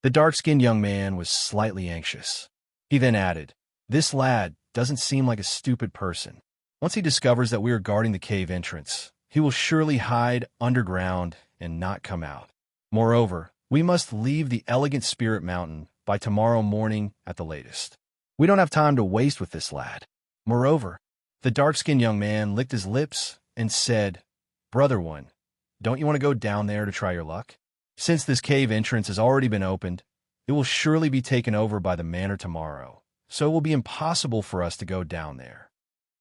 The dark-skinned young man was slightly anxious. He then added, "This lad doesn't seem like a stupid person. Once he discovers that we are guarding the cave entrance, he will surely hide underground and not come out. Moreover, we must leave the elegant Spirit Mountain by tomorrow morning at the latest. We don't have time to waste with this lad." Moreover, the dark-skinned young man licked his lips and said, "Brother One, don't you want to go down there to try your luck? Since this cave entrance has already been opened, it will surely be taken over by the manor tomorrow, so it will be impossible for us to go down there."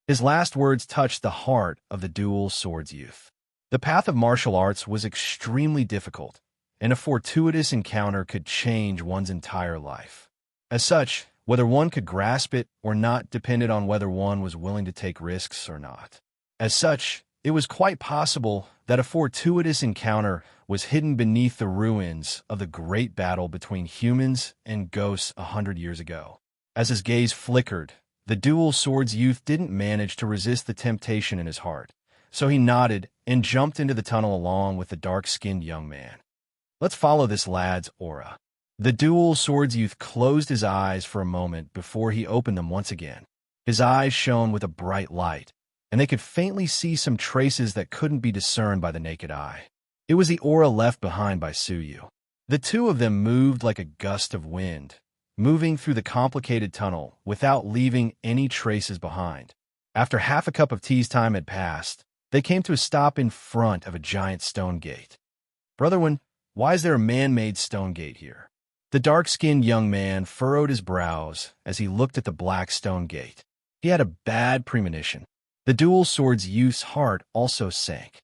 His last words touched the heart of the dual swords youth. The path of martial arts was extremely difficult, and a fortuitous encounter could change one's entire life. As such, whether one could grasp it or not depended on whether one was willing to take risks or not. As such, it was quite possible that a fortuitous encounter was hidden beneath the ruins of the great battle between humans and ghosts 100 years ago. As his gaze flickered, the dual swords youth didn't manage to resist the temptation in his heart, so he nodded and jumped into the tunnel along with the dark-skinned young man. "Let's follow this lad's aura." The dual swords youth closed his eyes for a moment before he opened them once again. His eyes shone with a bright light, and they could faintly see some traces that couldn't be discerned by the naked eye. It was the aura left behind by Suyu. The two of them moved like a gust of wind, moving through the complicated tunnel without leaving any traces behind. After half a cup of tea's time had passed, they came to a stop in front of a giant stone gate. "Brother One, why is there a man-made stone gate here?" The dark-skinned young man furrowed his brows as he looked at the black stone gate. He had a bad premonition. The dual swords youth's heart also sank.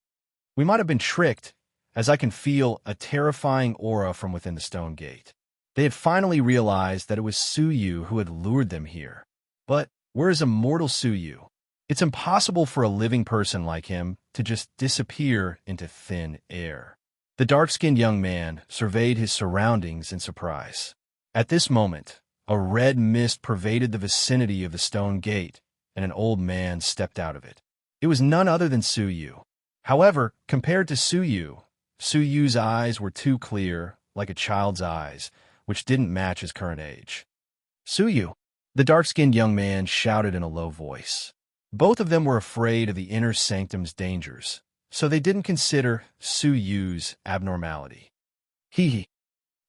"We might have been tricked, as I can feel a terrifying aura from within the stone gate." They had finally realized that it was Suyu who had lured them here. But where is immortal Suyu? It's impossible for a living person like him to just disappear into thin air. The dark-skinned young man surveyed his surroundings in surprise. At this moment, a red mist pervaded the vicinity of the stone gate, and an old man stepped out of it. It was none other than Suyu. However, compared to Suyu's eyes were too clear, like a child's eyes, which didn't match his current age. "Suyu!" the dark-skinned young man shouted in a low voice. Both of them were afraid of the inner sanctum's dangers, so they didn't consider Suyu's abnormality. Hee.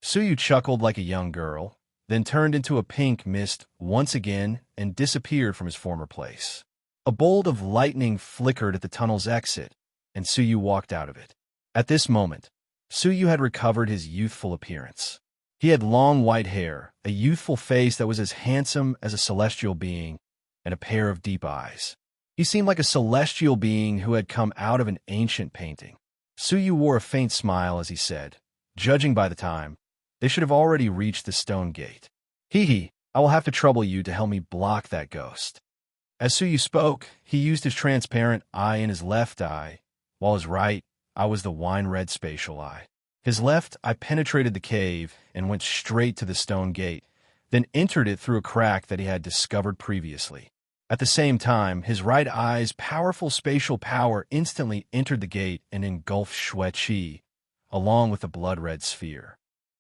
Suyu chuckled like a young girl, then turned into a pink mist once again and disappeared from his former place. A bolt of lightning flickered at the tunnel's exit, and Suyu walked out of it. At this moment, Suyu had recovered his youthful appearance. He had long white hair, a youthful face that was as handsome as a celestial being, and a pair of deep eyes. He seemed like a celestial being who had come out of an ancient painting. Suyu wore a faint smile as he said, "Judging by the time, they should have already reached the stone gate. Hee, I will have to trouble you to help me block that ghost." As Suyu spoke, he used his transparent eye in his left eye, while his right eye was the wine-red spatial eye. His left eye penetrated the cave and went straight to the stone gate, then entered it through a crack that he had discovered previously. At the same time, his right eye's powerful spatial power instantly entered the gate and engulfed Shui-Chi, along with the blood-red sphere.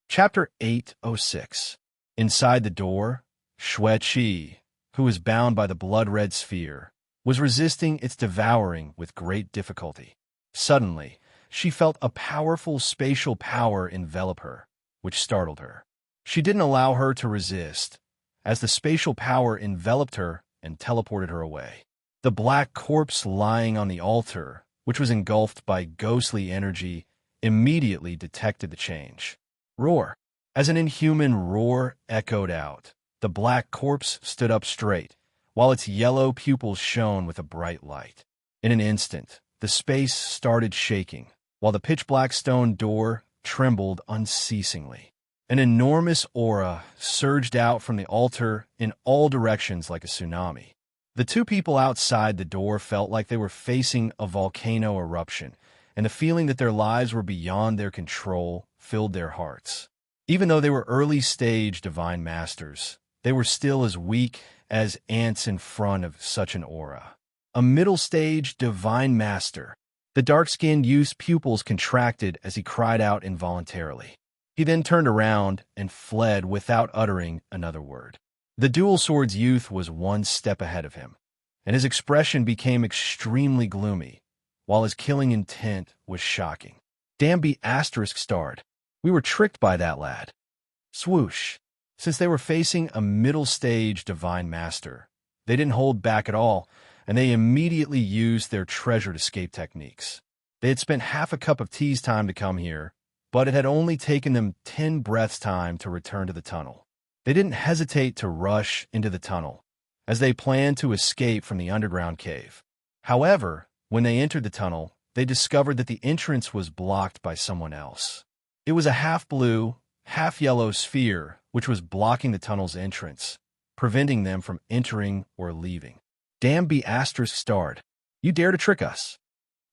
Chapter 806. Inside the door, Shui-Chi, who was bound by the blood-red sphere, was resisting its devouring with great difficulty. Suddenly, she felt a powerful spatial power envelop her, which startled her. She didn't allow her to resist, as the spatial power enveloped her and teleported her away. The black corpse lying on the altar, which was engulfed by ghostly energy, immediately detected the change. Roar! As an inhuman roar echoed out, the black corpse stood up straight, while its yellow pupils shone with a bright light. In an instant, the space started shaking, while the pitch-black stone door trembled unceasingly. An enormous aura surged out from the altar in all directions like a tsunami. The two people outside the door felt like they were facing a volcano eruption, and the feeling that their lives were beyond their control filled their hearts. Even though they were early-stage divine masters, they were still as weak as ants in front of such an aura. A middle-stage divine master. The dark-skinned youth's pupils contracted as he cried out involuntarily. He then turned around and fled without uttering another word. The dual swords youth was one step ahead of him, and his expression became extremely gloomy, while his killing intent was shocking. Damn be asterisk starred. We were tricked by that lad. Swoosh. Since they were facing a middle-stage divine master, they didn't hold back at all, and they immediately used their treasured escape techniques. They had spent half a cup of tea's time to come here, but it had only taken them 10 breaths' time to return to the tunnel. They didn't hesitate to rush into the tunnel, as they planned to escape from the underground cave. However, when they entered the tunnel, they discovered that the entrance was blocked by someone else. It was a half-blue, half-yellow sphere which was blocking the tunnel's entrance, preventing them from entering or leaving. Damn be asterisk starred. You dare to trick us.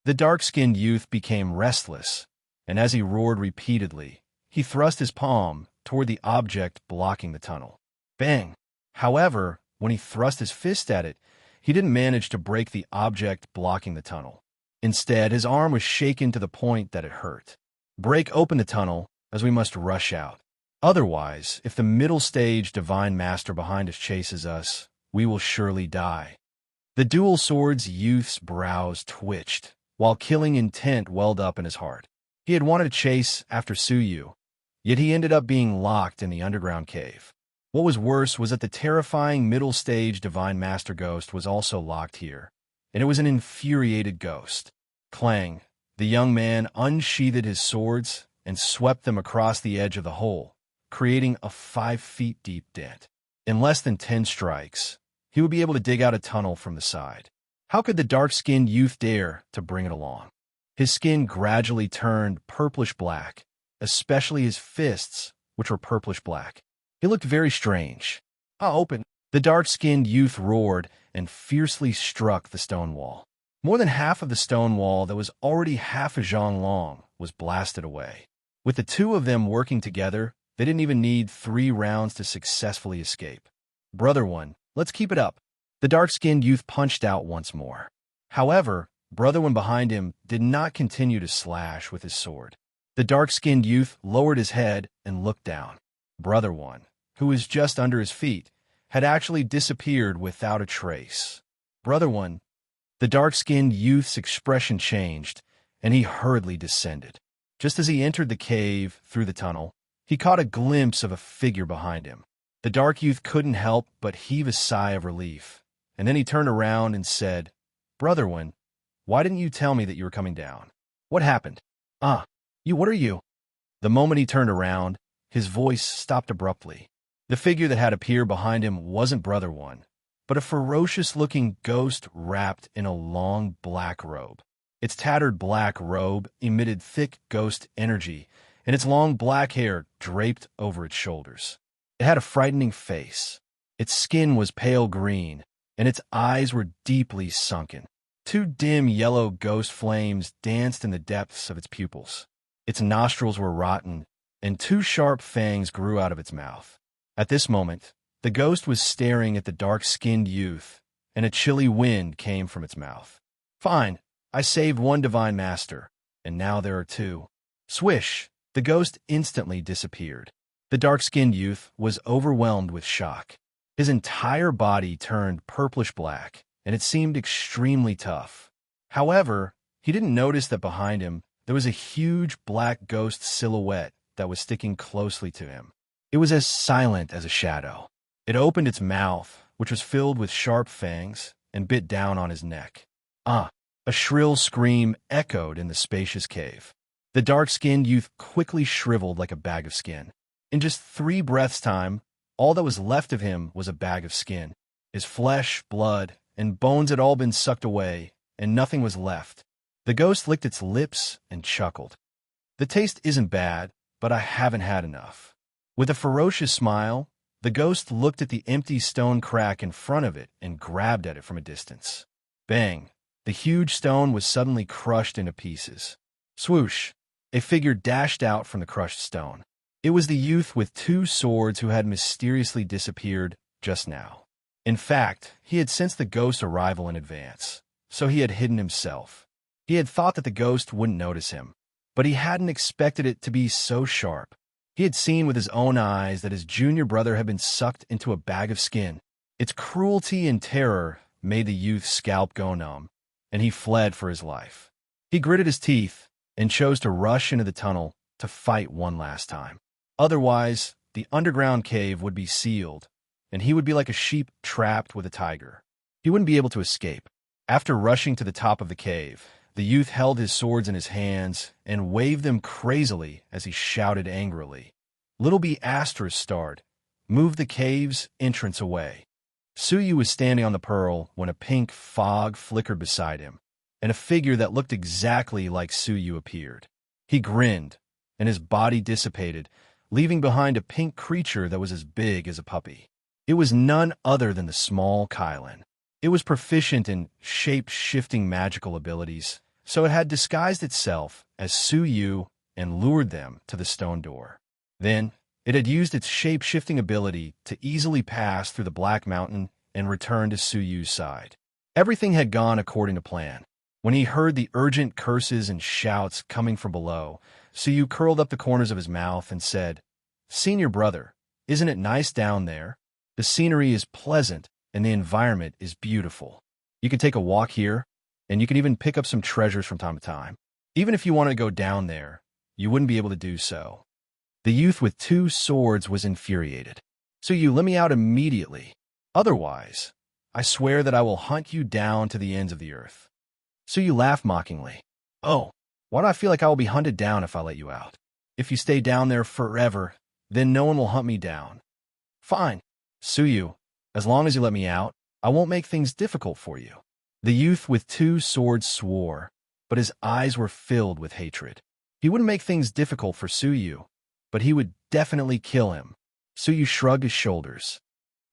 The dark-skinned youth became restless, and as he roared repeatedly, he thrust his palm toward the object blocking the tunnel. Bang! However, when he thrust his fist at it, he didn't manage to break the object blocking the tunnel. Instead, his arm was shaken to the point that it hurt. Break open the tunnel, as we must rush out. Otherwise, if the middle-stage divine master behind us chases us, we will surely die. The dual swords youth's brows twitched, while killing intent welled up in his heart. He had wanted to chase after Suyu, yet he ended up being locked in the underground cave. What was worse was that the terrifying middle-stage divine master ghost was also locked here, and it was an infuriated ghost. Clang! The young man unsheathed his swords and swept them across the edge of the hole, creating a 5-feet-deep dent. In less than 10 strikes, he would be able to dig out a tunnel from the side. How could the dark-skinned youth dare to bring it along? His skin gradually turned purplish-black, especially his fists, which were purplish-black. He looked very strange. Open! The dark-skinned youth roared and fiercely struck the stone wall. More than half of the stone wall that was already half a zhang long was blasted away. With the two of them working together, they didn't even need 3 rounds to successfully escape. Brother One, let's keep it up. The dark-skinned youth punched out once more. However, Brother One behind him did not continue to slash with his sword. The dark-skinned youth lowered his head and looked down. Brother One, who was just under his feet, had actually disappeared without a trace. Brother One, the dark-skinned youth's expression changed, and he hurriedly descended. Just as he entered the cave through the tunnel, he caught a glimpse of a figure behind him. The dark youth couldn't help but heave a sigh of relief, and then he turned around and said, Brother One, why didn't you tell me that you were coming down? What happened? What are you? The moment he turned around, his voice stopped abruptly. The figure that had appeared behind him wasn't Brother One, but a ferocious-looking ghost wrapped in a long black robe. Its tattered black robe emitted thick ghost energy, and its long black hair draped over its shoulders. It had a frightening face. Its skin was pale green, and its eyes were deeply sunken. 2 dim yellow ghost flames danced in the depths of its pupils. Its nostrils were rotten, and 2 sharp fangs grew out of its mouth. At this moment, the ghost was staring at the dark-skinned youth, and a chilly wind came from its mouth. Fine, I saved one divine master, and now there are two. Swish! The ghost instantly disappeared. The dark-skinned youth was overwhelmed with shock. His entire body turned purplish-black, and it seemed extremely tough. However, he didn't notice that behind him there was a huge black ghost silhouette that was sticking closely to him. It was as silent as a shadow. It opened its mouth, which was filled with sharp fangs, and bit down on his neck. Ah! A shrill scream echoed in the spacious cave. The dark-skinned youth quickly shriveled like a bag of skin. In just 3 breaths' time, all that was left of him was a bag of skin. His flesh, blood, and bones had all been sucked away, and nothing was left. The ghost licked its lips and chuckled. The taste isn't bad, but I haven't had enough. With a ferocious smile, the ghost looked at the empty stone crack in front of it and grabbed at it from a distance. Bang! The huge stone was suddenly crushed into pieces. Swoosh! A figure dashed out from the crushed stone. It was the youth with 2 swords who had mysteriously disappeared just now. In fact, he had sensed the ghost's arrival in advance, so he had hidden himself. He had thought that the ghost wouldn't notice him, but he hadn't expected it to be so sharp. He had seen with his own eyes that his junior brother had been sucked into a bag of skin. Its cruelty and terror made the youth's scalp go numb, and he fled for his life. He gritted his teeth and chose to rush into the tunnel to fight one last time. Otherwise, the underground cave would be sealed, and he would be like a sheep trapped with a tiger. He wouldn't be able to escape. After rushing to the top of the cave, the youth held his swords in his hands and waved them crazily as he shouted angrily. Little B Astra's starred, move the cave's entrance away. Suyu was standing on the pearl when a pink fog flickered beside him, and a figure that looked exactly like Suyu appeared. He grinned, and his body dissipated, leaving behind a pink creature that was as big as a puppy. It was none other than the small Kylan. It was proficient in shape-shifting magical abilities, so it had disguised itself as Suyu and lured them to the stone door. Then, it had used its shape-shifting ability to easily pass through the Black Mountain and return to Suyu's side. Everything had gone according to plan. When he heard the urgent curses and shouts coming from below, Suyu curled up the corners of his mouth and said, "Senior brother, isn't it nice down there? The scenery is pleasant, and the environment is beautiful. You can take a walk here, and you can even pick up some treasures from time to time. Even if you wanted to go down there, you wouldn't be able to do so." The youth with 2 swords was infuriated. "Suyu, let me out immediately. Otherwise, I swear that I will hunt you down to the ends of the earth." Suyu laughed mockingly. "Oh, why do I feel like I will be hunted down if I let you out? If you stay down there forever, then no one will hunt me down." "Fine, Suyu. As long as you let me out, I won't make things difficult for you." The youth with 2 swords swore, but his eyes were filled with hatred. He wouldn't make things difficult for Suyu, but he would definitely kill him. Suyu shrugged his shoulders.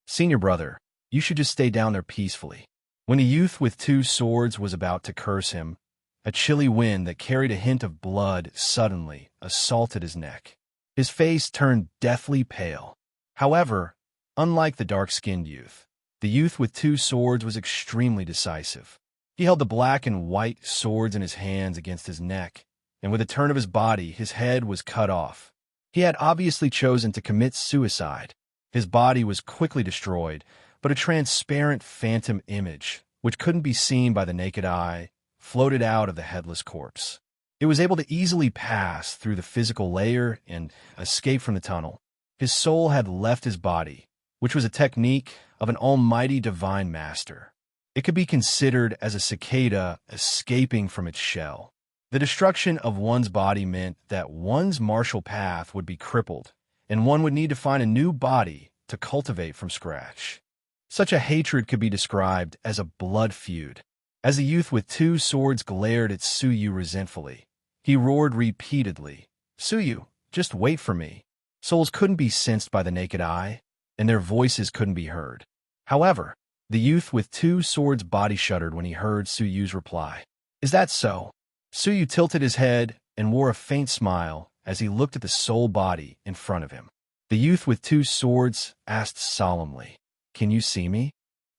"Senior brother, you should just stay down there peacefully." When the youth with 2 swords was about to curse him, a chilly wind that carried a hint of blood suddenly assaulted his neck. His face turned deathly pale. However, unlike the dark-skinned youth, the youth with 2 swords was extremely decisive. He held the black and white swords in his hands against his neck, and with a turn of his body, his head was cut off. He had obviously chosen to commit suicide. His body was quickly destroyed, but a transparent phantom image, which couldn't be seen by the naked eye, floated out of the headless corpse. It was able to easily pass through the physical layer and escape from the tunnel. His soul had left his body, which was a technique of an almighty divine master. It could be considered as a cicada escaping from its shell. The destruction of one's body meant that one's martial path would be crippled, and one would need to find a new body to cultivate from scratch. Such a hatred could be described as a blood feud. As the youth with 2 swords glared at Suyu resentfully, he roared repeatedly, "Suyu, just wait for me." Souls couldn't be sensed by the naked eye, and their voices couldn't be heard. However, the youth with 2 swords body shuddered when he heard Suyu's reply. "Is that so?" Suyu tilted his head and wore a faint smile as he looked at the soul body in front of him. The youth with two swords asked solemnly, "Can you see me?"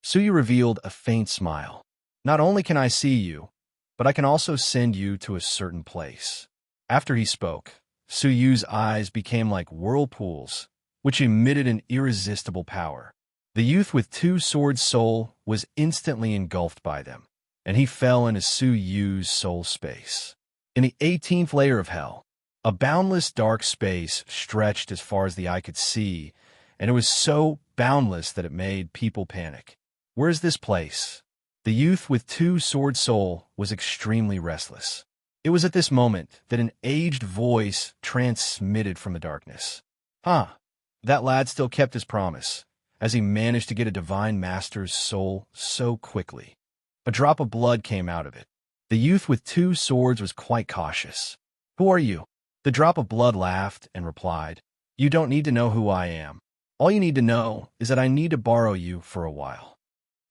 Suyu revealed a faint smile. "Not only can I see you, but I can also send you to a certain place." After he spoke, Suyu's eyes became like whirlpools, which emitted an irresistible power. The youth with two swords' soul was instantly engulfed by them, and he fell into Suyu's soul space. In the 18th layer of hell, a boundless dark space stretched as far as the eye could see, and it was so boundless that it made people panic. "Where is this place?" The youth with two swords' soul was extremely restless. It was at this moment that an aged voice transmitted from the darkness. That lad still kept his promise, as he managed to get a divine master's soul so quickly. A drop of blood came out of it. The youth with two swords was quite cautious. "Who are you?" The drop of blood laughed and replied, "You don't need to know who I am. All you need to know is that I need to borrow you for a while."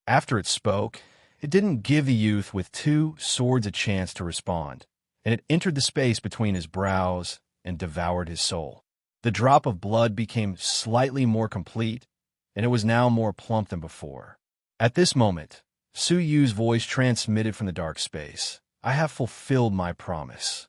After it spoke, it didn't give the youth with two swords a chance to respond, and it entered the space between his brows and devoured his soul. The drop of blood became slightly more complete, and it was now more plump than before. At this moment, Suyu's voice transmitted from the dark space, "I have fulfilled my promise."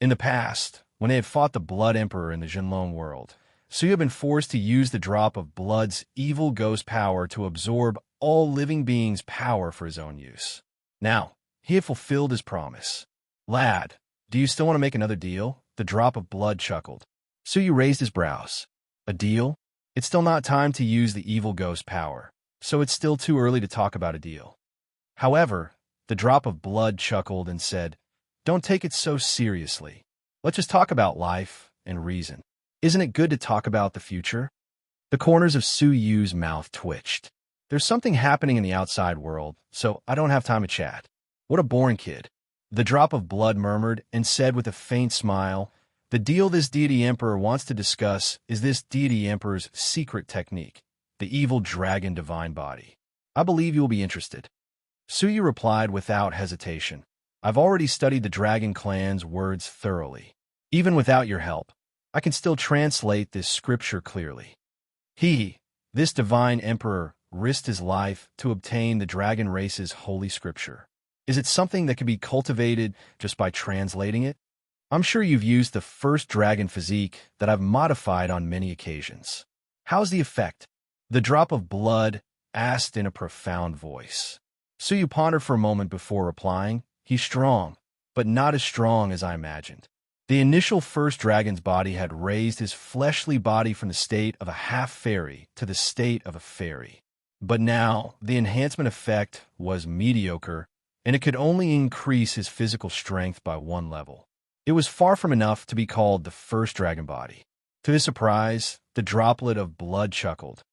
In the past, when they had fought the Blood Emperor in the Jinlong world, Suyu had been forced to use the drop of blood's evil ghost power to absorb all living beings' power for his own use. Now, he had fulfilled his promise. "Lad, do you still want to make another deal?" The drop of blood chuckled. Suyu raised his brows. "A deal? It's still not time to use the evil ghost power, so it's still too early to talk about a deal." However, the drop of blood chuckled and said, "Don't take it so seriously. Let's just talk about life and reason. Isn't it good to talk about the future?" The corners of Suyu's mouth twitched. "There's something happening in the outside world, so I don't have time to chat. What a boring kid." The drop of blood murmured and said with a faint smile, "The deal this deity emperor wants to discuss is this deity emperor's secret technique, the evil dragon divine body. I believe you will be interested." Suyu replied without hesitation, "I've already studied the dragon clan's words thoroughly. Even without your help, I can still translate this scripture clearly. This divine emperor, risked his life to obtain the dragon race's holy scripture. Is it something that can be cultivated just by translating it? I'm sure you've used the first dragon physique that I've modified on many occasions. How's the effect?" The drop of blood asked in a profound voice. Suyu pondered for a moment before replying, "He's strong, but not as strong as I imagined." The initial first dragon's body had raised his fleshly body from the state of a half-fairy to the state of a fairy. But now, the enhancement effect was mediocre, and it could only increase his physical strength by one level. It was far from enough to be called the first dragon body. To his surprise, the droplet of blood chuckled.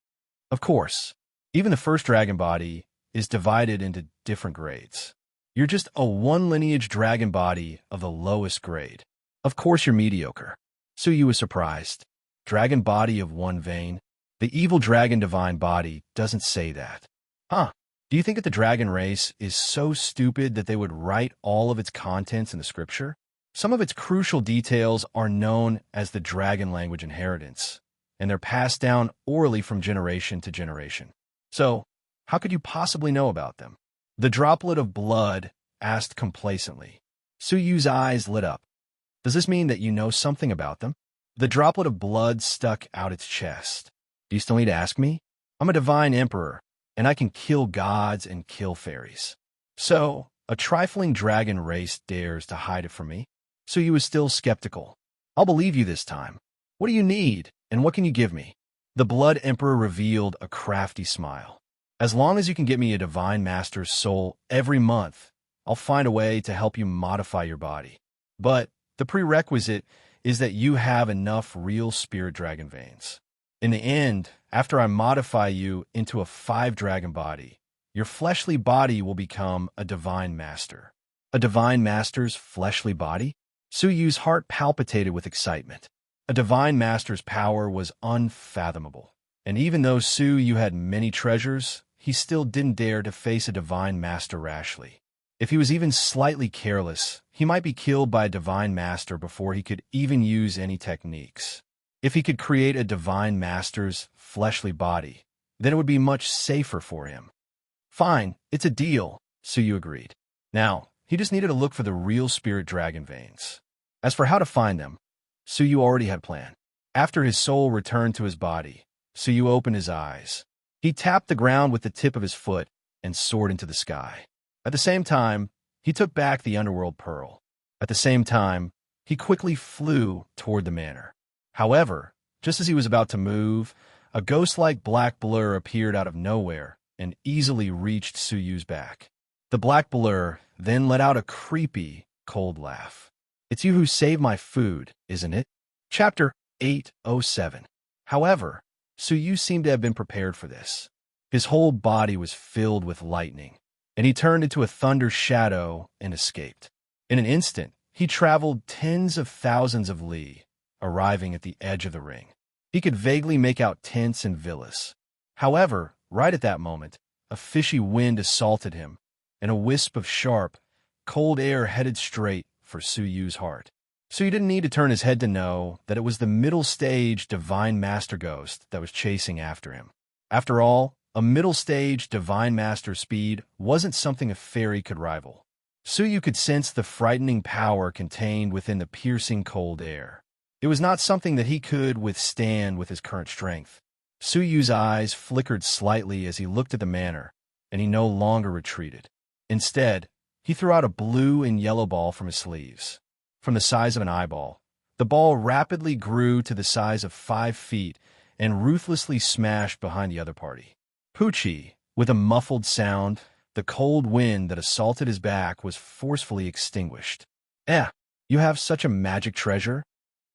"Of course, even the first dragon body is divided into different grades. You're just a one-lineage dragon body of the lowest grade. Of course you're mediocre." Suyu was surprised. "Dragon body of one vein? The evil dragon divine body doesn't say that." Do you think that the dragon race is so stupid that they would write all of its contents in the scripture? Some of its crucial details are known as the dragon language inheritance, and they're passed down orally from generation to generation. So, how could you possibly know about them? The droplet of blood asked complacently. Suyu's eyes lit up. "Does this mean that you know something about them?" The droplet of blood stuck out its chest. "Do you still need to ask me? I'm a divine emperor, and I can kill gods and kill fairies. So, a trifling dragon race dares to hide it from me?" Suyu was still skeptical. "I'll believe you this time. What do you need, and what can you give me?" The Blood Emperor revealed a crafty smile. "As long as you can get me a divine master's soul every month, I'll find a way to help you modify your body. But the prerequisite is that you have enough real spirit dragon veins. In the end, after I modify you into a 5-dragon body, your fleshly body will become a divine master." A divine master's fleshly body? Suyu's heart palpitated with excitement. A divine master's power was unfathomable. And even though Suyu had many treasures, he still didn't dare to face a divine master rashly. If he was even slightly careless, he might be killed by a divine master before he could even use any techniques. If he could create a divine master's fleshly body, then it would be much safer for him. Fine, it's a deal, Suyu agreed. Now, he just needed to look for the real spirit dragon veins. As for how to find them, Suyu already had a plan. After his soul returned to his body, Suyu opened his eyes. He tapped the ground with the tip of his foot and soared into the sky. At the same time, he took back the underworld pearl. At the same time, he quickly flew toward the manor. However, just as he was about to move, a ghost-like black blur appeared out of nowhere and easily reached Suyu's back. The black blur then let out a creepy, cold laugh. "It's you who saved my food, isn't it?" Chapter 807. However, Suyu seemed to have been prepared for this. His whole body was filled with lightning, and he turned into a thunder shadow and escaped. In an instant, he traveled tens of thousands of li, arriving at the edge of the ring. He could vaguely make out tents and villas. However, right at that moment, a fishy wind assaulted him, and a wisp of sharp, cold air headed straight for Suyu's heart. Suyu didn't need to turn his head to know that it was the middle stage Divine Master Ghost that was chasing after him. After all, a middle stage Divine Master speed wasn't something a fairy could rival. Suyu could sense the frightening power contained within the piercing cold air. It was not something that he could withstand with his current strength. Suyu's eyes flickered slightly as he looked at the manor, and he no longer retreated. Instead, he threw out a blue and yellow ball from his sleeves. From the size of an eyeball, the ball rapidly grew to the size of 5 feet and ruthlessly smashed behind the other party. Poochie, with a muffled sound, the cold wind that assaulted his back was forcefully extinguished. You have such a magic treasure?"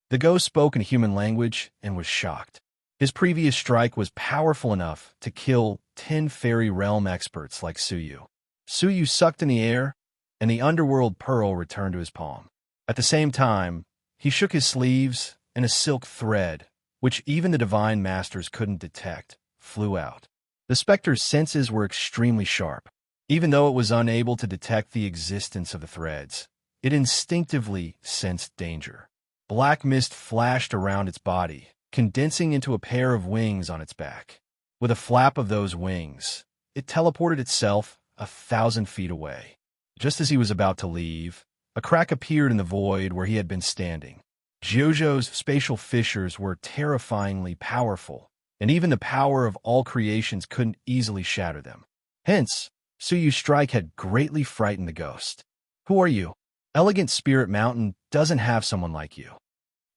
The ghost spoke in human language and was shocked. His previous strike was powerful enough to kill 10 fairy realm experts like Suyu. Suyu sucked in the air, and the underworld pearl returned to his palm. At the same time, he shook his sleeves, and a silk thread, which even the divine masters couldn't detect, flew out. The specter's senses were extremely sharp. Even though it was unable to detect the existence of the threads, it instinctively sensed danger. Black mist flashed around its body, condensing into a pair of wings on its back. With a flap of those wings, it teleported itself 1,000 feet away. Just as he was about to leave, a crack appeared in the void where he had been standing. Jojo's spatial fissures were terrifyingly powerful, and even the power of all creations couldn't easily shatter them. Hence, Suyu's strike had greatly frightened the ghost. "Who are you? Elegant Spirit Mountain doesn't have someone like you,"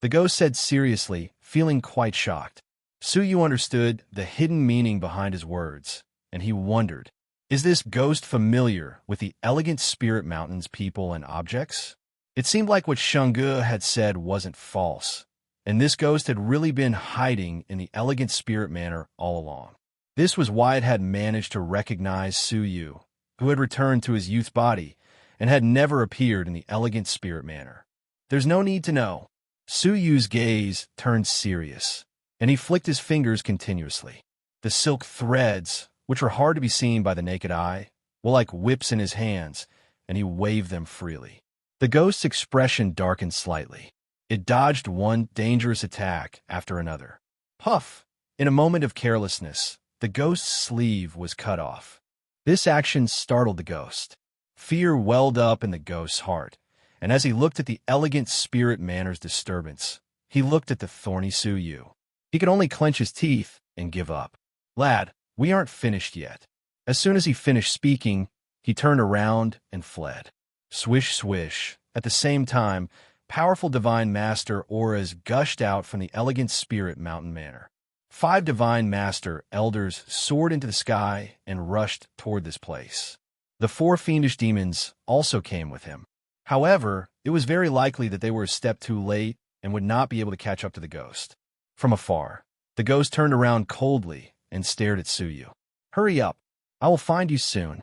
the ghost said seriously, feeling quite shocked. Suyu understood the hidden meaning behind his words, and he wondered, is this ghost familiar with the Elegant Spirit Mountain's people and objects? It seemed like what Shunge had said wasn't false, and this ghost had really been hiding in the Elegant Spirit Manor all along. This was why it had managed to recognize Suyu, who had returned to his youth's body and had never appeared in the Elegant Spirit Manor. There's no need to know. Suyu's gaze turned serious, and he flicked his fingers continuously. The silk threads, which were hard to be seen by the naked eye, were like whips in his hands, and he waved them freely. The ghost's expression darkened slightly. It dodged one dangerous attack after another. Puff! In a moment of carelessness, the ghost's sleeve was cut off. This action startled the ghost. Fear welled up in the ghost's heart, and as he looked at the Elegant Spirit Manor's disturbance, he looked at the thorny Suyu. He could only clench his teeth and give up. "Lad, we aren't finished yet." As soon as he finished speaking, he turned around and fled. Swish, swish. At the same time, powerful Divine Master auras gushed out from the Elegant Spirit Mountain Manor. 5 Divine Master elders soared into the sky and rushed toward this place. The 4 fiendish demons also came with him. However, it was very likely that they were a step too late and would not be able to catch up to the ghost. From afar, the ghost turned around coldly and stared at Suyu. "Hurry up. I will find you soon."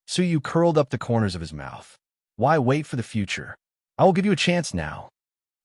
Suyu curled up the corners of his mouth. "Why wait for the future? I will give you a chance now."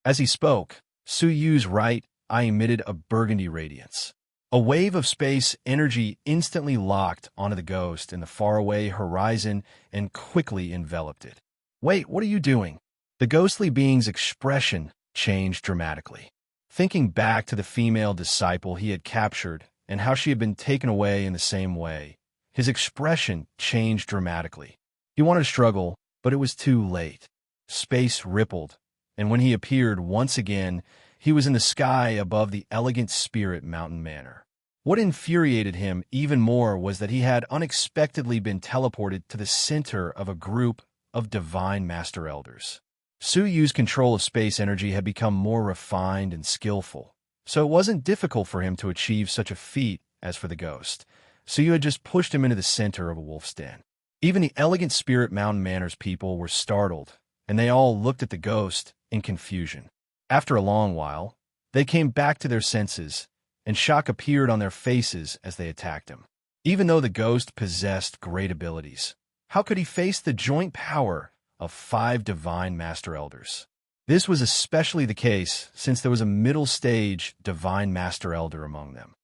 As he spoke, Suyu's right eye emitted a burgundy radiance. A wave of space energy instantly locked onto the ghost in the faraway horizon and quickly enveloped it. "Wait, what are you doing?" The ghostly being's expression changed dramatically. Thinking back to the female disciple he had captured and how she had been taken away in the same way, his expression changed dramatically. He wanted to struggle, but it was too late. Space rippled, and when he appeared once again, he was in the sky above the elegant Spirit Mountain Manor. What infuriated him even more was that he had unexpectedly been teleported to the center of a group of divine master elders. Su Yu's control of space energy had become more refined and skillful, so it wasn't difficult for him to achieve such a feat as for the ghost. Su Yu had just pushed him into the center of a wolf's den. Even the elegant Spirit Mountain Manor's people were startled, and they all looked at the ghost in confusion. After a long while, they came back to their senses, and shock appeared on their faces as they attacked him. Even though the ghost possessed great abilities, how could he face the joint power of 5 divine master elders? This was especially the case since there was a middle-stage divine master elder among them.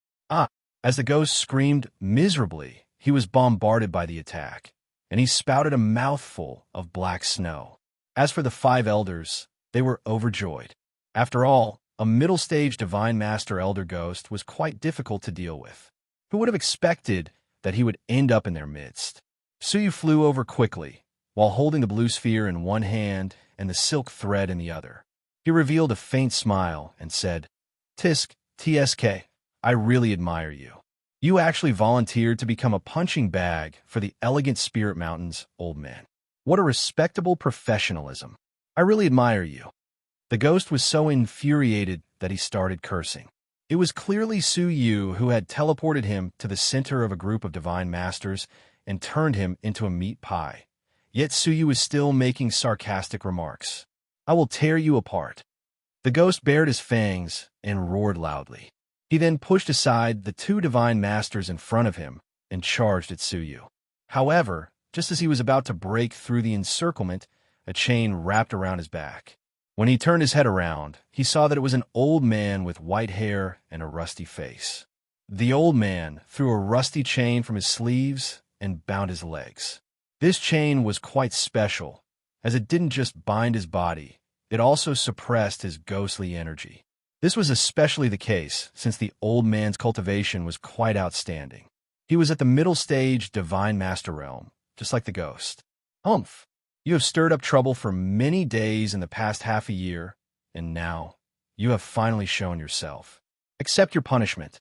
As the ghost screamed miserably, he was bombarded by the attack, and he spouted a mouthful of black snow. As for the 5 elders, they were overjoyed. After all, a middle-stage divine master elder ghost was quite difficult to deal with. Who would have expected that he would end up in their midst? Su Yu flew over quickly, while holding the blue sphere in one hand and the silk thread in the other. He revealed a faint smile and said, TSK, I really admire you. You actually volunteered to become a punching bag for the elegant Spirit Mountain's old man. What a respectable professionalism. I really admire you. The ghost was so infuriated that he started cursing. It was clearly Su Yu who had teleported him to the center of a group of divine masters and turned him into a meat pie. Yet Su Yu was still making sarcastic remarks. I will tear you apart. The ghost bared his fangs and roared loudly. He then pushed aside the 2 divine masters in front of him and charged at Su Yu. However, just as he was about to break through the encirclement, a chain wrapped around his back. When he turned his head around, he saw that it was an old man with white hair and a rusty face. The old man threw a rusty chain from his sleeves and bound his legs. This chain was quite special, as it didn't just bind his body, it also suppressed his ghostly energy. This was especially the case since the old man's cultivation was quite outstanding. He was at the middle stage divine master realm, just like the ghost. You have stirred up trouble for many days in the past half a year, and now you have finally shown yourself. Accept your punishment.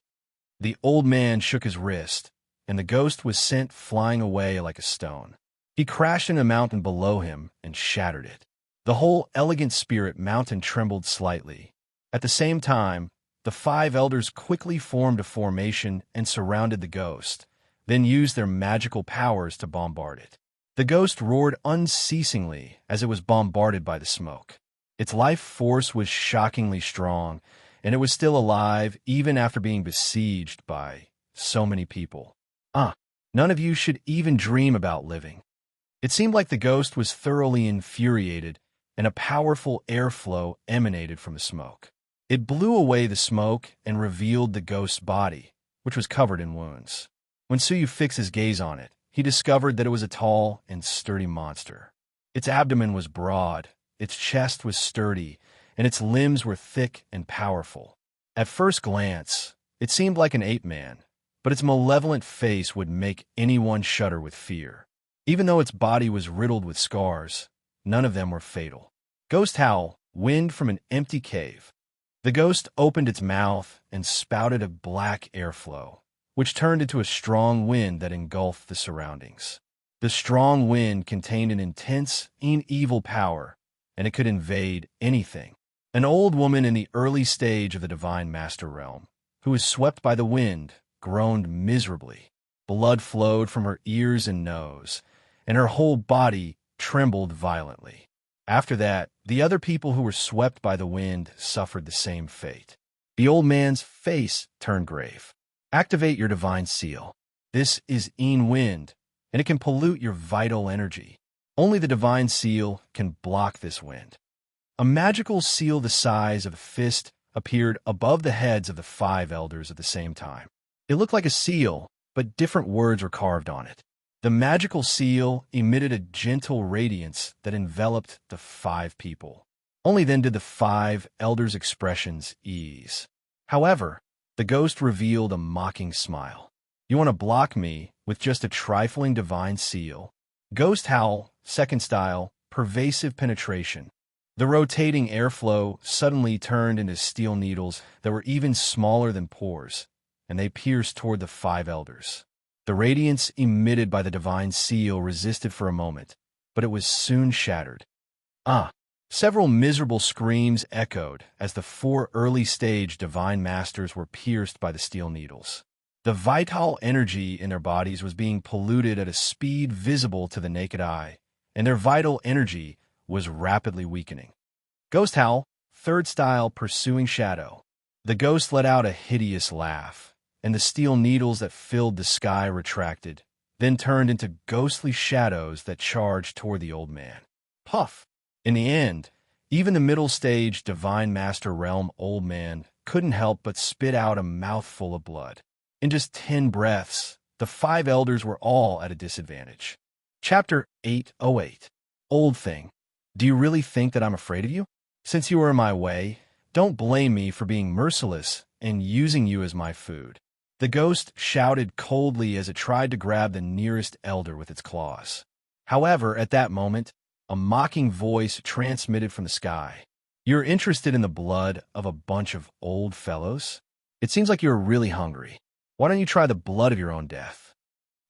The old man shook his wrist, and the ghost was sent flying away like a stone. He crashed in a mountain below him and shattered it. The whole elegant Spirit Mountain trembled slightly. At the same time, the 5 elders quickly formed a formation and surrounded the ghost, then used their magical powers to bombard it. The ghost roared unceasingly as it was bombarded by the smoke. Its life force was shockingly strong, and it was still alive even after being besieged by so many people. None of you should even dream about living. It seemed like the ghost was thoroughly infuriated, and a powerful airflow emanated from the smoke. It blew away the smoke and revealed the ghost's body, which was covered in wounds. When Su Yu fixed his gaze on it, he discovered that it was a tall and sturdy monster. Its abdomen was broad, its chest was sturdy, and its limbs were thick and powerful. At first glance, it seemed like an ape-man, but its malevolent face would make anyone shudder with fear. Even though its body was riddled with scars, none of them were fatal. Ghost howl, wind from an empty cave. The ghost opened its mouth and spouted a black airflow, which turned into a strong wind that engulfed the surroundings. The strong wind contained an intense, evil power, and it could invade anything. An old woman in the early stage of the divine master realm, who was swept by the wind, groaned miserably. Blood flowed from her ears and nose, and her whole body trembled violently. After that, the other people who were swept by the wind suffered the same fate. The old man's face turned grave. Activate your divine seal. This is wind, and it can pollute your vital energy. Only the divine seal can block this wind. A magical seal the size of a fist appeared above the heads of the 5 elders at the same time. It looked like a seal, but different words were carved on it. The magical seal emitted a gentle radiance that enveloped the 5 people. Only then did the five elders' expressions ease. However, the ghost revealed a mocking smile. You want to block me with just a trifling divine seal? Ghost howl, second style, pervasive penetration. The rotating airflow suddenly turned into steel needles that were even smaller than pores, and they pierced toward the five elders. The radiance emitted by the divine seal resisted for a moment, but it was soon shattered. Ah! Several miserable screams echoed as the four early-stage divine masters were pierced by the steel needles. The vital energy in their bodies was being polluted at a speed visible to the naked eye, and their vital energy was rapidly weakening. Ghost howl, third style, pursuing shadow. The ghost let out a hideous laugh, and the steel needles that filled the sky retracted, then turned into ghostly shadows that charged toward the old man. Puff! In the end, even the middle-stage Divine Master Realm old man couldn't help but spit out a mouthful of blood. In just 10 breaths, the five elders were all at a disadvantage. Chapter 808. Old Thing. Do you really think that I'm afraid of you? Since you were in my way, don't blame me for being merciless and using you as my food. The ghost shouted coldly as it tried to grab the nearest elder with its claws. However, at that moment, a mocking voice transmitted from the sky. You're interested in the blood of a bunch of old fellows? It seems like you're really hungry. Why don't you try the blood of your own death?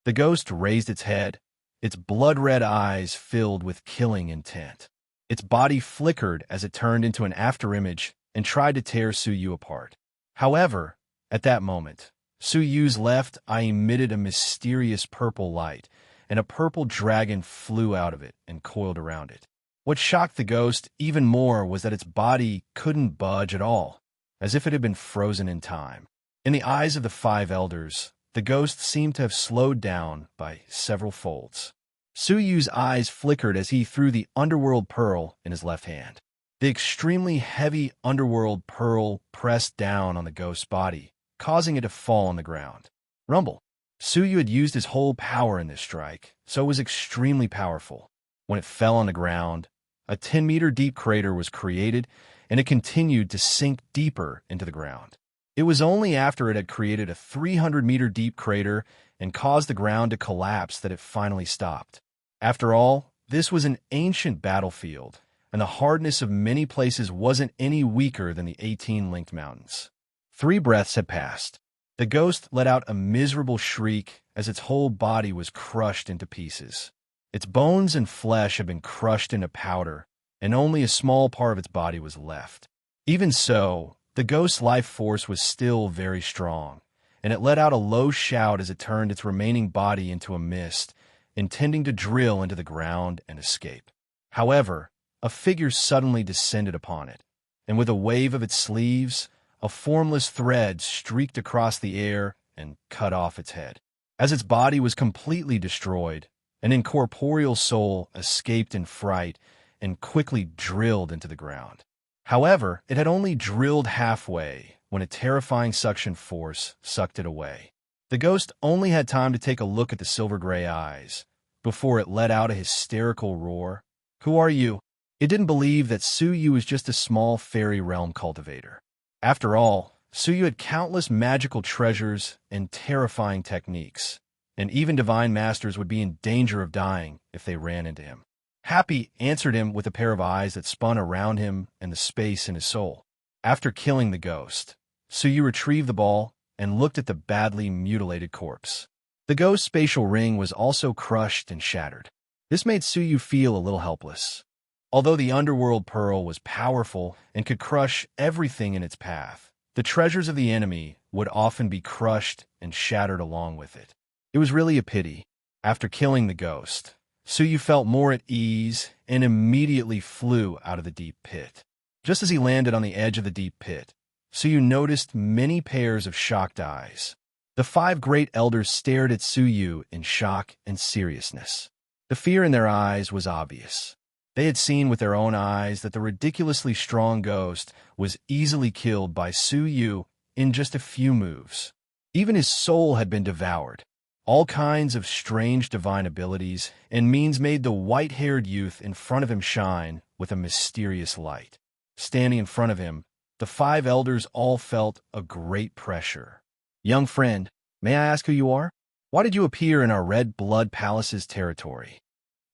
The ghost raised its head, its blood-red eyes filled with killing intent. Its body flickered as it turned into an afterimage and tried to tear Su Yu apart. However, at that moment, Su Yu's left eye emitted a mysterious purple light, and a purple dragon flew out of it and coiled around it. What shocked the ghost even more was that its body couldn't budge at all, as if it had been frozen in time. In the eyes of the five elders, the ghost seemed to have slowed down by several folds. Su Yu's eyes flickered as he threw the underworld pearl in his left hand. The extremely heavy underworld pearl pressed down on the ghost's body, causing it to fall on the ground. Rumble. Su Yu had used his whole power in this strike, so it was extremely powerful. When it fell on the ground, a 10-meter deep crater was created, and it continued to sink deeper into the ground. It was only after it had created a 300-meter deep crater and caused the ground to collapse that it finally stopped. After all, this was an ancient battlefield, and the hardness of many places wasn't any weaker than the 18-linked mountains. 3 breaths had passed. The ghost let out a miserable shriek as its whole body was crushed into pieces. Its bones and flesh had been crushed into powder, and only a small part of its body was left. Even so, the ghost's life force was still very strong, and it let out a low shout as it turned its remaining body into a mist, intending to drill into the ground and escape. However, a figure suddenly descended upon it, and with a wave of its sleeves, a formless thread streaked across the air and cut off its head. As its body was completely destroyed, an incorporeal soul escaped in fright and quickly drilled into the ground. However, it had only drilled halfway when a terrifying suction force sucked it away. The ghost only had time to take a look at the silver-gray eyes before it let out a hysterical roar. Who are you? It didn't believe that Su Yu was just a small fairy realm cultivator. After all, Su Yu had countless magical treasures and terrifying techniques, and even divine masters would be in danger of dying if they ran into him. Happy answered him with a pair of eyes that spun around him and the space in his soul. After killing the ghost, Su Yu retrieved the ball and looked at the badly mutilated corpse. The ghost's spatial ring was also crushed and shattered. This made Su Yu feel a little helpless. Although the underworld pearl was powerful and could crush everything in its path, the treasures of the enemy would often be crushed and shattered along with it. It was really a pity. After killing the ghost, Su Yu felt more at ease and immediately flew out of the deep pit. Just as he landed on the edge of the deep pit, Su Yu noticed many pairs of shocked eyes. The 5 great elders stared at Su Yu in shock and seriousness. The fear in their eyes was obvious. They had seen with their own eyes that the ridiculously strong ghost was easily killed by Su Yu in just a few moves. Even his soul had been devoured. All kinds of strange divine abilities and means made the white-haired youth in front of him shine with a mysterious light. Standing in front of him, the 5 elders all felt a great pressure. "Young friend, may I ask who you are? Why did you appear in our Red Blood Palace's territory?"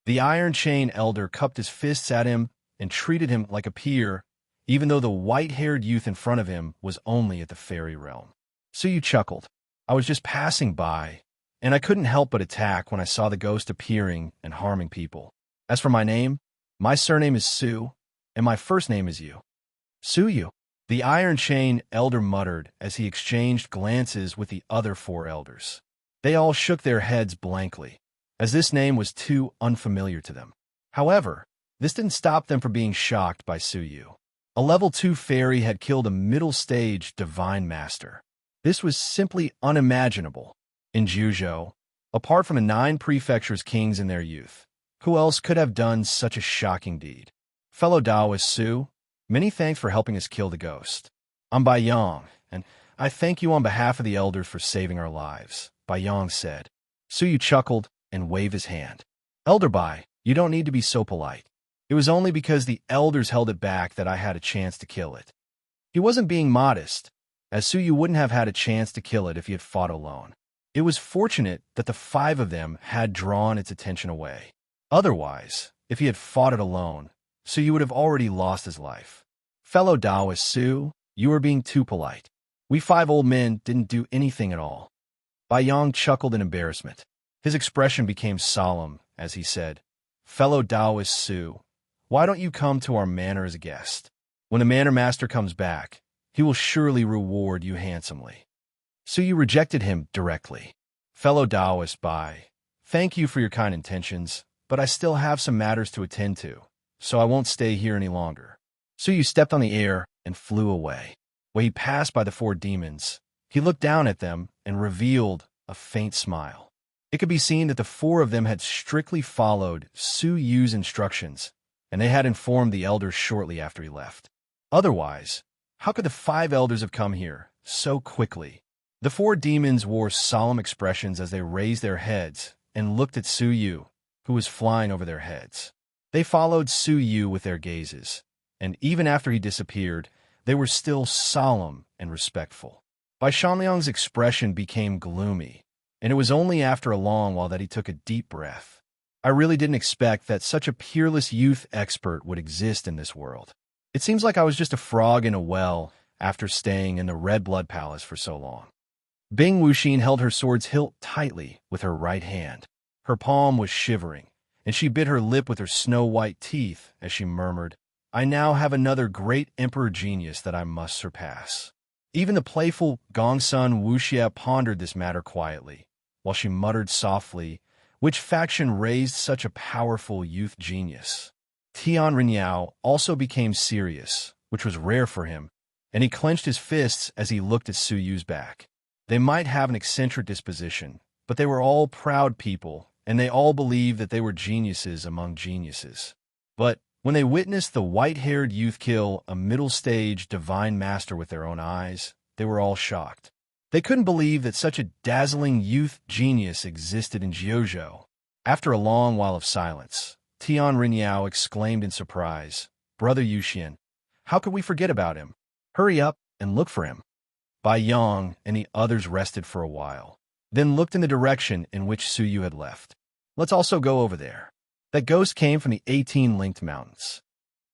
The Iron Chain elder cupped his fists at him and treated him like a peer, even though the white-haired youth in front of him was only at the fairy realm. Suyu chuckled. "I was just passing by, and I couldn't help but attack when I saw the ghost appearing and harming people. As for my name, my surname is Su, and my first name is Yu." "Suyu," the Iron Chain elder muttered as he exchanged glances with the other 4 elders. They all shook their heads blankly, as this name was too unfamiliar to them. However, this didn't stop them from being shocked by Suyu. A level 2 fairy had killed a middle-stage divine master. This was simply unimaginable. In Juzhou, apart from the 9 prefectures' kings in their youth, who else could have done such a shocking deed? "Fellow Taoist Su, many thanks for helping us kill the ghost. I'm Bai Yang, and I thank you on behalf of the elders for saving our lives," Bai Yang said. Suyu chuckled and waved his hand. "Elder Bai, you don't need to be so polite. It was only because the elders held it back that I had a chance to kill it." He wasn't being modest, as Suyu wouldn't have had a chance to kill it if he had fought alone. It was fortunate that the 5 of them had drawn its attention away. Otherwise, if he had fought it alone, Suyu would have already lost his life. "Fellow Taoist Su, you are being too polite. We 5 old men didn't do anything at all." Bai Yang chuckled in embarrassment. His expression became solemn as he said, "Fellow Taoist Su, why don't you come to our manor as a guest? When the manor master comes back, he will surely reward you handsomely." Suyu rejected him directly. "Fellow Taoist Bai, thank you for your kind intentions, but I still have some matters to attend to, so I won't stay here any longer." Suyu stepped on the air and flew away. When he passed by the 4 demons, he looked down at them and revealed a faint smile. It could be seen that the 4 of them had strictly followed Suyu's instructions, and they had informed the elders shortly after he left. Otherwise, how could the 5 elders have come here so quickly? The 4 demons wore solemn expressions as they raised their heads and looked at Suyu, who was flying over their heads. They followed Suyu with their gazes, and even after he disappeared, they were still solemn and respectful. Bai Shanliang's expression became gloomy, and it was only after a long while that he took a deep breath. "I really didn't expect that such a peerless youth expert would exist in this world. It seems like I was just a frog in a well after staying in the Red Blood Palace for so long." Bing Wuxin held her sword's hilt tightly with her right hand. Her palm was shivering, and she bit her lip with her snow-white teeth as she murmured, "I now have another great emperor genius that I must surpass." Even the playful Gongsun Wuxia pondered this matter quietly, while she muttered softly, "Which faction raised such a powerful youth genius?" Tian Rinyao also became serious, which was rare for him, and he clenched his fists as he looked at Suyu's back. They might have an eccentric disposition, but they were all proud people, and they all believed that they were geniuses among geniuses. But when they witnessed the white-haired youth kill a middle-stage divine master with their own eyes, they were all shocked. They couldn't believe that such a dazzling youth genius existed in Jiuzhou. After a long while of silence, Tian Rinyao exclaimed in surprise, "Brother Yuxian, how could we forget about him? Hurry up and look for him." Bai Yang and the others rested for a while, then looked in the direction in which Suyu had left. "Let's also go over there." That ghost came from the 18 linked mountains.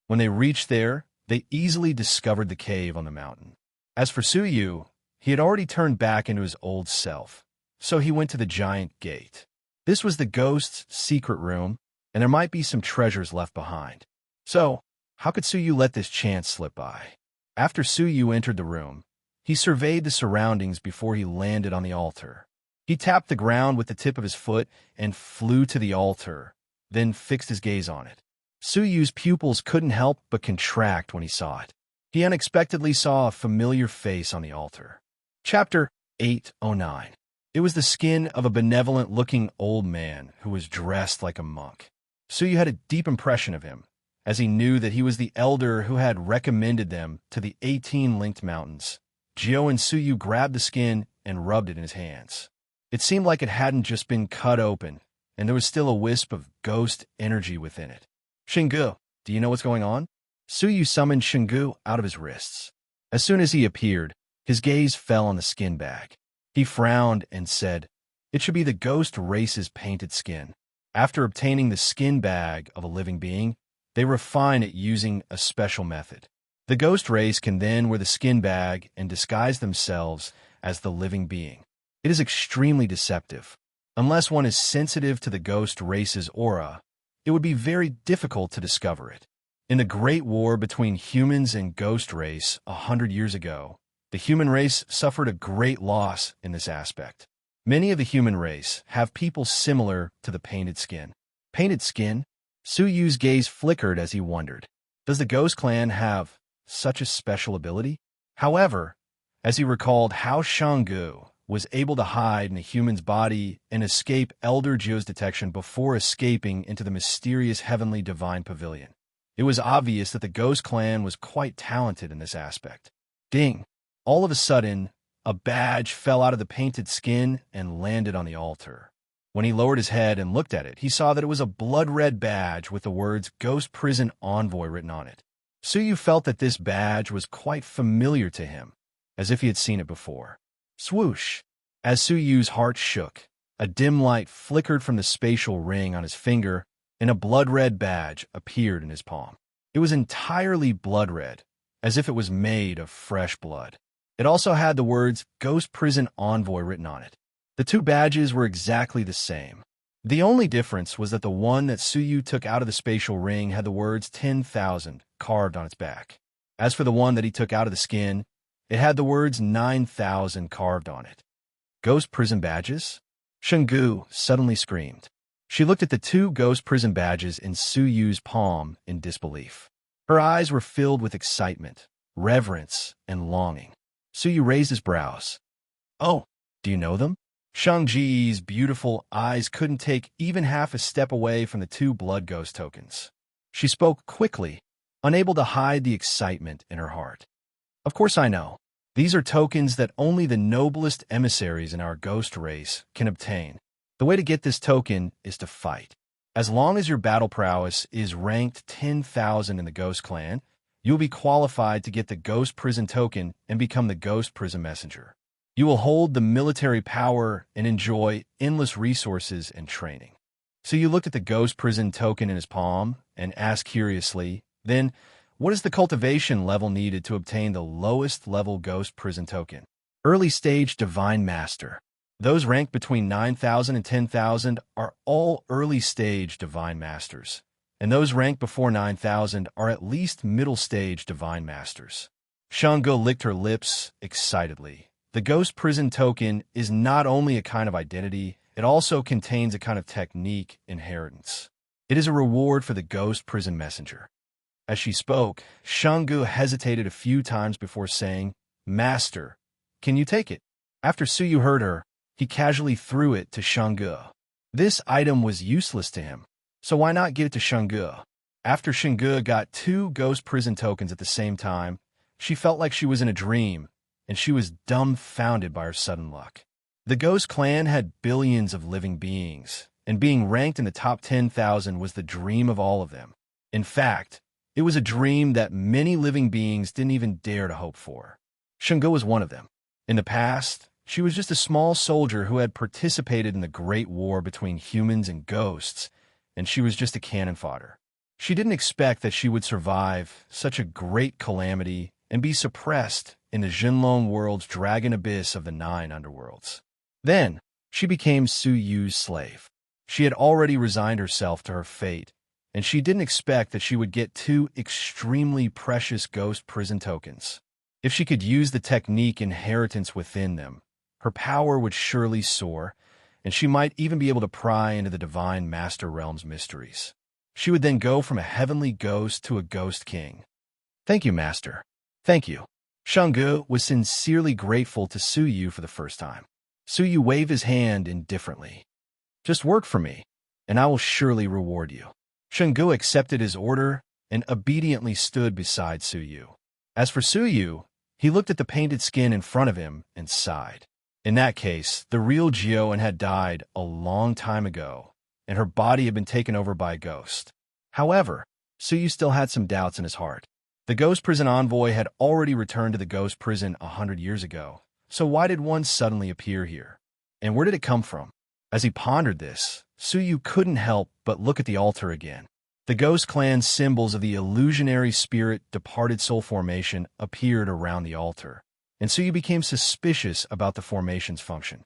When they reached there, they easily discovered the cave on the mountain. As for Suyu, he had already turned back into his old self, so he went to the giant gate. This was the ghost's secret room, and there might be some treasures left behind. So, how could Suyu let this chance slip by? After Suyu entered the room, he surveyed the surroundings before he landed on the altar. He tapped the ground with the tip of his foot and flew to the altar, then fixed his gaze on it. Suyu's pupils couldn't help but contract when he saw it. He unexpectedly saw a familiar face on the altar. Chapter 809. It was the skin of a benevolent-looking old man who was dressed like a monk. Suyu had a deep impression of him, as he knew that he was the elder who had recommended them to the 18 linked mountains. Jio and Suyu grabbed the skin and rubbed it in his hands. It seemed like it hadn't just been cut open, and there was still a wisp of ghost energy within it. "Xinggu, do you know what's going on?" Suyu summoned Shingu out of his wrists. As soon as he appeared, his gaze fell on the skin bag. He frowned and said, "It should be the ghost race's painted skin." After obtaining the skin bag of a living being, they refine it using a special method. The ghost race can then wear the skin bag and disguise themselves as the living being. It is extremely deceptive. Unless one is sensitive to the ghost race's aura, it would be very difficult to discover it. In the Great War between humans and ghost race 100 years ago, the human race suffered a great loss in this aspect. Many of the human race have people similar to the painted skin. Painted skin? Suyu's gaze flickered as he wondered. Does the ghost clan have such a special ability? However, as he recalled how Shangu was able to hide in a human's body and escape Elder Jio's detection before escaping into the mysterious heavenly divine pavilion, it was obvious that the ghost clan was quite talented in this aspect. Ding! All of a sudden, a badge fell out of the painted skin and landed on the altar. When he lowered his head and looked at it, he saw that it was a blood-red badge with the words Ghost Prison Envoy written on it. Suyu felt that this badge was quite familiar to him, as if he had seen it before. Swoosh! As Suyu's heart shook, a dim light flickered from the spatial ring on his finger, and a blood-red badge appeared in his palm. It was entirely blood-red, as if it was made of fresh blood. It also had the words Ghost Prison Envoy written on it. The two badges were exactly the same. The only difference was that the one that Suyu took out of the spatial ring had the words 10,000 carved on its back. As for the one that he took out of the skin, it had the words 9,000 carved on it. Ghost prison badges? Shingu suddenly screamed. She looked at the two ghost prison badges in Suyu's palm in disbelief. Her eyes were filled with excitement, reverence, and longing. Suyu raised his brows. "Oh, do you know them?" Shangji's beautiful eyes couldn't take even half a step away from the two blood ghost tokens. She spoke quickly, unable to hide the excitement in her heart. "Of course I know. These are tokens that only the noblest emissaries in our ghost race can obtain. The way to get this token is to fight. As long as your battle prowess is ranked 10,000 in the Ghost Clan, you'll be qualified to get the Ghost Prison token and become the Ghost Prison Messenger. You will hold the military power and enjoy endless resources and training." So you looked at the Ghost Prison token in his palm and asked curiously, "Then, what is the cultivation level needed to obtain the lowest level Ghost Prison token?" "Early Stage Divine Master. Those ranked between 9,000 and 10,000 are all Early Stage Divine Masters, and those ranked before 9,000 are at least Middle Stage Divine Masters." Shango licked her lips excitedly. The Ghost Prison token is not only a kind of identity, it also contains a kind of technique inheritance. It is a reward for the Ghost Prison Messenger. As she spoke, Shangu hesitated a few times before saying, "Master, can you take it?" After Suyu heard her, he casually threw it to Shangu. This item was useless to him, so why not give it to Shangu? After Shangu got two Ghost Prison tokens at the same time, she felt like she was in a dream, and she was dumbfounded by her sudden luck. The Ghost Clan had billions of living beings, and being ranked in the top 10,000 was the dream of all of them. In fact, it was a dream that many living beings didn't even dare to hope for. Shingo was one of them. In the past, she was just a small soldier who had participated in the Great War between humans and ghosts, and she was just a cannon fodder. She didn't expect that she would survive such a great calamity and be suppressed in the Jinlong world's dragon abyss of the 9 underworlds. Then, she became Suyu's slave. She had already resigned herself to her fate, and she didn't expect that she would get two extremely precious ghost prison tokens. If she could use the technique inheritance within them, her power would surely soar, and she might even be able to pry into the Divine Master Realm's mysteries. She would then go from a heavenly ghost to a ghost king. "Thank you, Master. Thank you." Shangu was sincerely grateful to Suyu for the first time. Suyu waved his hand indifferently. "Just work for me, and I will surely reward you." Shangu accepted his order and obediently stood beside Suyu. As for Suyu, he looked at the painted skin in front of him and sighed. In that case, the real Jioan had died a long time ago, and her body had been taken over by a ghost. However, Suyu still had some doubts in his heart. The ghost prison envoy had already returned to the ghost prison 100 years ago, so why did one suddenly appear here? And where did it come from? As he pondered this, Suyu couldn't help but look at the altar again. The ghost clan symbols of the illusionary spirit departed soul formation appeared around the altar, and Suyu became suspicious about the formation's function.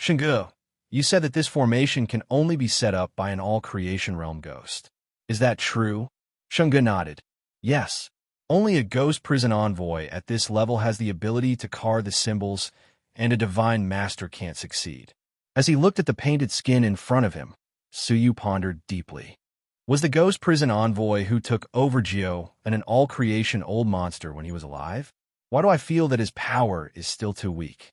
Shungu, you said that this formation can only be set up by an all-creation realm ghost. Is that true? Shungu nodded. Yes. Only a ghost prison envoy at this level has the ability to carve the symbols, and a divine master can't succeed. As he looked at the painted skin in front of him, Suyu pondered deeply. Was the ghost prison envoy who took over Geo an all-creation old monster when he was alive? Why do I feel that his power is still too weak?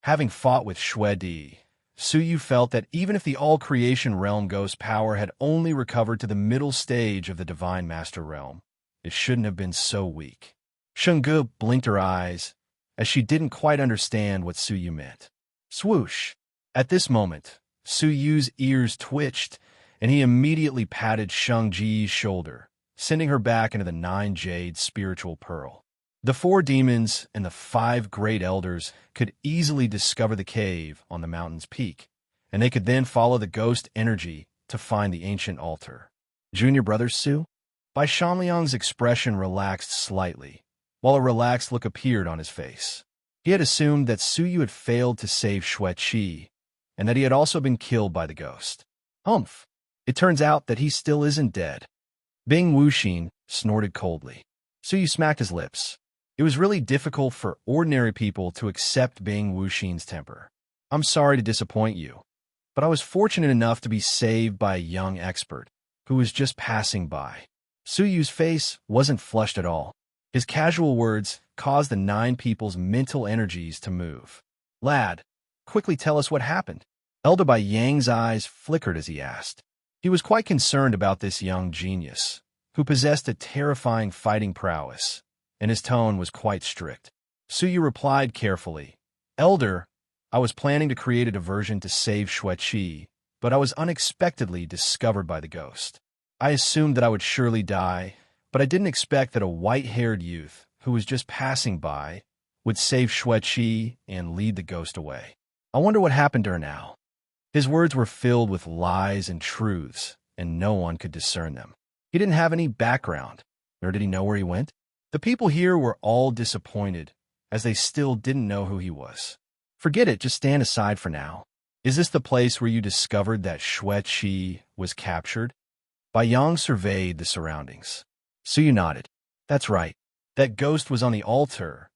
Having fought with Xue Di, Suyu felt that even if the all-creation realm ghost power had only recovered to the middle stage of the divine master realm, it shouldn't have been so weak. Shungu blinked her eyes, as she didn't quite understand what Suyu meant. Swoosh! At this moment, Suyu's ears twitched, and he immediately patted Shungji's shoulder, sending her back into the 9 Jade spiritual pearl. The 4 demons and the 5 great elders could easily discover the cave on the mountain's peak, and they could then follow the ghost energy to find the ancient altar. Junior brother Su? Bai Shanliang's expression relaxed slightly, while a relaxed look appeared on his face. He had assumed that Suyu had failed to save Xueqi, and that he had also been killed by the ghost. Humph! It turns out that he still isn't dead. Bing Wuxin snorted coldly. Suyu smacked his lips. It was really difficult for ordinary people to accept Bing Wuxin's temper. I'm sorry to disappoint you, but I was fortunate enough to be saved by a young expert who was just passing by. Suyu's face wasn't flushed at all. His casual words caused the 9 people's mental energies to move. Lad, quickly tell us what happened. Elder Bai Yang's eyes flickered as he asked. He was quite concerned about this young genius, who possessed a terrifying fighting prowess, and his tone was quite strict. Suyu replied carefully, Elder, I was planning to create a diversion to save Xueqi, but I was unexpectedly discovered by the ghost. I assumed that I would surely die, but I didn't expect that a white-haired youth who was just passing by would save Xueqi and lead the ghost away. I wonder what happened to her now. His words were filled with lies and truths, and no one could discern them. He didn't have any background, nor did he know where he went. The people here were all disappointed, as they still didn't know who he was. Forget it, just stand aside for now. Is this the place where you discovered that Xueqi was captured? Bai Yang surveyed the surroundings. Suyu nodded. That's right. That ghost was on the altar.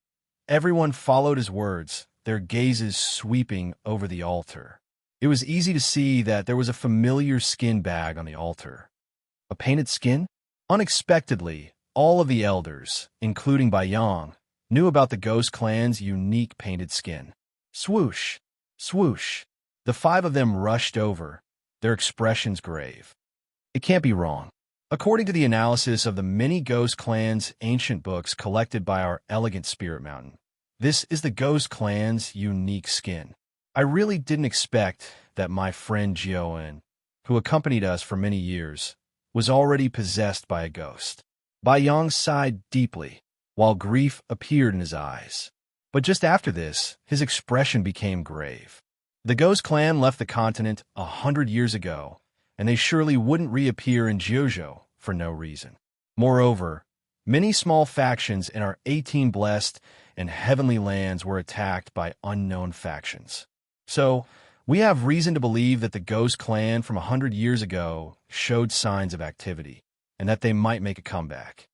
Everyone followed his words, their gazes sweeping over the altar. It was easy to see that there was a familiar skin bag on the altar. A painted skin? Unexpectedly, all of the elders, including Bai Yang, knew about the ghost clan's unique painted skin. Swoosh! Swoosh! The 5 of them rushed over, their expressions grave. It can't be wrong. According to the analysis of the many ghost clans' ancient books collected by our elegant spirit mountain, this is the ghost clan's unique skin. I really didn't expect that my friend Jioen, who accompanied us for many years, was already possessed by a ghost. Bai Yang sighed deeply, while grief appeared in his eyes. But just after this, his expression became grave. The ghost clan left the continent 100 years ago, and they surely wouldn't reappear in Jiuzhou for no reason. Moreover, many small factions in our 18 blessed and heavenly lands were attacked by unknown factions. So, we have reason to believe that the ghost clan from 100 years ago showed signs of activity, and that they might make a comeback.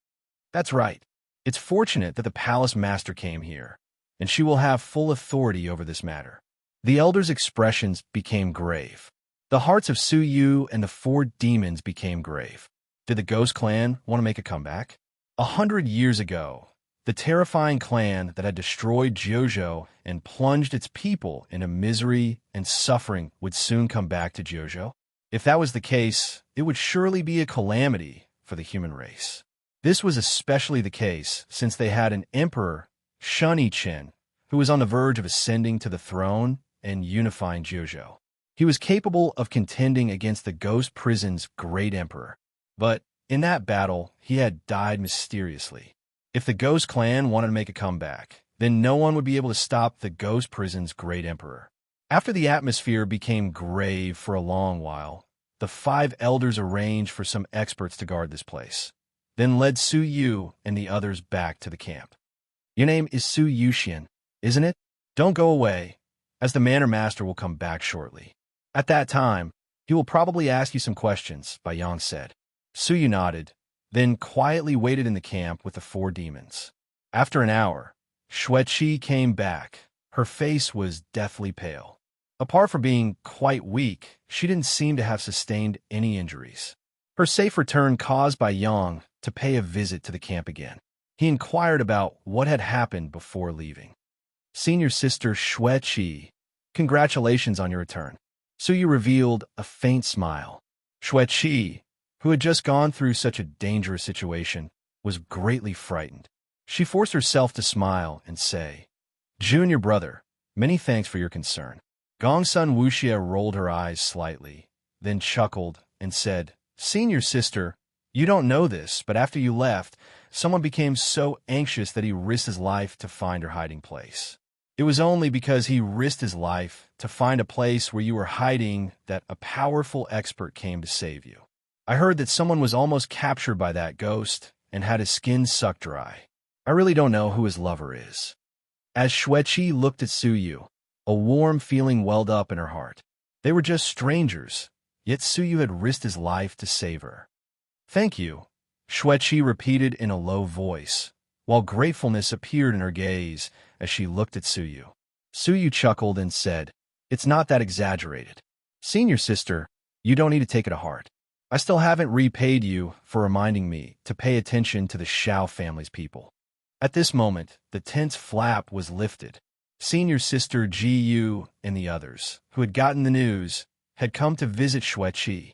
That's right. It's fortunate that the palace master came here, and she will have full authority over this matter. The elders' expressions became grave. The hearts of Suyu and the 4 demons became grave. Did the ghost clan want to make a comeback? 100 years ago, the terrifying clan that had destroyed Jiuzhou and plunged its people into misery and suffering would soon come back to Jiuzhou. If that was the case, it would surely be a calamity for the human race. This was especially the case since they had an emperor, Shun Chen, who was on the verge of ascending to the throne and unifying Jiuzhou. He was capable of contending against the ghost prison's great emperor. But in that battle, he had died mysteriously. If the Ghost Clan wanted to make a comeback, then no one would be able to stop the Ghost Prison's great emperor. After the atmosphere became grave for a long while, the 5 elders arranged for some experts to guard this place, then led Su Yu and the others back to the camp. Your name is Su Yuxian, isn't it? Don't go away, as the Manor Master will come back shortly. At that time, he will probably ask you some questions, Bai Yang said. Su Yu nodded, then quietly waited in the camp with the 4 demons. After an hour, Xueqi came back. Her face was deathly pale. Apart from being quite weak, she didn't seem to have sustained any injuries. Her safe return caused Bai Yang to pay a visit to the camp again. He inquired about what had happened before leaving. Senior Sister Xueqi, congratulations on your return. Su Yu revealed a faint smile. Xueqi, who had just gone through such a dangerous situation, was greatly frightened. She forced herself to smile and say, Junior brother, many thanks for your concern. Gongsun Wuxia rolled her eyes slightly, then chuckled and said, Senior sister, you don't know this, but after you left, someone became so anxious that he risked his life to find her hiding place. It was only because he risked his life to find a place where you were hiding that a powerful expert came to save you. I heard that someone was almost captured by that ghost and had his skin sucked dry. I really don't know who his lover is. As Xueqi looked at Su Yu, a warm feeling welled up in her heart. They were just strangers, yet Su Yu had risked his life to save her. Thank you, Xueqi repeated in a low voice, while gratefulness appeared in her gaze as she looked at Su Yu. Su Yu chuckled and said, It's not that exaggerated. Senior sister, you don't need to take it to heart. I still haven't repaid you for reminding me to pay attention to the Shao family's people. At this moment, the tent's flap was lifted. Senior Sister Ji Yu and the others, who had gotten the news, had come to visit Xueqi.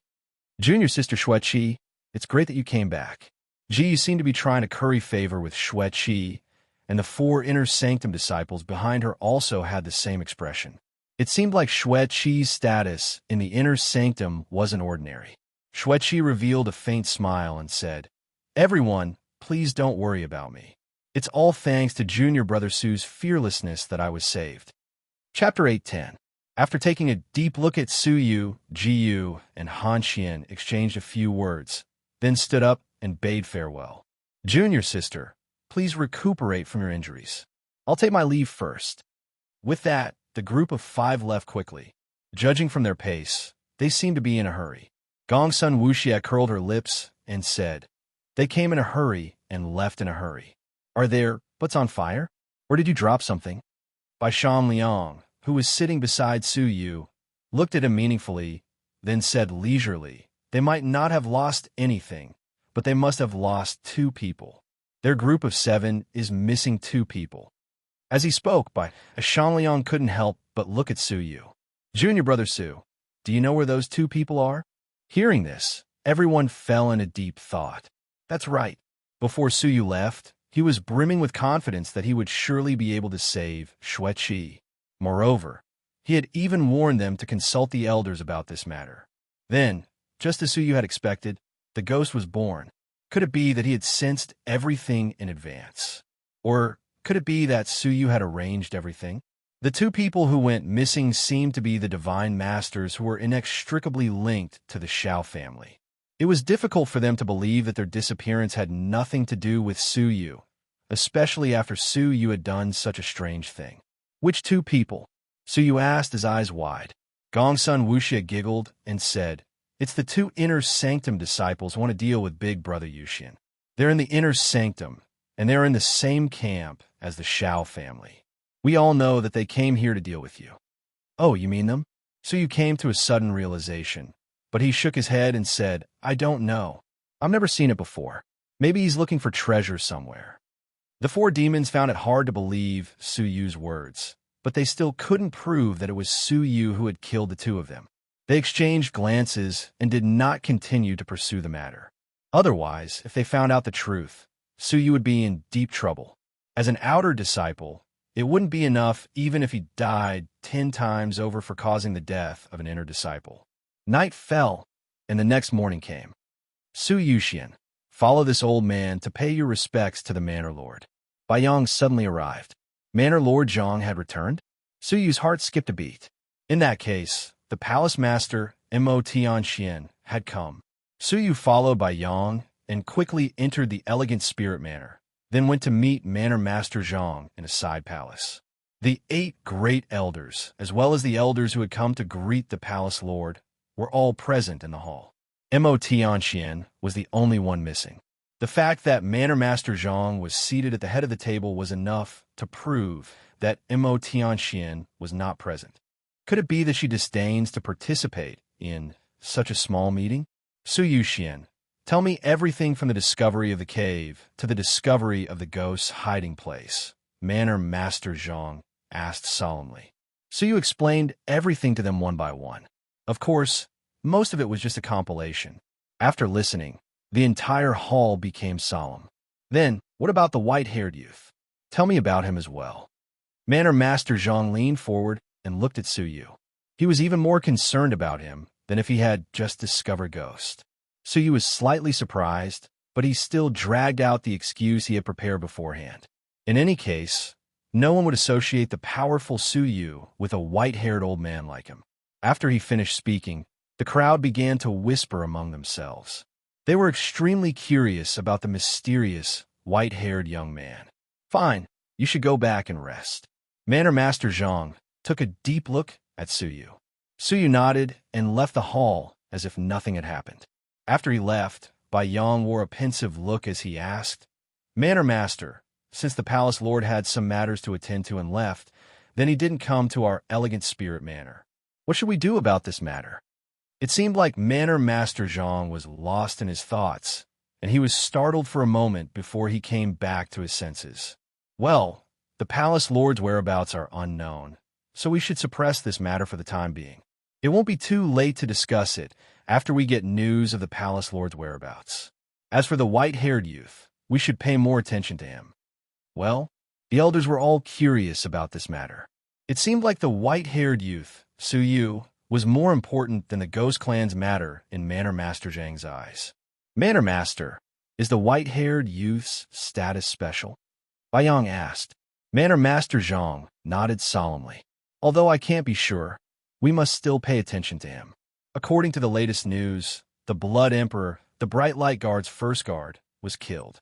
Junior Sister Xueqi, it's great that you came back. Ji Yu seemed to be trying to curry favor with Xueqi, and the 4 inner sanctum disciples behind her also had the same expression. It seemed like Xueqi's status in the inner sanctum wasn't ordinary. Xueqi revealed a faint smile and said, Everyone, please don't worry about me. It's all thanks to Junior Brother Su's fearlessness that I was saved. Chapter 8:10. After taking a deep look at Su Yu, Ji Yu, and Han Xian exchanged a few words, then stood up and bade farewell. Junior sister, please recuperate from your injuries. I'll take my leave first. With that, the group of 5 left quickly. Judging from their pace, they seemed to be in a hurry. Gongsun Wuxia curled her lips and said, They came in a hurry and left in a hurry. Are their butts on fire? Or did you drop something? Bai Shan Liang, who was sitting beside Su Yu, looked at him meaningfully, then said leisurely, They might not have lost anything, but they must have lost 2 people. Their group of 7 is missing 2 people. As he spoke, Bai Shan Liang couldn't help but look at Su Yu. Junior Brother Su, do you know where those 2 people are? Hearing this, everyone fell in a deep thought. That's right. Before Su Yu left, he was brimming with confidence that he would surely be able to save Xueqi. Moreover, he had even warned them to consult the elders about this matter. Then, just as Su Yu had expected, the ghost was born. Could it be that he had sensed everything in advance? Or could it be that Su Yu had arranged everything? The 2 people who went missing seemed to be the divine masters who were inextricably linked to the Shao family. It was difficult for them to believe that their disappearance had nothing to do with Su Yu, especially after Su Yu had done such a strange thing. Which 2 people? Su Yu asked, his eyes wide. Gongsun Wuxia giggled and said, It's the 2 inner sanctum disciples who want to deal with Big Brother Yuxian. They're in the inner sanctum, and they're in the same camp as the Shao family. We all know that they came here to deal with you. Oh, you mean them? Su Yu came to a sudden realization, but he shook his head and said, I don't know. I've never seen it before. Maybe he's looking for treasure somewhere. The 4 demons found it hard to believe Su Yu's words, but they still couldn't prove that it was Su Yu who had killed the 2 of them. They exchanged glances and did not continue to pursue the matter. Otherwise, if they found out the truth, Su Yu would be in deep trouble. As an outer disciple, it wouldn't be enough even if he died 10 times over for causing the death of an inner disciple. Night fell, and the next morning came. Su Yuxian, Follow this old man to pay your respects to the Manor Lord. Bai Yang suddenly arrived. Manor Lord Zhang had returned? Su Yu's heart skipped a beat. In that case, the palace master, Mo Tianxian, had come. Su Yu followed Bai Yang and quickly entered the elegant spirit manor, then went to meet Manor Master Zhang in a side palace. The 8 great elders, as well as the elders who had come to greet the palace lord, were all present in the hall. Mo Tianxian was the only one missing. The fact that Manor Master Zhang was seated at the head of the table was enough to prove that Mo Tianxian was not present. Could it be that she disdains to participate in such a small meeting? Su Yuxian, tell me everything from the discovery of the cave to the discovery of the ghost's hiding place, Manor Master Zhang asked solemnly. Su Yu explained everything to them one by one. Of course, most of it was just a compilation. After listening, the entire hall became solemn. Then, what about the white-haired youth? Tell me about him as well. Manor Master Zhang leaned forward and looked at Su Yu. He was even more concerned about him than if he had just discovered Ghost. Su Yu was slightly surprised, but he still dragged out the excuse he had prepared beforehand. In any case, no one would associate the powerful Su Yu with a white-haired old man like him. After he finished speaking, the crowd began to whisper among themselves. They were extremely curious about the mysterious, white-haired young man. Fine, you should go back and rest. Manor Master Zhang took a deep look at Su Yu. Su Yu nodded and left the hall as if nothing had happened. After he left, Bai Yang wore a pensive look as he asked, Manor Master, since the palace lord had some matters to attend to and left, then he didn't come to our elegant spirit manor. What should we do about this matter? It seemed like Manor Master Zhang was lost in his thoughts, and he was startled for a moment before he came back to his senses. Well, the palace lord's whereabouts are unknown, so we should suppress this matter for the time being. It won't be too late to discuss it after we get news of the palace lord's whereabouts. As for the white-haired youth, we should pay more attention to him. Well, the elders were all curious about this matter. It seemed like the white-haired youth, Su Yu, was more important than the Ghost Clan's matter in Manor Master Zhang's eyes. Manor Master, is the white-haired youth's status special? Bai Yang asked. Manor Master Zhang nodded solemnly. Although I can't be sure, we must still pay attention to him. According to the latest news, the Blood Emperor, the Bright Light Guard's first guard, was killed.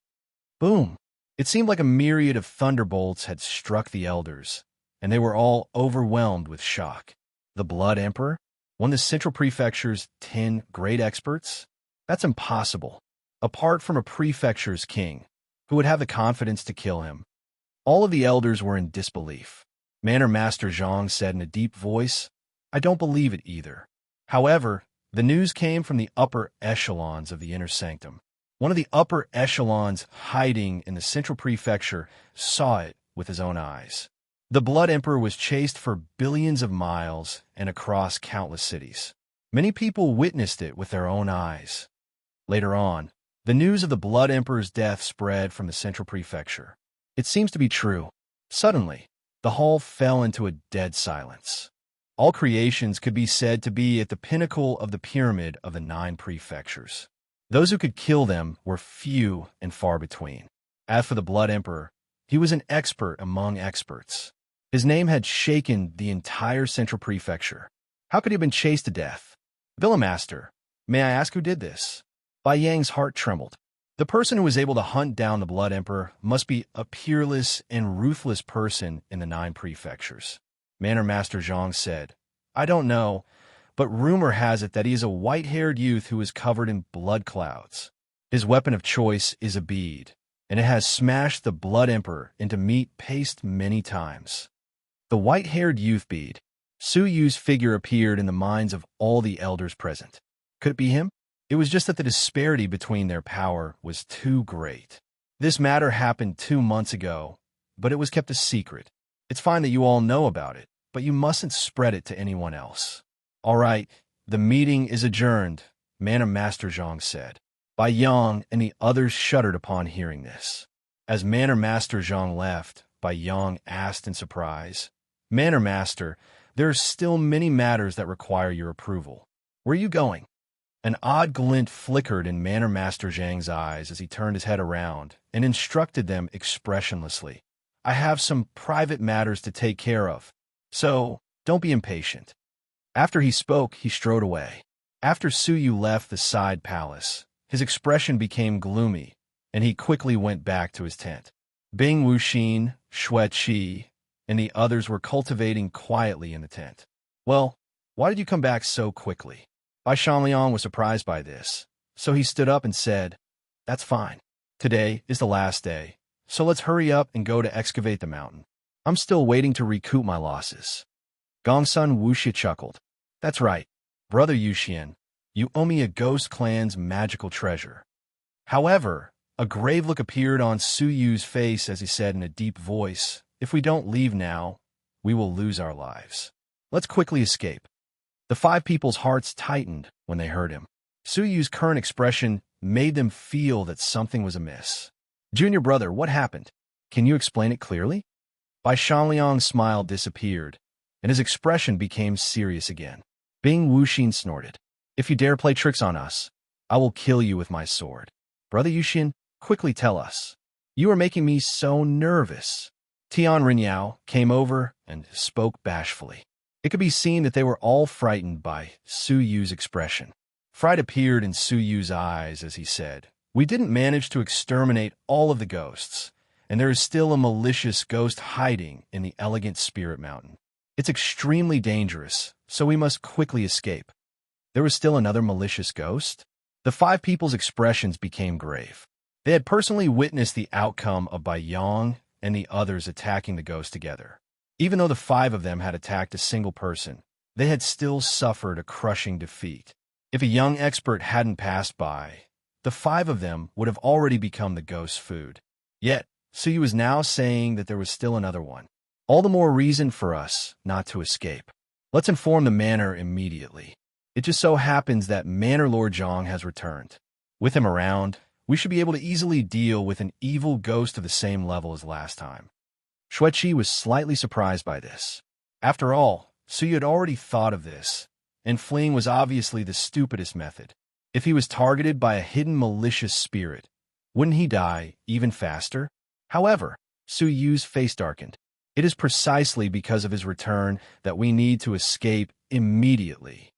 Boom! It seemed like a myriad of thunderbolts had struck the elders, and they were all overwhelmed with shock. The Blood Emperor? One of the Central Prefecture's 10 great experts? That's impossible. Apart from a prefecture's king, who would have the confidence to kill him. All of the elders were in disbelief. Manor Master Zhang said in a deep voice, I don't believe it either. However, the news came from the upper echelons of the inner sanctum. One of the upper echelons hiding in the Central Prefecture saw it with his own eyes. The Blood Emperor was chased for billions of miles and across countless cities. Many people witnessed it with their own eyes. Later on, the news of the Blood Emperor's death spread from the Central Prefecture. It seems to be true. Suddenly, the hall fell into a dead silence. All creations could be said to be at the pinnacle of the pyramid of the 9 prefectures. Those who could kill them were few and far between. As for the Blood Emperor, he was an expert among experts. His name had shaken the entire Central Prefecture. How could he have been chased to death? Villain Master, may I ask who did this? Bai Yang's heart trembled. The person who was able to hunt down the Blood Emperor must be a peerless and ruthless person in the 9 prefectures. Manor Master Zhang said, I don't know, but rumor has it that he is a white-haired youth who is covered in blood clouds. His weapon of choice is a bead, and it has smashed the Blood Emperor into meat paste many times. The white-haired youth bead. Su Yu's figure appeared in the minds of all the elders present. Could it be him? It was just that the disparity between their power was too great. This matter happened 2 months ago, but it was kept a secret. It's fine that you all know about it, but you mustn't spread it to anyone else. All right, the meeting is adjourned, Manor Master Zhang said. Bai Yang and the others shuddered upon hearing this. As Manor Master Zhang left, Bai Yang asked in surprise, Manor Master, there are still many matters that require your approval. Where are you going? An odd glint flickered in Manor Master Zhang's eyes as he turned his head around and instructed them expressionlessly. I have some private matters to take care of, so don't be impatient. After he spoke, he strode away. After Suyu left the side palace, his expression became gloomy, and he quickly went back to his tent. Bing Wuxin, Xue Qi, and the others were cultivating quietly in the tent. Well, why did you come back so quickly? Bai Shanliang was surprised by this, so he stood up and said, That's fine. Today is the last day, so let's hurry up and go to excavate the mountain. I'm still waiting to recoup my losses. Gongsun Wuxia chuckled. That's right, brother Yuxian, you owe me a ghost clan's magical treasure. However, a grave look appeared on Su Yu's face as he said in a deep voice, If we don't leave now, we will lose our lives. Let's quickly escape. The five people's hearts tightened when they heard him. Su Yu's current expression made them feel that something was amiss. Junior brother, what happened? Can you explain it clearly? Bai Shanliang's smile disappeared, and his expression became serious again. Bing Wuxin snorted. If you dare play tricks on us, I will kill you with my sword. Brother Yuxian, quickly tell us. You are making me so nervous. Tian Rinyao came over and spoke bashfully. It could be seen that they were all frightened by Su Yu's expression. Fright appeared in Su Yu's eyes as he said, We didn't manage to exterminate all of the ghosts, and there is still a malicious ghost hiding in the elegant spirit mountain. It's extremely dangerous, so we must quickly escape. There was still another malicious ghost? The five people's expressions became grave. They had personally witnessed the outcome of Bai Yang and the others attacking the ghost together. Even though the five of them had attacked a single person, they had still suffered a crushing defeat. If a young expert hadn't passed by, the five of them would have already become the ghost's food. Yet, Suyu was now saying that there was still another one. All the more reason for us not to escape. Let's inform the manor immediately. It just so happens that Manor Lord Zhang has returned. With him around, we should be able to easily deal with an evil ghost of the same level as last time. Xue Qi was slightly surprised by this. After all, Suyu had already thought of this, and fleeing was obviously the stupidest method. If he was targeted by a hidden malicious spirit, wouldn't he die even faster? However, Su Yu's face darkened. It is precisely because of his return that we need to escape immediately.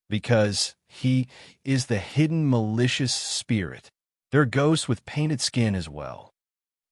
Because he is the hidden malicious spirit. There are ghosts with painted skin as well.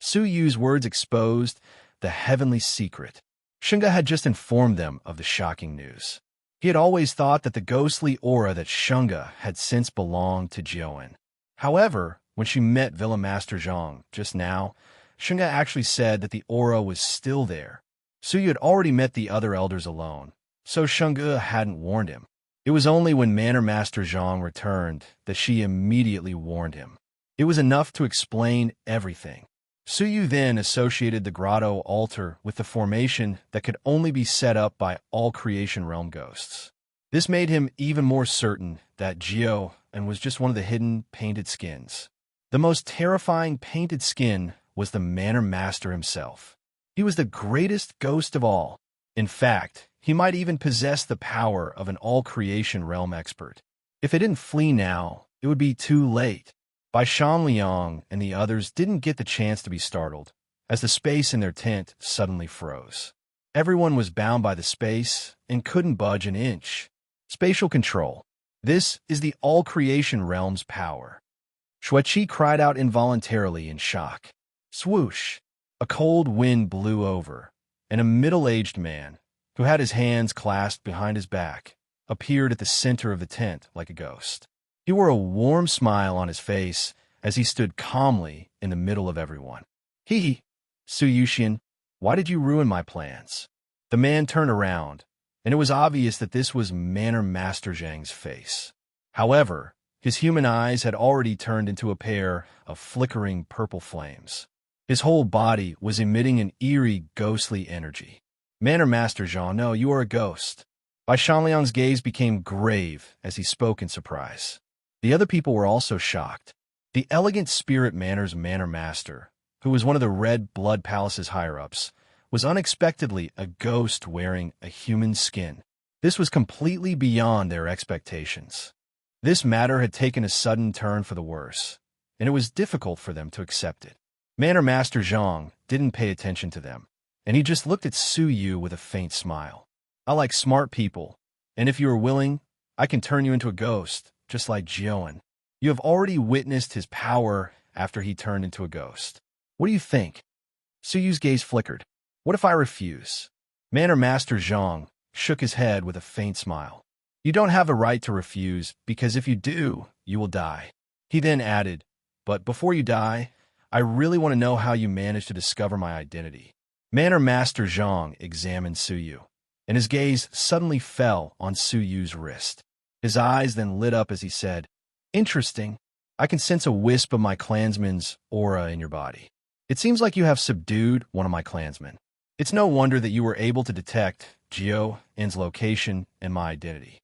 Su Yu's words exposed the heavenly secret. Shunga had just informed them of the shocking news. He had always thought that the ghostly aura that Shunga had since belonged to Jiuan. However, when she met Villa Master Zhang just now, Shunga actually said that the aura was still there. Suyu had already met the other elders alone, so Shunga hadn't warned him. It was only when Manor Master Zhang returned that she immediately warned him. It was enough to explain everything. Suyu then associated the grotto altar with the formation that could only be set up by all creation realm ghosts. This made him even more certain that Jiuan was just one of the hidden painted skins. The most terrifying painted skin was the Manor Master himself. He was the greatest ghost of all. In fact, he might even possess the power of an all-creation realm expert. If they didn't flee now, it would be too late. Bai Shanliang and the others didn't get the chance to be startled, as the space in their tent suddenly froze. Everyone was bound by the space and couldn't budge an inch. Spatial control. This is the all-creation realm's power. Xue Qi cried out involuntarily in shock. Swoosh! A cold wind blew over, and a middle-aged man, who had his hands clasped behind his back, appeared at the center of the tent like a ghost. He wore a warm smile on his face as he stood calmly in the middle of everyone. Hee, Su Yuxian, why did you ruin my plans? The man turned around, and it was obvious that this was Manor Master Zhang's face. However, his human eyes had already turned into a pair of flickering purple flames. His whole body was emitting an eerie, ghostly energy. Manor Master Zhang, no, you are a ghost. Bai Shanliang's gaze became grave as he spoke in surprise. The other people were also shocked. The elegant spirit Manor's Manor Master, who was one of the Red Blood Palace's higher-ups, was unexpectedly a ghost wearing a human skin. This was completely beyond their expectations. This matter had taken a sudden turn for the worse, and it was difficult for them to accept it. Manor Master Zhang didn't pay attention to them, and he just looked at Su Yu with a faint smile. I like smart people, and if you are willing, I can turn you into a ghost, just like Jiuan. You have already witnessed his power after he turned into a ghost. What do you think? Su Yu's gaze flickered. What if I refuse? Manor Master Zhang shook his head with a faint smile. You don't have a right to refuse, because if you do, you will die. He then added, but before you die, I really want to know how you managed to discover my identity. Manor Master Zhang examined Su Yu, and his gaze suddenly fell on Su Yu's wrist. His eyes then lit up as he said, Interesting. I can sense a wisp of my clansman's aura in your body. It seems like you have subdued one of my clansmen. It's no wonder that you were able to detect Jiuan's location and my identity.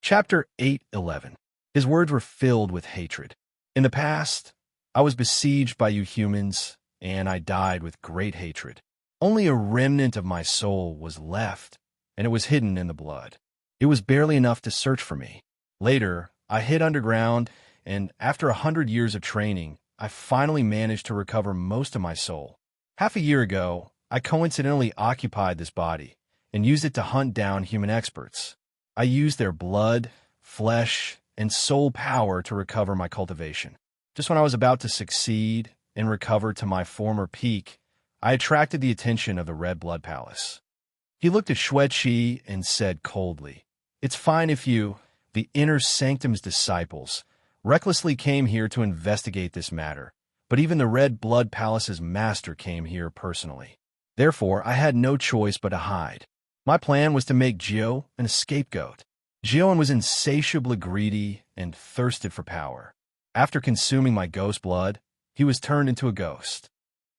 Chapter 8:11. His words were filled with hatred. In the past, I was besieged by you humans, and I died with great hatred. Only a remnant of my soul was left, and it was hidden in the blood. It was barely enough to search for me. Later, I hid underground, and after 100 years of training, I finally managed to recover most of my soul. Half a year ago, I coincidentally occupied this body and used it to hunt down human experts. I used their blood, flesh, and soul power to recover my cultivation. Just when I was about to succeed and recover to my former peak, I attracted the attention of the Red Blood Palace. He looked at Xueqi and said coldly, It's fine if you, the inner sanctum's disciples, recklessly came here to investigate this matter, but even the Red Blood Palace's master came here personally. Therefore, I had no choice but to hide. My plan was to make Jiuan a scapegoat. Jiuan was insatiably greedy and thirsted for power. After consuming my ghost blood, he was turned into a ghost.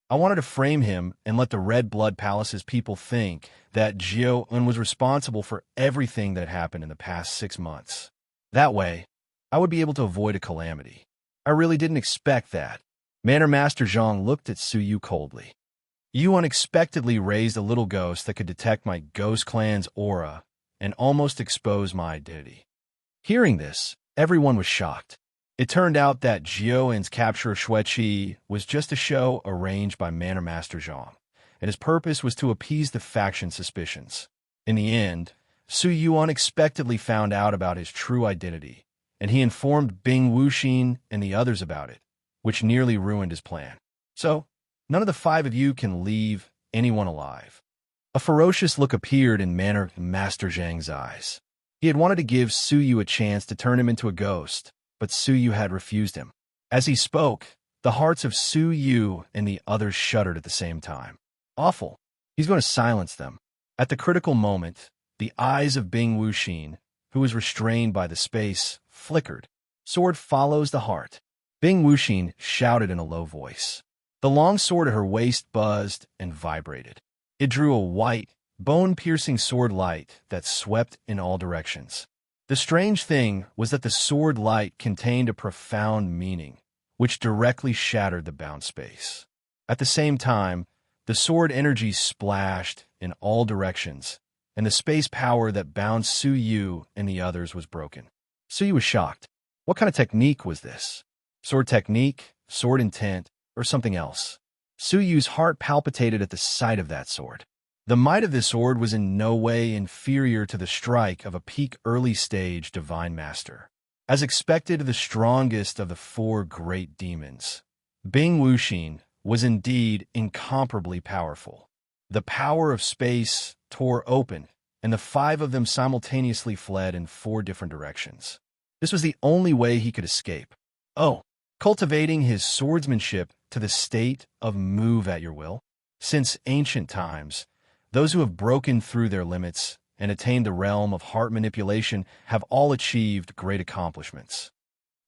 I wanted to frame him and let the Red Blood Palace's people think that Jiuan was responsible for everything that happened in the past 6 months. That way, I would be able to avoid a calamity. I really didn't expect that. Manor Master Zhang looked at Su Yu coldly. You unexpectedly raised a little ghost that could detect my ghost clan's aura and almost expose my identity. Hearing this, everyone was shocked. It turned out that Jiuan's capture of Xueqi was just a show arranged by Manor Master Zhang, and his purpose was to appease the faction suspicions. In the end, Su Yu unexpectedly found out about his true identity, and he informed Bing Wuxin and the others about it, which nearly ruined his plan. So, none of the 5 of you can leave anyone alive. A ferocious look appeared in Manor Master Zhang's eyes. He had wanted to give Su Yu a chance to turn him into a ghost, but Su Yu had refused him. As he spoke, the hearts of Su Yu and the others shuddered at the same time. Awful. He's going to silence them. At the critical moment, the eyes of Bing Wuxin, who was restrained by the space, flickered. Sword follows the heart. Bing Wuxin shouted in a low voice. The long sword at her waist buzzed and vibrated. It drew a white, bone-piercing sword light that swept in all directions. The strange thing was that the sword light contained a profound meaning, which directly shattered the bound space. At the same time, the sword energy splashed in all directions, and the space power that bound Su Yu and the others was broken. Su Yu was shocked. What kind of technique was this? Sword technique, sword intent, or something else? Su Yu's heart palpitated at the sight of that sword. The might of this sword was in no way inferior to the strike of a peak early-stage divine master. As expected, the strongest of the 4 great demons, Bing Wuxin was indeed incomparably powerful. The power of space tore open, and the 5 of them simultaneously fled in 4 different directions. This was the only way he could escape. Oh, cultivating his swordsmanship to the state of move at your will. Since ancient times, those who have broken through their limits and attained the realm of heart manipulation have all achieved great accomplishments.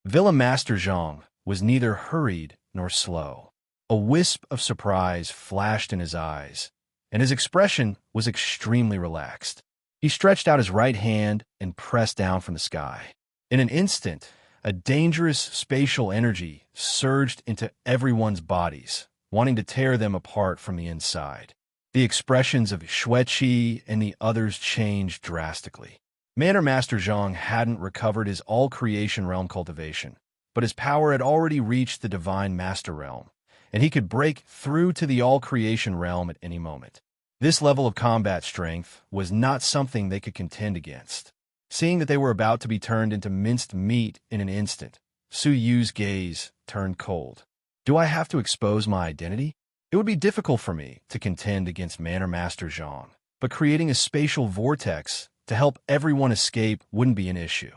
Villa Master Zhang was neither hurried nor slow. A wisp of surprise flashed in his eyes, and his expression was extremely relaxed. He stretched out his right hand and pressed down from the sky. In an instant, a dangerous spatial energy surged into everyone's bodies, wanting to tear them apart from the inside. The expressions of Xueqi and the others changed drastically. Manor Master Zhang hadn't recovered his all-creation realm cultivation, but his power had already reached the divine master realm, and he could break through to the all-creation realm at any moment. This level of combat strength was not something they could contend against. Seeing that they were about to be turned into minced meat in an instant, Su Yu's gaze turned cold. Do I have to expose my identity? It would be difficult for me to contend against Manor Master Zhang, but creating a spatial vortex to help everyone escape wouldn't be an issue.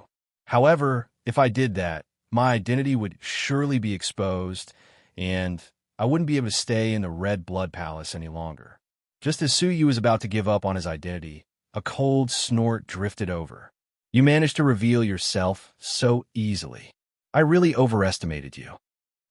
However, if I did that, my identity would surely be exposed, and I wouldn't be able to stay in the Red Blood Palace any longer. Just as Su Yu was about to give up on his identity, a cold snort drifted over. You managed to reveal yourself so easily. I really overestimated you.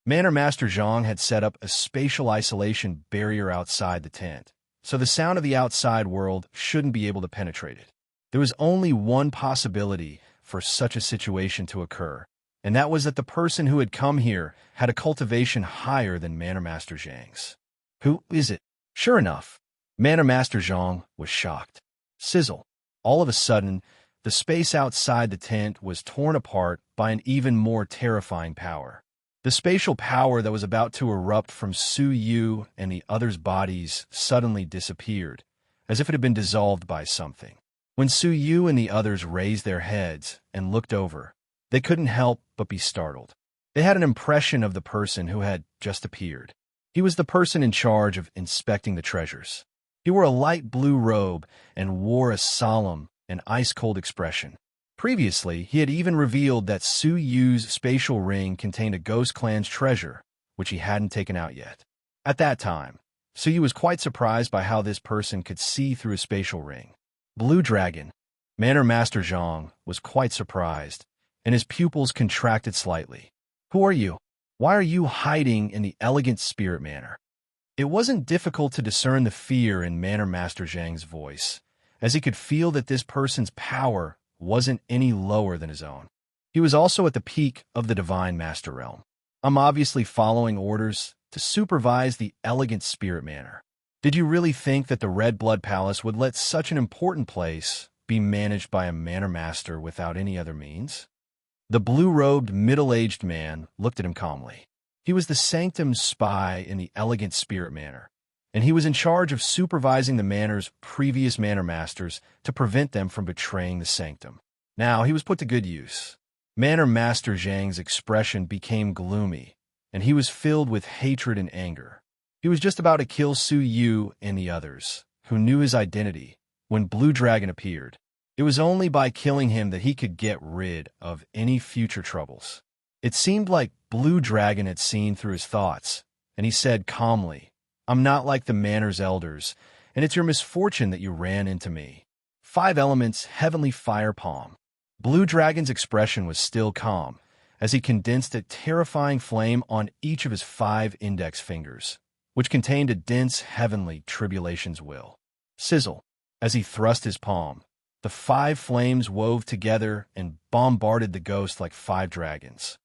Manor Master Zhang had set up a spatial isolation barrier outside the tent, so the sound of the outside world shouldn't be able to penetrate it. There was only one possibility for such a situation to occur, and that was that the person who had come here had a cultivation higher than Manor Master Zhang's. Who is it? Sure enough, Manor Master Zhang was shocked. Sizzle. All of a sudden, the space outside the tent was torn apart by an even more terrifying power. The spatial power that was about to erupt from Su Yu and the others' bodies suddenly disappeared, as if it had been dissolved by something. When Su Yu and the others raised their heads and looked over, they couldn't help but be startled. They had an impression of the person who had just appeared. He was the person in charge of inspecting the treasures. He wore a light blue robe and wore a solemn and ice-cold expression. Previously, he had even revealed that Su Yu's spatial ring contained a ghost clan's treasure, which he hadn't taken out yet. At that time, Su Yu was quite surprised by how this person could see through a spatial ring. Blue Dragon. Manor Master Zhang was quite surprised, and his pupils contracted slightly. Who are you? Why are you hiding in the elegant spirit manor? It wasn't difficult to discern the fear in Manor Master Zhang's voice, as he could feel that this person's power wasn't any lower than his own. He was also at the peak of the Divine Master Realm. I'm obviously following orders to supervise the elegant spirit manor. Did you really think that the Red Blood Palace would let such an important place be managed by a manor master without any other means? The blue-robed, middle-aged man looked at him calmly. He was the sanctum's spy in the elegant spirit manor, and he was in charge of supervising the manor's previous manor masters to prevent them from betraying the sanctum. Now he was put to good use. Manor Master Zhang's expression became gloomy, and he was filled with hatred and anger. He was just about to kill Su Yu and the others, who knew his identity, when Blue Dragon appeared. It was only by killing him that he could get rid of any future troubles. It seemed like Blue Dragon had seen through his thoughts, and he said calmly, I'm not like the manor's elders, and it's your misfortune that you ran into me. 5 elements, heavenly fire palm. Blue Dragon's expression was still calm, as he condensed a terrifying flame on each of his 5 index fingers, which contained a dense heavenly tribulation's will. Sizzle. As he thrust his palm, the 5 flames wove together and bombarded the ghost like 5 dragons.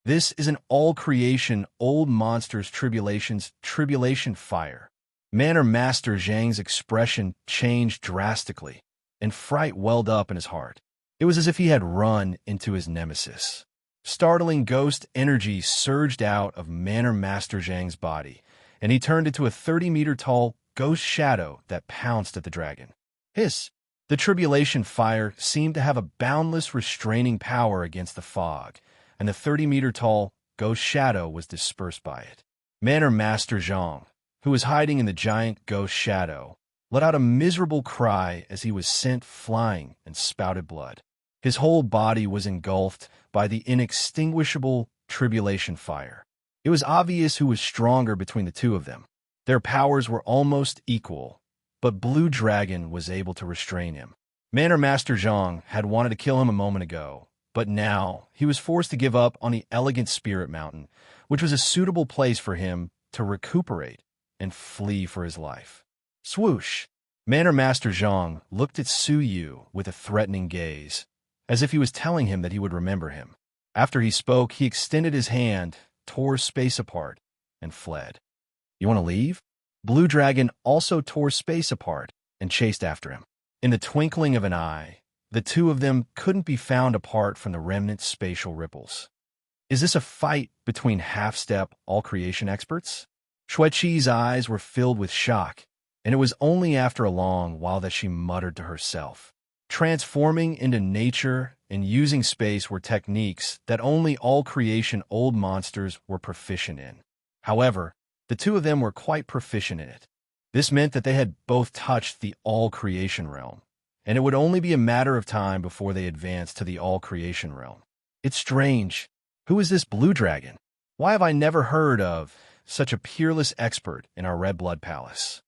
This is an all-creation, old monsters tribulation's tribulation fire. Manor Master Zhang's expression changed drastically, and fright welled up in his heart. It was as if he had run into his nemesis. Startling ghost energy surged out of Manor Master Zhang's body, and he turned into a 30-meter-tall ghost shadow that pounced at the dragon. Hiss! The tribulation fire seemed to have a boundless restraining power against the fog, and the 30-meter-tall ghost shadow was dispersed by it. Manor Master Zhang, who was hiding in the giant ghost shadow, let out a miserable cry as he was sent flying and spouted blood. His whole body was engulfed by the inextinguishable tribulation fire. It was obvious who was stronger between the two of them. Their powers were almost equal, but Blue Dragon was able to restrain him. Manor Master Zhang had wanted to kill him a moment ago, but now he was forced to give up on the elegant spirit mountain, which was a suitable place for him to recuperate and flee for his life. Swoosh! Manor Master Zhang looked at Su Yu with a threatening gaze, as if he was telling him that he would remember him. After he spoke, he extended his hand, tore space apart, and fled. You want to leave? Blue Dragon also tore space apart and chased after him. In the twinkling of an eye, The two of them couldn't be found apart from the remnant spatial ripples. Is this a fight between half-step all-creation experts? Shueqi's eyes were filled with shock, and it was only after a long while that she muttered to herself. Transforming into nature and using space were techniques that only all-creation old monsters were proficient in. However, the two of them were quite proficient in it. This meant that they had both touched the all-creation realm, and it would only be a matter of time before they advanced to the all-creation realm. It's strange. Who is this blue dragon? Why have I never heard of such a peerless expert in our Red Blood Palace?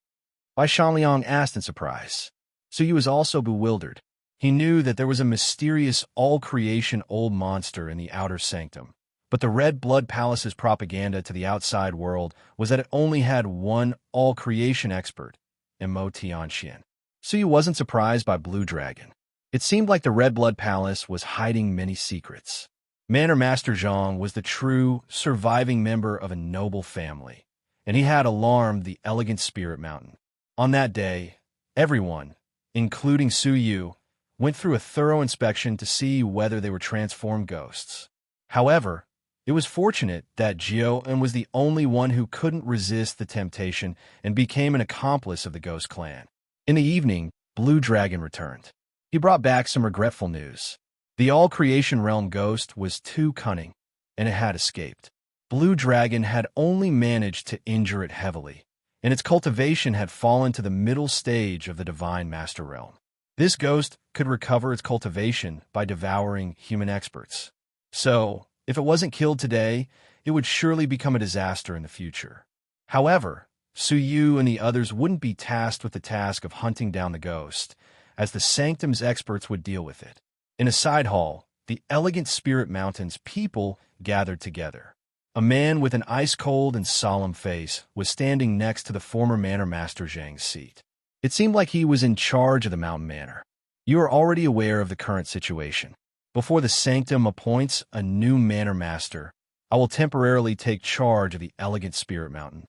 Bai Shanliang asked in surprise. Suyu was also bewildered. He knew that there was a mysterious all-creation old monster in the outer sanctum, but the Red Blood Palace's propaganda to the outside world was that it only had one all-creation expert, Mo Tianxian. Suyu wasn't surprised by Blue Dragon. It seemed like the Red Blood Palace was hiding many secrets. Manor Master Zhang was the true, surviving member of a noble family, and he had alarmed the elegant Spirit Mountain. On that day, everyone, including Suyu, went through a thorough inspection to see whether they were transformed ghosts. However, it was fortunate that Jiao was the only one who couldn't resist the temptation and became an accomplice of the Ghost Clan. In the evening, Blue Dragon returned. He brought back some regretful news. The all-creation realm ghost was too cunning, and it had escaped. Blue Dragon had only managed to injure it heavily, and its cultivation had fallen to the middle stage of the Divine Master Realm. This ghost could recover its cultivation by devouring human experts. So, if it wasn't killed today, it would surely become a disaster in the future. However, Suyu and the others wouldn't be tasked with the task of hunting down the ghost, as the Sanctum's experts would deal with it. In a side hall, the elegant Spirit Mountain's people gathered together. A man with an ice-cold and solemn face was standing next to the former Manor Master Zhang's seat. It seemed like he was in charge of the Mountain Manor. You are already aware of the current situation. Before the Sanctum appoints a new Manor Master, I will temporarily take charge of the elegant Spirit Mountain.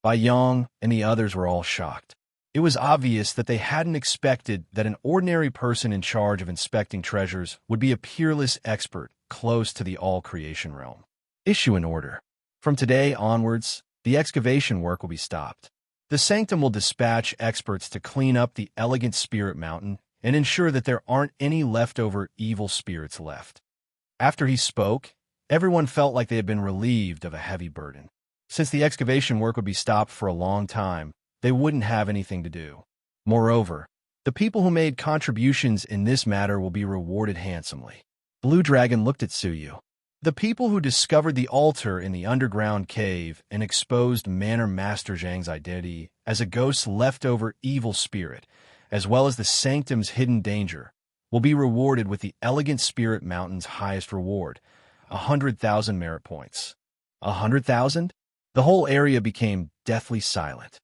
Bai Yang and the others were all shocked. It was obvious that they hadn't expected that an ordinary person in charge of inspecting treasures would be a peerless expert close to the all-creation realm. Issue an order. From today onwards, the excavation work will be stopped. The Sanctum will dispatch experts to clean up the elegant Spirit Mountain and ensure that there aren't any leftover evil spirits left. After he spoke, everyone felt like they had been relieved of a heavy burden. Since the excavation work would be stopped for a long time, they wouldn't have anything to do. Moreover, the people who made contributions in this matter will be rewarded handsomely. Blue Dragon looked at Suyu. The people who discovered the altar in the underground cave and exposed Manor Master Zhang's identity as a ghost's leftover evil spirit, as well as the Sanctum's hidden danger, will be rewarded with the elegant Spirit Mountain's highest reward, 100,000 merit points. 100,000? The whole area became deathly silent.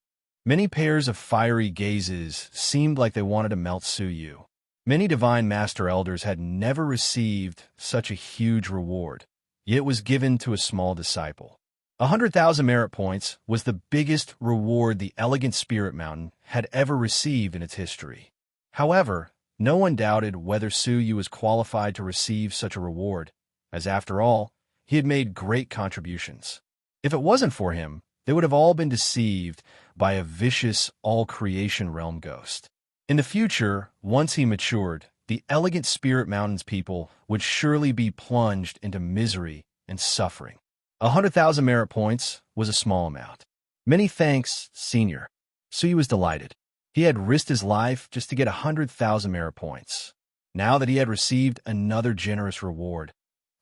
Many pairs of fiery gazes seemed like they wanted to melt Suyu. Many Divine Master Elders had never received such a huge reward, yet it was given to a small disciple. 100,000 merit points was the biggest reward the elegant Spirit Mountain had ever received in its history. However, no one doubted whether Suyu was qualified to receive such a reward, as after all, he had made great contributions. If it wasn't for him, they would have all been deceived by a vicious all-creation realm ghost. In the future, once he matured, the elegant Spirit Mountain's people would surely be plunged into misery and suffering. 100,000 merit points was a small amount. Many thanks, Senior. Suyu was delighted. He had risked his life just to get 100,000 merit points. Now that he had received another generous reward,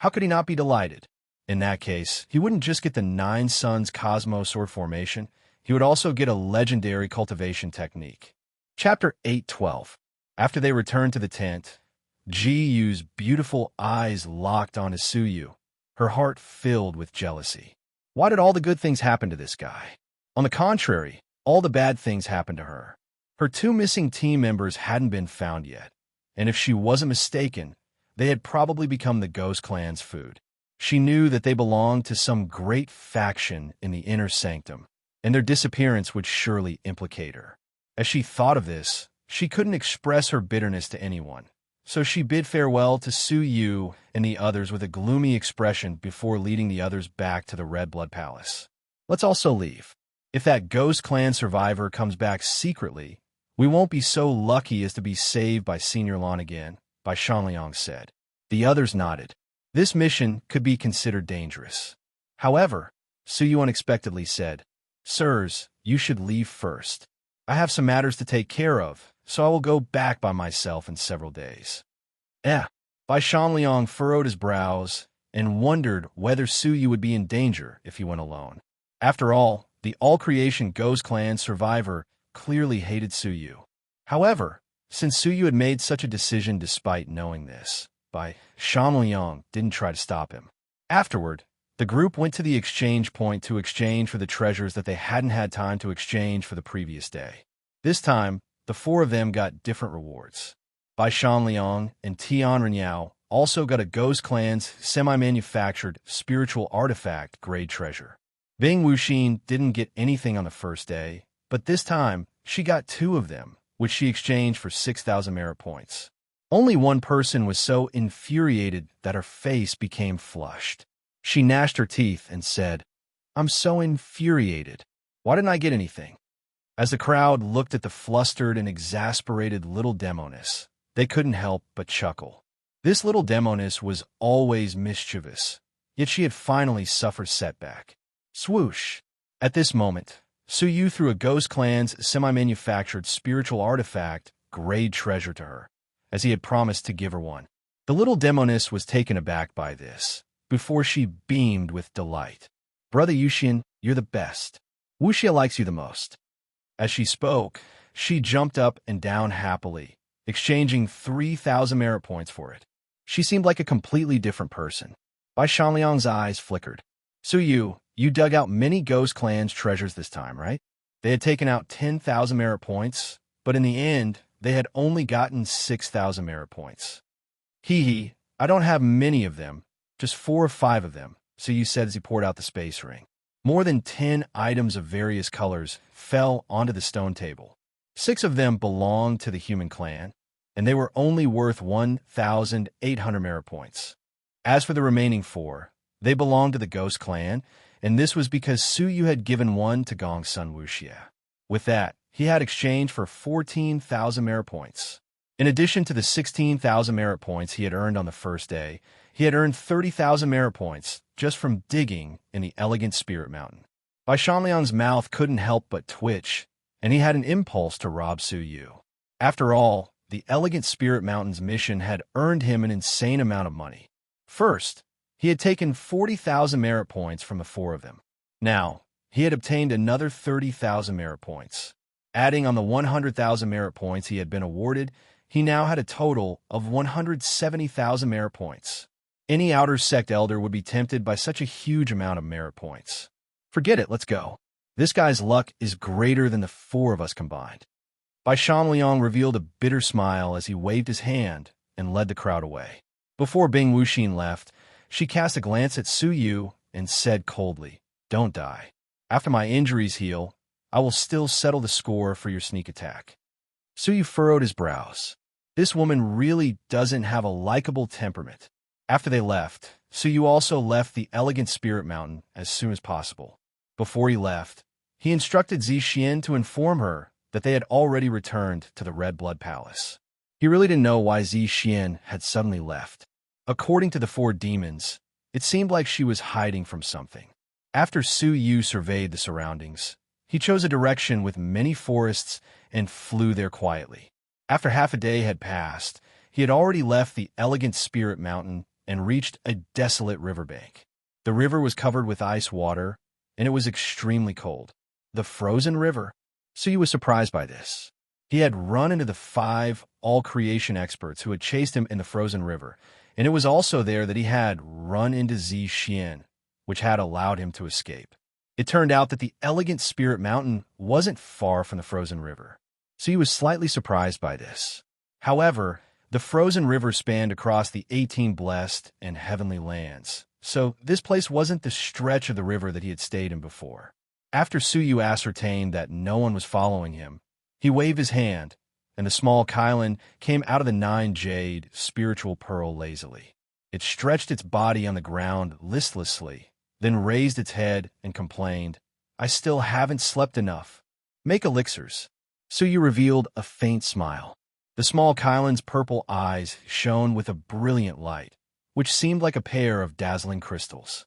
how could he not be delighted? In that case, he wouldn't just get the 9 Suns Cosmo Sword Formation, he would also get a legendary cultivation technique. Chapter 8:12. After they returned to the tent, Ji-Yu's beautiful eyes locked onto Suyu, her heart filled with jealousy. Why did all the good things happen to this guy? On the contrary, all the bad things happened to her. Her 2 missing team members hadn't been found yet, and if she wasn't mistaken, they had probably become the Ghost Clan's food. She knew that they belonged to some great faction in the inner sanctum, and their disappearance would surely implicate her. As she thought of this, she couldn't express her bitterness to anyone, so she bid farewell to Su Yu and the others with a gloomy expression before leading the others back to the Red Blood Palace. Let's also leave. If that Ghost Clan survivor comes back secretly, we won't be so lucky as to be saved by Senior Lan again, Bai Shanliang said. The others nodded. This mission could be considered dangerous. However, Su Yu unexpectedly said, Sirs, you should leave first. I have some matters to take care of, so I will go back by myself in several days. Bai Shanliang furrowed his brows and wondered whether Su Yu would be in danger if he went alone. After all, the All-Creation Ghost Clan survivor clearly hated Su Yu. However, since Su Yu had made such a decision despite knowing this, Bai Shanliang didn't try to stop him. Afterward, the group went to the exchange point to exchange for the treasures that they hadn't had time to exchange for the previous day. This time, the four of them got different rewards. Bai Shanliang and Tian Renyao also got a Ghost Clan's semi-manufactured spiritual artifact grade treasure. Bing Wuxin didn't get anything on the first day, but this time, she got 2 of them, which she exchanged for 6,000 merit points. Only one person was so infuriated that her face became flushed. She gnashed her teeth and said, I'm so infuriated. Why didn't I get anything? As the crowd looked at the flustered and exasperated little demoness, they couldn't help but chuckle. This little demoness was always mischievous, yet she had finally suffered setback. Swoosh! At this moment, Su Yu threw a Ghost Clan's semi-manufactured spiritual artifact grade treasure to her, as he had promised to give her one. The little demoness was taken aback by this, before she beamed with delight. Brother Yuxian, you're the best. Wuxia likes you the most. As she spoke, she jumped up and down happily, exchanging 3,000 merit points for it. She seemed like a completely different person. Bai Shanliang's eyes flickered. Su Yu, you dug out many Ghost Clan's treasures this time, right? They had taken out 10,000 merit points, but in the end, they had only gotten 6,000 merit points. Hee, I don't have many of them, just 4 or 5 of them, Su Yu said as he poured out the space ring. More than 10 items of various colors fell onto the stone table. 6 of them belonged to the human clan, and they were only worth 1,800 merit points. As for the remaining 4, they belonged to the Ghost Clan, and this was because Su Yu had given one to Gongsun Wuxia. With that, he had exchanged for 14,000 merit points. In addition to the 16,000 merit points he had earned on the first day, he had earned 30,000 merit points just from digging in the Elegant Spirit Mountain. Bai Shanliang's mouth couldn't help but twitch, and he had an impulse to rob Su Yu. After all, the Elegant Spirit Mountain's mission had earned him an insane amount of money. First, he had taken 40,000 merit points from the 4 of them. Now, he had obtained another 30,000 merit points. Adding on the 100,000 merit points he had been awarded, he now had a total of 170,000 merit points. Any Outer Sect elder would be tempted by such a huge amount of merit points. Forget it, let's go. This guy's luck is greater than the 4 of us combined. Bai Shanliang revealed a bitter smile as he waved his hand and led the crowd away. Before Bing Wuxin left, she cast a glance at Su Yu and said coldly, Don't die. After my injuries heal, I will still settle the score for your sneak attack. Su Yu furrowed his brows. This woman really doesn't have a likable temperament. After they left, Su Yu also left the Elegant Spirit Mountain as soon as possible. Before he left, he instructed Zixian to inform her that they had already returned to the Red Blood Palace. He really didn't know why Zixian had suddenly left. According to the 4 demons, it seemed like she was hiding from something. After Su Yu surveyed the surroundings, he chose a direction with many forests and flew there quietly. After half a day had passed, he had already left the Elegant Spirit Mountain and reached a desolate riverbank. The river was covered with ice water, and it was extremely cold. The frozen river? Su Yu was surprised by this. He had run into the 5 all-creation experts who had chased him in the frozen river, and it was also there that he had run into Zixian, which had allowed him to escape. It turned out that the Elegant Spirit Mountain wasn't far from the frozen river, so he was slightly surprised by this. However, the frozen river spanned across the 18 blessed and heavenly lands, so this place wasn't the stretch of the river that he had stayed in before. After Su Yu ascertained that no one was following him, he waved his hand, and the small Kylan came out of the 9 jade spiritual pearl lazily. It stretched its body on the ground listlessly, then raised its head and complained, "I still haven't slept enough. Make elixirs." Suyu revealed a faint smile. The small Kylan's purple eyes shone with a brilliant light, which seemed like a pair of dazzling crystals.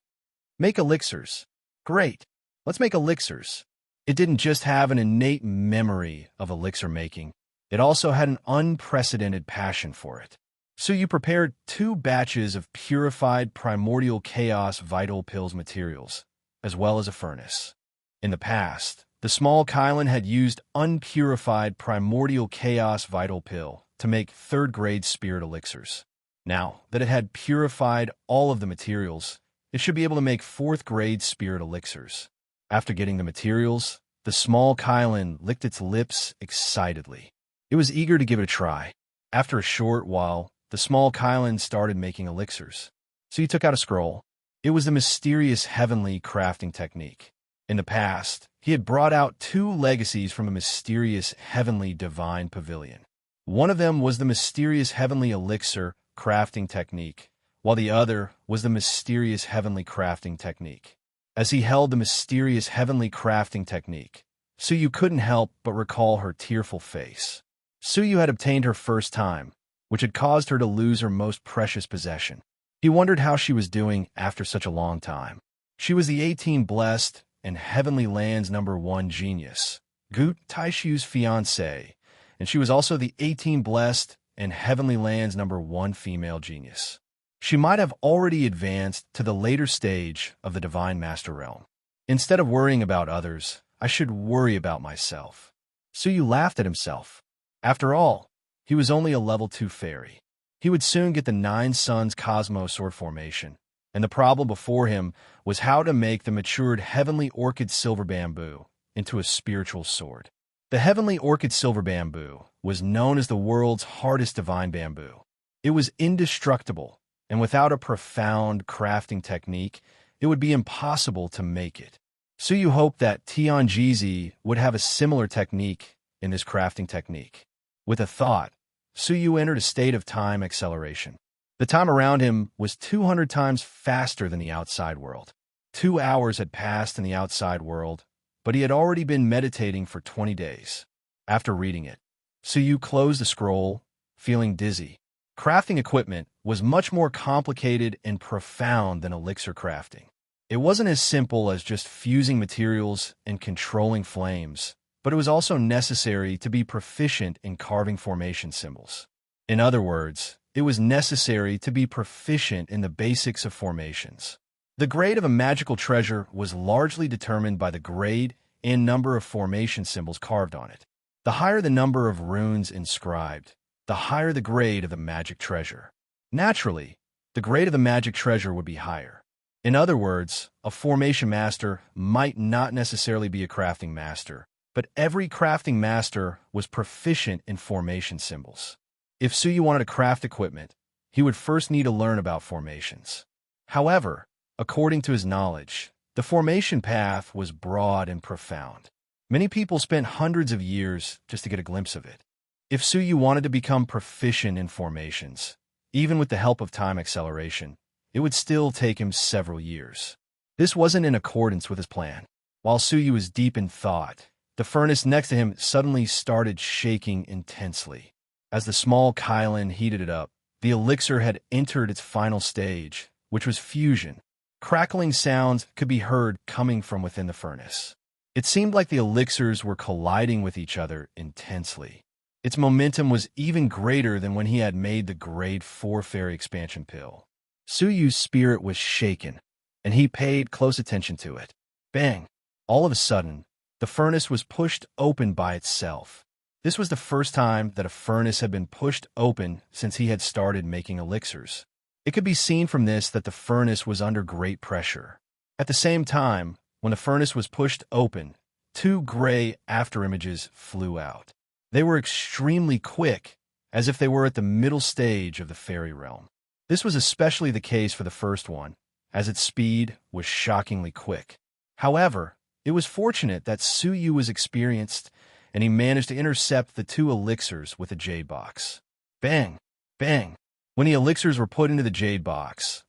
"Make elixirs. Great. Let's make elixirs." It didn't just have an innate memory of elixir making, it also had an unprecedented passion for it. Suyu prepared 2 batches of purified primordial chaos vital pills materials, as well as a furnace. In the past, the small Kylan had used unpurified primordial chaos vital pill to make 3rd-grade spirit elixirs. Now that it had purified all of the materials, it should be able to make 4th-grade spirit elixirs. After getting the materials, the small Kylan licked its lips excitedly. It was eager to give it a try. After a short while, the small Kylan started making elixirs. So he took out a scroll. It was the mysterious heavenly crafting technique. In the past, he had brought out 2 legacies from a mysterious heavenly divine pavilion. One of them was the mysterious heavenly elixir crafting technique, while the other was the mysterious heavenly crafting technique. As he held the mysterious heavenly crafting technique, Suyu couldn't help but recall her tearful face. Suyu had obtained her first time, which had caused her to lose her most precious possession. He wondered how she was doing after such a long time. She was the 18 blessed and Heavenly Land's #1 genius, Gut Taishu's fiancée, and she was also the 18 blessed and Heavenly Land's #1 female genius. She might have already advanced to the later stage of the Divine Master Realm. Instead of worrying about others, I should worry about myself. Suyu laughed at himself. After all, he was only a level 2 fairy. He would soon get the 9 Suns Cosmo Sword formation, and the problem before him was how to make the matured Heavenly Orchid Silver Bamboo into a spiritual sword. The Heavenly Orchid Silver Bamboo was known as the world's hardest divine bamboo. It was indestructible, and without a profound crafting technique, it would be impossible to make it. Suyu hoped that Tianjizi would have a similar technique in this crafting technique. With a thought, Suyu entered a state of time acceleration. The time around him was 200 times faster than the outside world. 2 hours had passed in the outside world, but he had already been meditating for 20 days. After reading it, Suyu closed the scroll, feeling dizzy. Crafting equipment was much more complicated and profound than elixir crafting. It wasn't as simple as just fusing materials and controlling flames, but it was also necessary to be proficient in carving formation symbols. In other words, it was necessary to be proficient in the basics of formations. The grade of a magical treasure was largely determined by the grade and number of formation symbols carved on it. The higher the number of runes inscribed, the higher the grade of the magic treasure. Naturally, the grade of the magic treasure would be higher. In other words, a formation master might not necessarily be a crafting master, but every crafting master was proficient in formation symbols. If Suyu wanted to craft equipment, he would first need to learn about formations. However, according to his knowledge, the formation path was broad and profound. Many people spent hundreds of years just to get a glimpse of it. If Suyu wanted to become proficient in formations, even with the help of time acceleration, it would still take him several years. This wasn't in accordance with his plan. While Suyu was deep in thought, the furnace next to him suddenly started shaking intensely. As the small Kylan heated it up, the elixir had entered its final stage, which was fusion. Crackling sounds could be heard coming from within the furnace. It seemed like the elixirs were colliding with each other intensely. Its momentum was even greater than when he had made the Grade 4 Fairy Expansion Pill. Suyu's spirit was shaken, and he paid close attention to it. Bang! All of a sudden, the furnace was pushed open by itself. This was the first time that a furnace had been pushed open since he had started making elixirs. It could be seen from this that the furnace was under great pressure. At the same time, when the furnace was pushed open, 2 gray afterimages flew out. They were extremely quick, as if they were at the middle stage of the fairy realm. This was especially the case for the first one, as its speed was shockingly quick. However, it was fortunate that Suyu was experienced and he managed to intercept the 2 elixirs with a jade box. Bang! Bang! When the elixirs were put into the jade box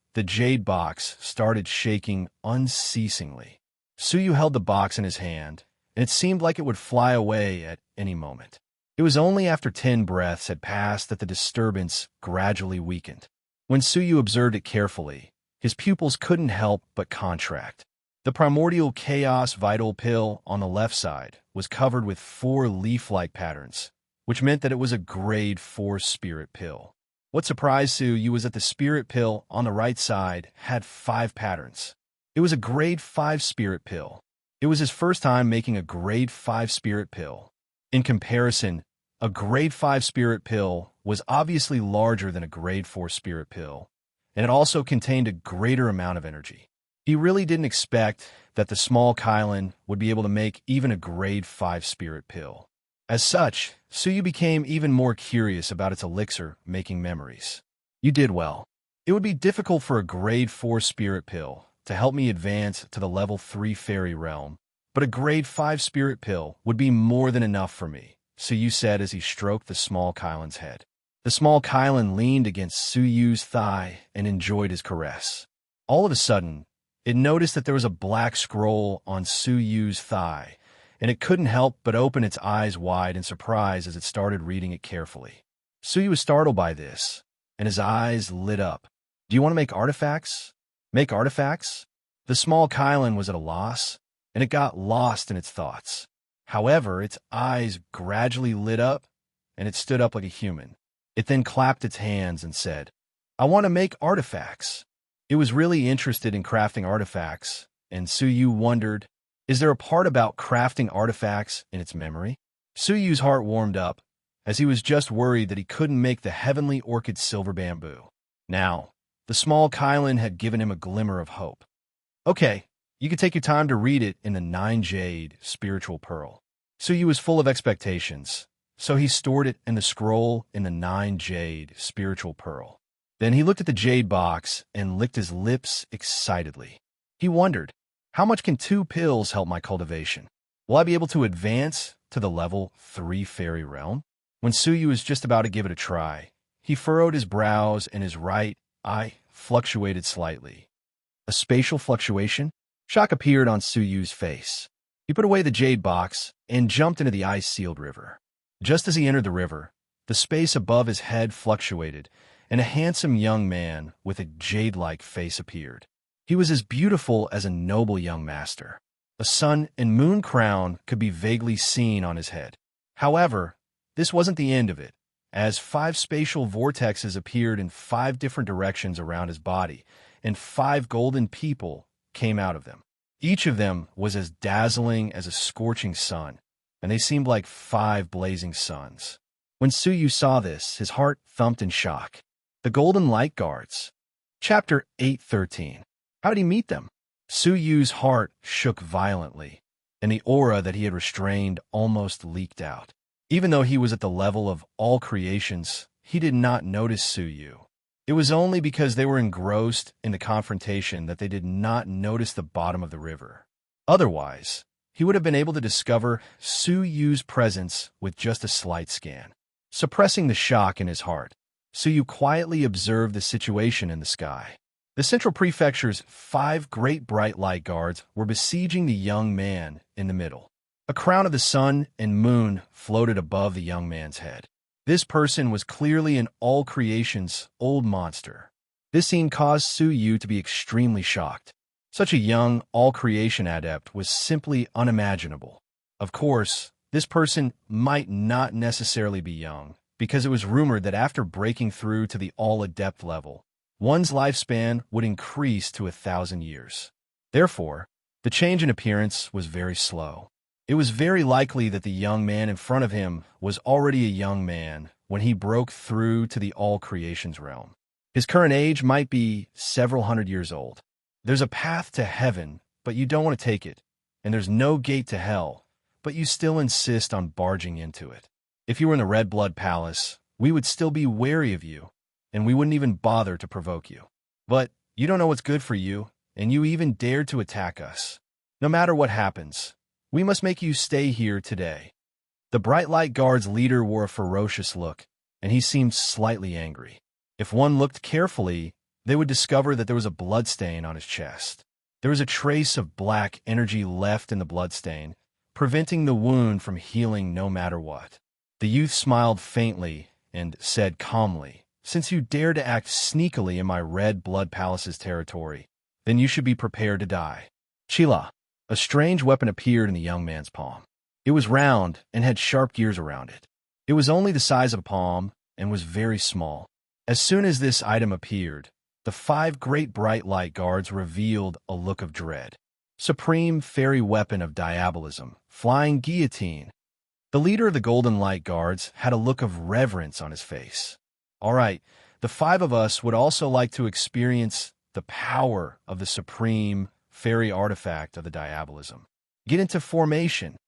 started shaking unceasingly. Suyu held the box in his hand, and it seemed like it would fly away at any moment. It was only after 10 breaths had passed that the disturbance gradually weakened. When Suyu observed it carefully, his pupils couldn't help but contract. The primordial chaos vital pill on the left side was covered with 4 leaf-like patterns, which meant that it was a grade 4 spirit pill. What surprised Suyu was that the spirit pill on the right side had 5 patterns. It was a grade 5 spirit pill. It was his first time making a grade 5 spirit pill. In comparison, a grade 5 spirit pill was obviously larger than a grade 4 spirit pill, and it also contained a greater amount of energy. He really didn't expect that the small Kylan would be able to make even a grade 5 spirit pill. As such, Suyu became even more curious about its elixir making memories. You did well. It would be difficult for a grade 4 spirit pill to help me advance to the level 3 fairy realm, but a grade 5 spirit pill would be more than enough for me, Suyu said as he stroked the small Kylan's head. The small Kylan leaned against Suyu's thigh and enjoyed his caress. All of a sudden, it noticed that there was a black scroll on Suyu's thigh, and it couldn't help but open its eyes wide in surprise as it started reading it carefully. Suyu was startled by this, and his eyes lit up. Do you want to make artifacts? Make artifacts? The small Kylan was at a loss, and it got lost in its thoughts. However, its eyes gradually lit up, and it stood up like a human. It then clapped its hands and said, I want to make artifacts. It was really interested in crafting artifacts, and Suyu wondered, is there a part about crafting artifacts in its memory? Suyu's heart warmed up, as he was just worried that he couldn't make the heavenly orchid silver bamboo. Now, the small Kylan had given him a glimmer of hope. Okay, you can take your time to read it in the 9 jade spiritual pearl. Suyu was full of expectations, so he stored it in the scroll in the 9 jade spiritual pearl. Then he looked at the jade box and licked his lips excitedly. He wondered, how much can 2 pills help my cultivation? Will I be able to advance to the level 3 fairy realm? When Suyu was just about to give it a try, he furrowed his brows and his right eye fluctuated slightly. A spatial fluctuation? Shock appeared on Suyu's face. He put away the jade box and jumped into the ice-sealed river. Just as he entered the river, the space above his head fluctuated, and a handsome young man with a jade-like face appeared. He was as beautiful as a noble young master. A sun and moon crown could be vaguely seen on his head. However, this wasn't the end of it, as 5 spatial vortexes appeared in 5 different directions around his body, and 5 golden people came out of them. Each of them was as dazzling as a scorching sun, and they seemed like 5 blazing suns. When Suyu saw this, his heart thumped in shock. The Golden Light Guards. Chapter 8:13. How did he meet them? Suyu's heart shook violently, and the aura that he had restrained almost leaked out. Even though he was at the level of all creations, he did not notice Suyu. It was only because they were engrossed in the confrontation that they did not notice the bottom of the river. Otherwise, he would have been able to discover Suyu's presence with just a slight scan. Suppressing the shock in his heart, Suyu quietly observed the situation in the sky. The Central Prefecture's 5 great bright light guards were besieging the young man in the middle. A crown of the sun and moon floated above the young man's head. This person was clearly an all creation's old monster. This scene caused Suyu to be extremely shocked. Such a young all creation adept was simply unimaginable. Of course, this person might not necessarily be young, because it was rumored that after breaking through to the all adept level, one's lifespan would increase to 1,000 years. Therefore, the change in appearance was very slow. It was very likely that the young man in front of him was already a young man when he broke through to the all creations realm. His current age might be several hundred years old. There's a path to heaven, but you don't want to take it, and there's no gate to hell, but you still insist on barging into it. If you were in the Red Blood Palace, we would still be wary of you, and we wouldn't even bother to provoke you. But you don't know what's good for you, and you even dared to attack us. No matter what happens, we must make you stay here today. The Bright Light Guard's leader wore a ferocious look, and he seemed slightly angry. If one looked carefully, they would discover that there was a bloodstain on his chest. There was a trace of black energy left in the bloodstain, preventing the wound from healing no matter what. The youth smiled faintly and said calmly, "Since you dare to act sneakily in my Red Blood Palace's territory, then you should be prepared to die." Chila. A strange weapon appeared in the young man's palm. It was round and had sharp gears around it. It was only the size of a palm and was very small. As soon as this item appeared, the 5 great bright light guards revealed a look of dread. Supreme fairy weapon of diabolism, flying guillotine. The leader of the Golden Light Guards had a look of reverence on his face. All right, the 5 of us would also like to experience the power of the supreme fairy artifact of the diabolism. Get into formation.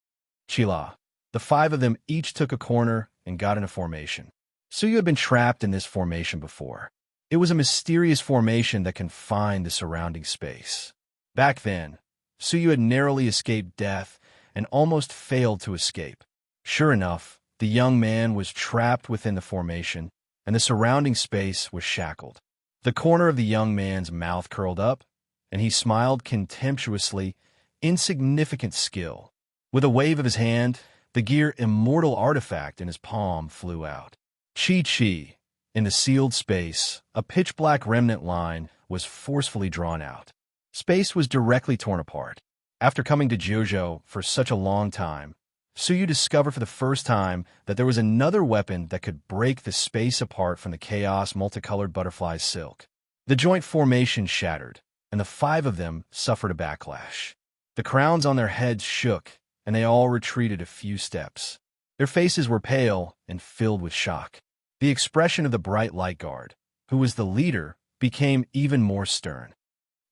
Chila. The 5 of them each took a corner and got into formation. Suyu had been trapped in this formation before. It was a mysterious formation that confined the surrounding space. Back then, Suyu had narrowly escaped death and almost failed to escape. Sure enough, the young man was trapped within the formation, and the surrounding space was shackled. The corner of the young man's mouth curled up, and he smiled contemptuously. Insignificant skill. With a wave of his hand, the gear immortal artifact in his palm flew out. Chi-chi. In the sealed space, a pitch-black remnant line was forcefully drawn out. Space was directly torn apart. After coming to Jojo for such a long time, Suyu discovered for the first time that there was another weapon that could break the space apart from the chaos multicolored butterfly silk. The joint formation shattered, and the 5 of them suffered a backlash. The crowns on their heads shook, and they all retreated a few steps. Their faces were pale and filled with shock. The expression of the Bright Light Guard, who was the leader, became even more stern.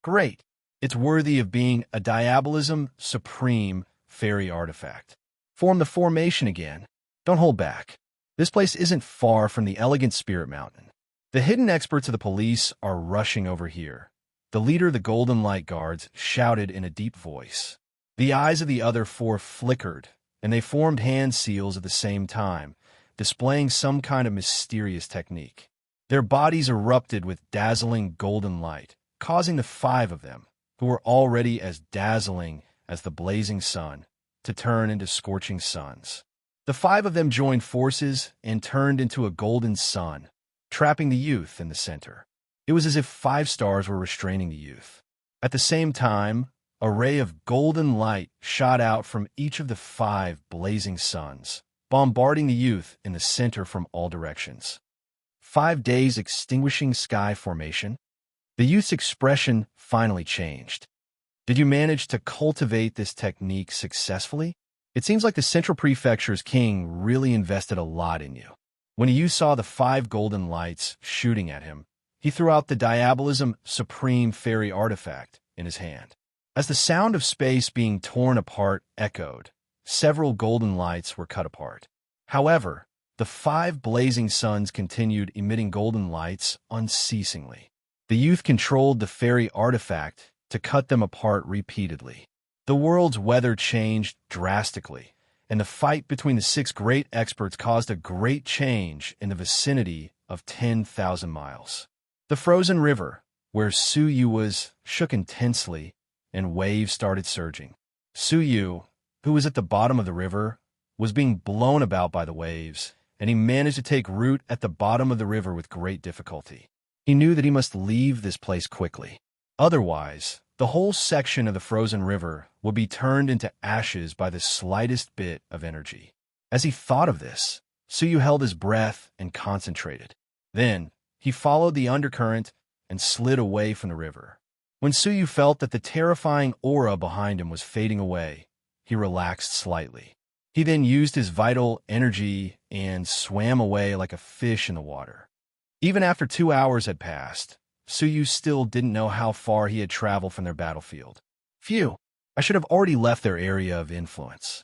Great. It's worthy of being a diabolism supreme fairy artifact. Form the formation again. Don't hold back. This place isn't far from the elegant Spirit Mountain. The hidden experts of the police are rushing over here. The leader of the Golden Light Guards shouted in a deep voice. The eyes of the other 4 flickered, and they formed hand seals at the same time, displaying some kind of mysterious technique. Their bodies erupted with dazzling golden light, causing the 5 of them, who were already as dazzling as the blazing sun, to turn into scorching suns. The 5 of them joined forces and turned into a golden sun, trapping the youth in the center. It was as if 5 stars were restraining the youth. At the same time, a ray of golden light shot out from each of the 5 blazing suns, bombarding the youth in the center from all directions. 5 days extinguishing sky formation. The youth's expression finally changed. Did you manage to cultivate this technique successfully? It seems like the Central Prefecture's king really invested a lot in you. When the youth saw the 5 golden lights shooting at him, he threw out the Diabolism Supreme Fairy Artifact in his hand. As the sound of space being torn apart echoed, several golden lights were cut apart. However, the 5 blazing suns continued emitting golden lights unceasingly. The youth controlled the fairy artifact to cut them apart repeatedly. The world's weather changed drastically, and the fight between the 6 great experts caused a great change in the vicinity of 10,000 miles. The frozen river, where Suyu was, shook intensely, and waves started surging. Suyu, who was at the bottom of the river, was being blown about by the waves, and he managed to take root at the bottom of the river with great difficulty. He knew that he must leave this place quickly. Otherwise, the whole section of the frozen river would be turned into ashes by the slightest bit of energy. As he thought of this, Suyu held his breath and concentrated. Then, he followed the undercurrent and slid away from the river. When Suyu felt that the terrifying aura behind him was fading away, he relaxed slightly. He then used his vital energy and swam away like a fish in the water. Even after 2 hours had passed, Suyu still didn't know how far he had traveled from their battlefield. Phew, I should have already left their area of influence.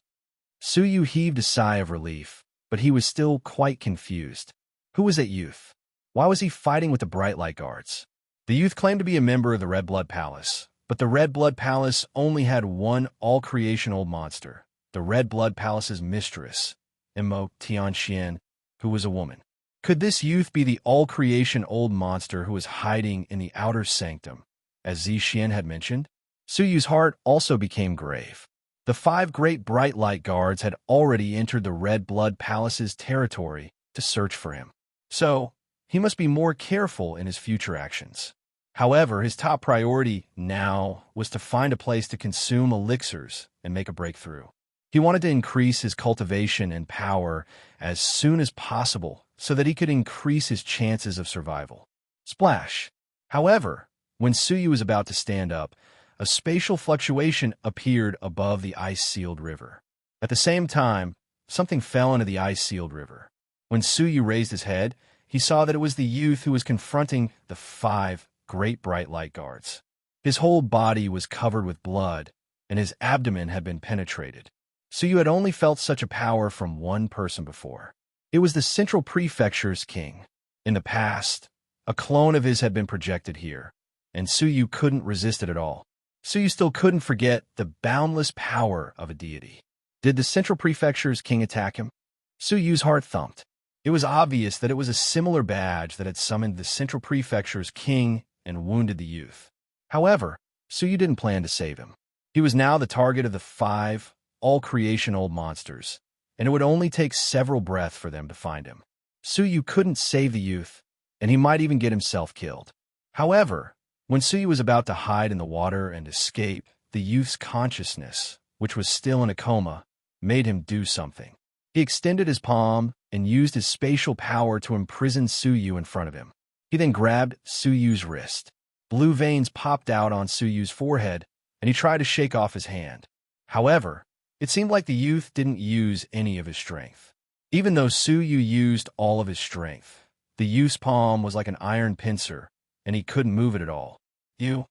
Suyu heaved a sigh of relief, but he was still quite confused. Who was that youth? Why was he fighting with the Bright Light Guards? The youth claimed to be a member of the Red Blood Palace, but the Red Blood Palace only had one all-creation old monster, the Red Blood Palace's mistress, invoked Tianxian, who was a woman. Could this youth be the all-creation old monster who was hiding in the outer sanctum, as Zixian had mentioned? Su Yu's heart also became grave. The 5 great bright light guards had already entered the Red Blood Palace's territory to search for him. So, he must be more careful in his future actions. However, his top priority now was to find a place to consume elixirs and make a breakthrough. He wanted to increase his cultivation and power as soon as possible so that he could increase his chances of survival. Splash! However, when Su Yu was about to stand up, a spatial fluctuation appeared above the ice-sealed river. At the same time, something fell into the ice-sealed river. When Su Yu raised his head, he saw that it was the youth who was confronting the 5 great bright light guards. His whole body was covered with blood, and his abdomen had been penetrated. Su Yu had only felt such a power from one person before. It was the Central Prefecture's king. In the past, a clone of his had been projected here, and Su Yu couldn't resist it at all. Su Yu still couldn't forget the boundless power of a deity. Did the Central Prefecture's king attack him? Su Yu's heart thumped. It was obvious that it was a similar badge that had summoned the Central Prefecture's king and wounded the youth. However, Su Yu didn't plan to save him. He was now the target of the 5 all-creation old monsters, and it would only take several breaths for them to find him. Su Yu couldn't save the youth, and he might even get himself killed. However, when Su Yu was about to hide in the water and escape, the youth's consciousness, which was still in a coma, made him do something. He extended his palm and used his spatial power to imprison Su Yu in front of him. He then grabbed Su Yu's wrist. Blue veins popped out on Su Yu's forehead, and he tried to shake off his hand. However, it seemed like the youth didn't use any of his strength. Even though Su Yu used all of his strength, the youth's palm was like an iron pincer, and he couldn't move it at all. You.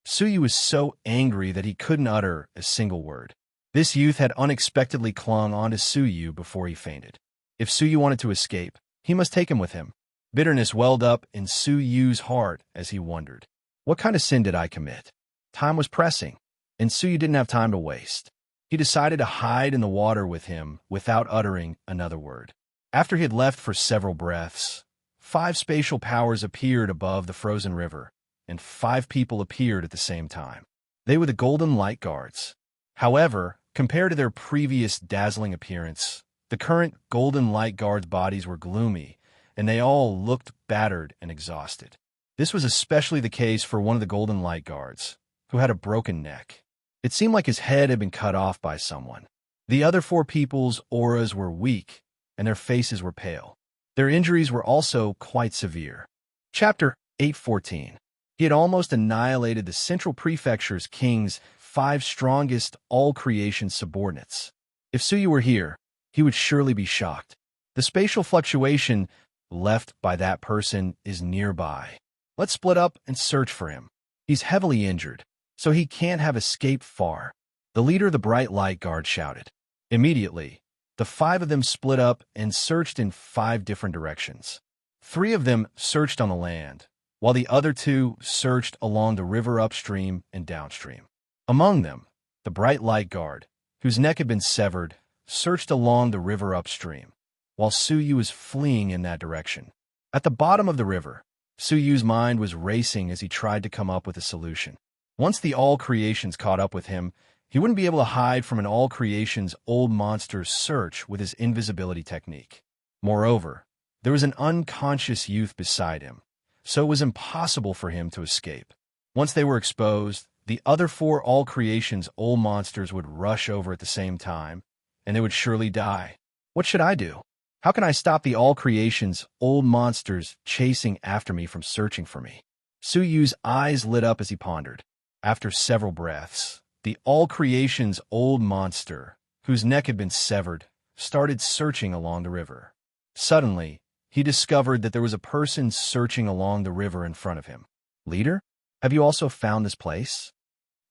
Su Yu was so angry that he couldn't utter a single word. This youth had unexpectedly clung onto Su Yu before he fainted. If Su Yu wanted to escape, he must take him with him. Bitterness welled up in Su Yu's heart as he wondered, what kind of sin did I commit? Time was pressing, and Su Yu didn't have time to waste. He decided to hide in the water with him without uttering another word. After he had left for several breaths, 5 spatial powers appeared above the frozen river, and 5 people appeared at the same time. They were the Golden Light Guards. However, compared to their previous dazzling appearance, the current Golden Light Guards' bodies were gloomy, and they all looked battered and exhausted. This was especially the case for one of the Golden Light Guards, who had a broken neck. It seemed like his head had been cut off by someone. The other 4 people's auras were weak, and their faces were pale. Their injuries were also quite severe. Chapter 8:14. He had almost annihilated the Central Prefecture's king's 5 strongest all-creation subordinates. If Su Yu were here, he would surely be shocked. The spatial fluctuation left by that person is nearby. Let's split up and search for him. He's heavily injured, so he can't have escaped far. The leader of the Bright Light Guard shouted. Immediately, the 5 of them split up and searched in 5 different directions. 3 of them searched on the land, while the other 2 searched along the river upstream and downstream. Among them, the Bright Light Guard, whose neck had been severed, searched along the river upstream, while Su Yu was fleeing in that direction. At the bottom of the river, Su Yu's mind was racing as he tried to come up with a solution. Once the all-creations caught up with him, he wouldn't be able to hide from an all-creations old monster's search with his invisibility technique. Moreover, there was an unconscious youth beside him, so it was impossible for him to escape. Once they were exposed, the other 4 all-creations old monsters would rush over at the same time, and they would surely die. What should I do? How can I stop the all-creations old monsters chasing after me from searching for me? Su Yu's eyes lit up as he pondered. After several breaths, the all-creations old monster, whose neck had been severed, started searching along the river. Suddenly, he discovered that there was a person searching along the river in front of him. Leader, have you also found this place?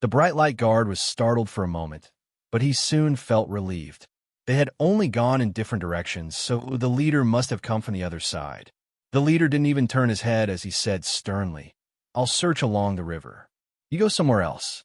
The Bright Light Guard was startled for a moment, but he soon felt relieved. They had only gone in different directions, so the leader must have come from the other side. The leader didn't even turn his head as he said sternly, I'll search along the river. You go somewhere else.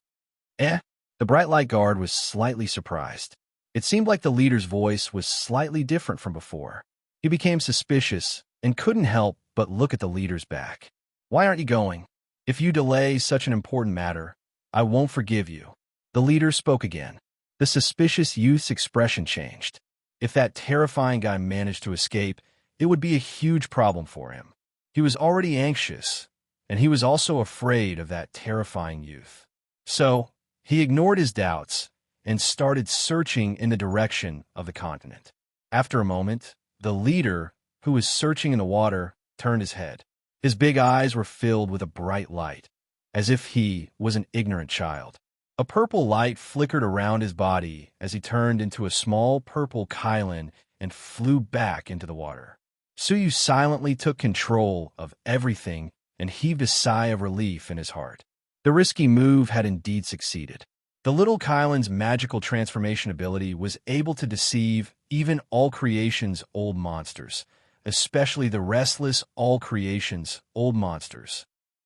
The Bright Light Guard was slightly surprised. It seemed like the leader's voice was slightly different from before. He became suspicious and couldn't help but look at the leader's back. "Why aren't you going? If you delay such an important matter, I won't forgive you." The leader spoke again. The suspicious youth's expression changed. If that terrifying guy managed to escape, it would be a huge problem for him. He was already anxious, and he was also afraid of that terrifying youth. So, he ignored his doubts and started searching in the direction of the continent. After a moment, the leader, who was searching in the water, turned his head. His big eyes were filled with a bright light, as if he was an ignorant child. A purple light flickered around his body as he turned into a small purple Cauldron and flew back into the water. Suyu silently took control of everything and heaved a sigh of relief in his heart. The risky move had indeed succeeded. The little Cauldron's magical transformation ability was able to deceive even all creation's old monsters, especially the restless all creation's old monsters.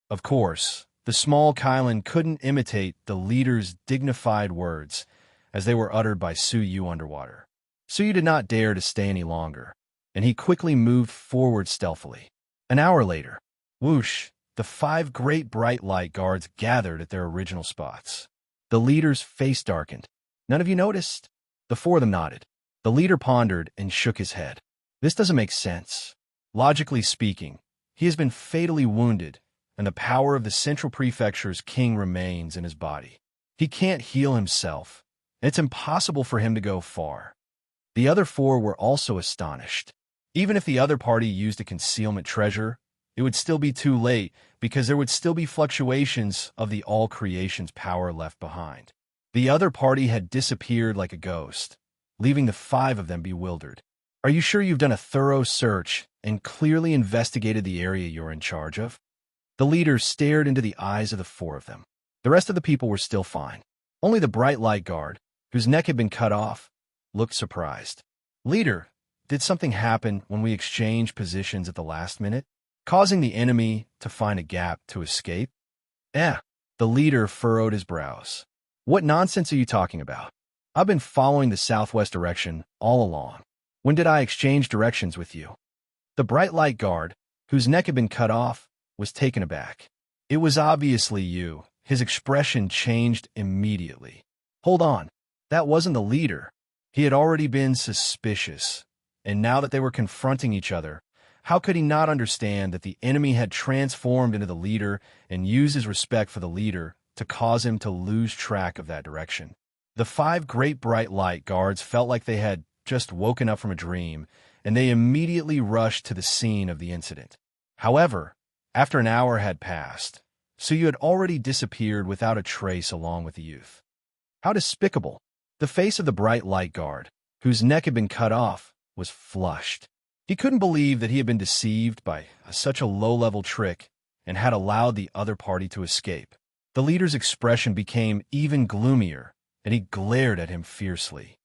Of course, the small Cauldron couldn't imitate the leader's dignified words as they were uttered by Suyu underwater. Suyu did not dare to stay any longer, and he quickly moved forward stealthily. An hour later, whoosh, the 5 great bright light guards gathered at their original spots. The leader's face darkened. "None of you noticed?" The 4 of them nodded. The leader pondered and shook his head. "This doesn't make sense. Logically speaking, he has been fatally wounded, and the power of the Central Prefecture's king remains in his body. He can't heal himself, and it's impossible for him to go far." The other 4 were also astonished. Even if the other party used a concealment treasure, it would still be too late because there would still be fluctuations of the all creation's power left behind. The other party had disappeared like a ghost, leaving the 5 of them bewildered. "Are you sure you've done a thorough search and clearly investigated the area you're in charge of?" The leader stared into the eyes of the 4 of them. The rest of the people were still fine. Only the bright light guard, whose neck had been cut off, looked surprised. "Leader, did something happen when we exchanged positions at the last minute, causing the enemy to find a gap to escape?" The leader furrowed his brows. "What nonsense are you talking about? I've been following the southwest direction all along. When did I exchange directions with you?" The bright light guard, whose neck had been cut off, was taken aback. "It was obviously you." His expression changed immediately. "Hold on, that wasn't the leader." He had already been suspicious, and now that they were confronting each other, how could he not understand that the enemy had transformed into the leader and used his respect for the leader to cause him to lose track of that direction? The 5 great bright light guards felt like they had just woken up from a dream, and they immediately rushed to the scene of the incident. However, after an hour had passed, Suyu had already disappeared without a trace along with the youth. How despicable! The face of the bright light guard, whose neck had been cut off, was flushed. He couldn't believe that he had been deceived by such a low-level trick and had allowed the other party to escape. The leader's expression became even gloomier, and he glared at him fiercely.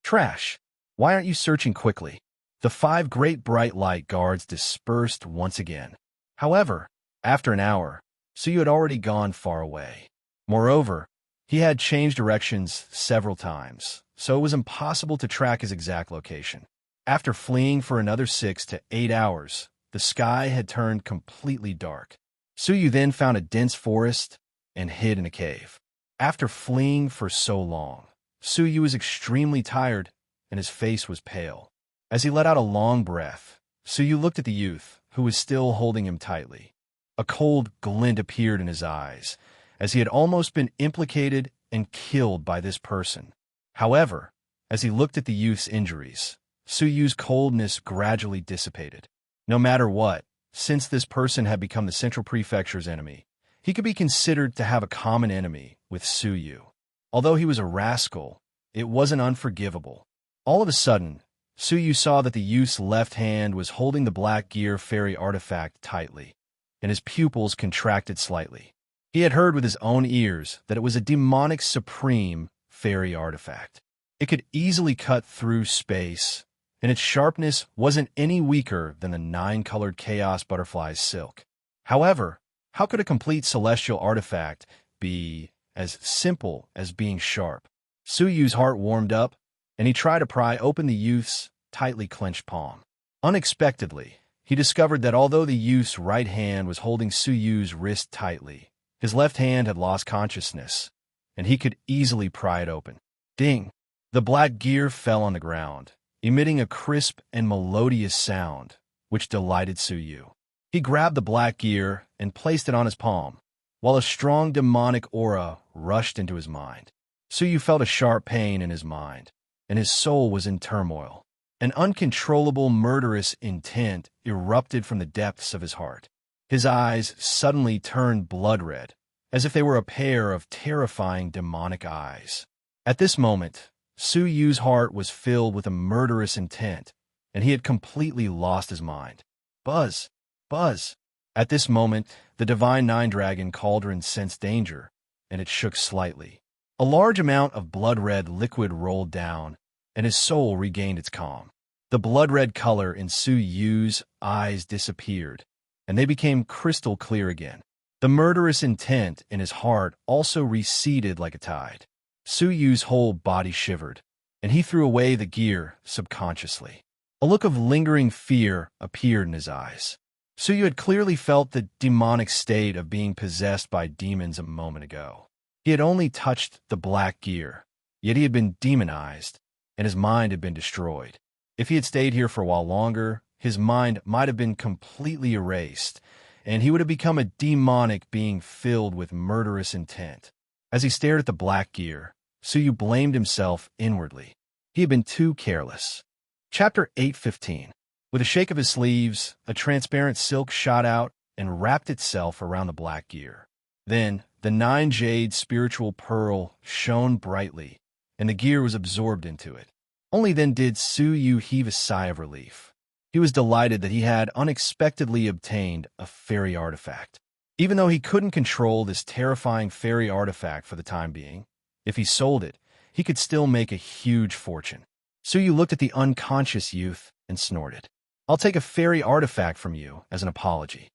"Trash! Why aren't you searching quickly?" The 5 great bright light guards dispersed once again. However, after an hour, Suyu had already gone far away. Moreover, he had changed directions several times, so it was impossible to track his exact location. After fleeing for another 6 to 8 hours, the sky had turned completely dark. Suyu then found a dense forest and hid in a cave. After fleeing for so long, Suyu was extremely tired and his face was pale. As he let out a long breath, Suyu looked at the youth, who was still holding him tightly. A cold glint appeared in his eyes, as he had almost been implicated and killed by this person. However, as he looked at the youth's injuries, Suyu's coldness gradually dissipated. No matter what, since this person had become the Central Prefecture's enemy, he could be considered to have a common enemy with Suyu. Although he was a rascal, it wasn't unforgivable. All of a sudden, Suyu saw that the youth's left hand was holding the Black Gear fairy artifact tightly, and his pupils contracted slightly. He had heard with his own ears that it was a demonic supreme fairy artifact. It could easily cut through space, and its sharpness wasn't any weaker than the 9-colored chaos butterfly's silk. However, how could a complete celestial artifact be as simple as being sharp? Suyu's heart warmed up, and he tried to pry open the youth's tightly clenched palm. Unexpectedly, he discovered that although the youth's right hand was holding Su Yu's wrist tightly, his left hand had lost consciousness, and he could easily pry it open. Ding! The black gear fell on the ground, emitting a crisp and melodious sound, which delighted Su Yu. He grabbed the black gear and placed it on his palm, while a strong demonic aura rushed into his mind. Su Yu felt a sharp pain in his mind, and his soul was in turmoil. An uncontrollable murderous intent erupted from the depths of his heart. His eyes suddenly turned blood-red, as if they were a pair of terrifying demonic eyes. At this moment, Su Yu's heart was filled with a murderous intent, and he had completely lost his mind. Buzz! Buzz! At this moment, the divine nine-dragon Cauldron sensed danger, and it shook slightly. A large amount of blood-red liquid rolled down, and his soul regained its calm. The blood-red color in Su Yu's eyes disappeared, and they became crystal clear again. The murderous intent in his heart also receded like a tide. Su Yu's whole body shivered, and he threw away the gear subconsciously. A look of lingering fear appeared in his eyes. Su Yu had clearly felt the demonic state of being possessed by demons a moment ago. He had only touched the black gear, yet he had been demonized, and his mind had been destroyed. If he had stayed here for a while longer, his mind might have been completely erased, and he would have become a demonic being filled with murderous intent. As he stared at the black gear, Su Yu blamed himself inwardly. He had been too careless. Chapter 8:15. With a shake of his sleeves, a transparent silk shot out and wrapped itself around the black gear. Then, the 9-jade spiritual pearl shone brightly, and the gear was absorbed into it. Only then did Su Yu heave a sigh of relief. He was delighted that he had unexpectedly obtained a fairy artifact. Even though he couldn't control this terrifying fairy artifact for the time being, if he sold it, he could still make a huge fortune. Su Yu looked at the unconscious youth and snorted. "I'll take a fairy artifact from you as an apology."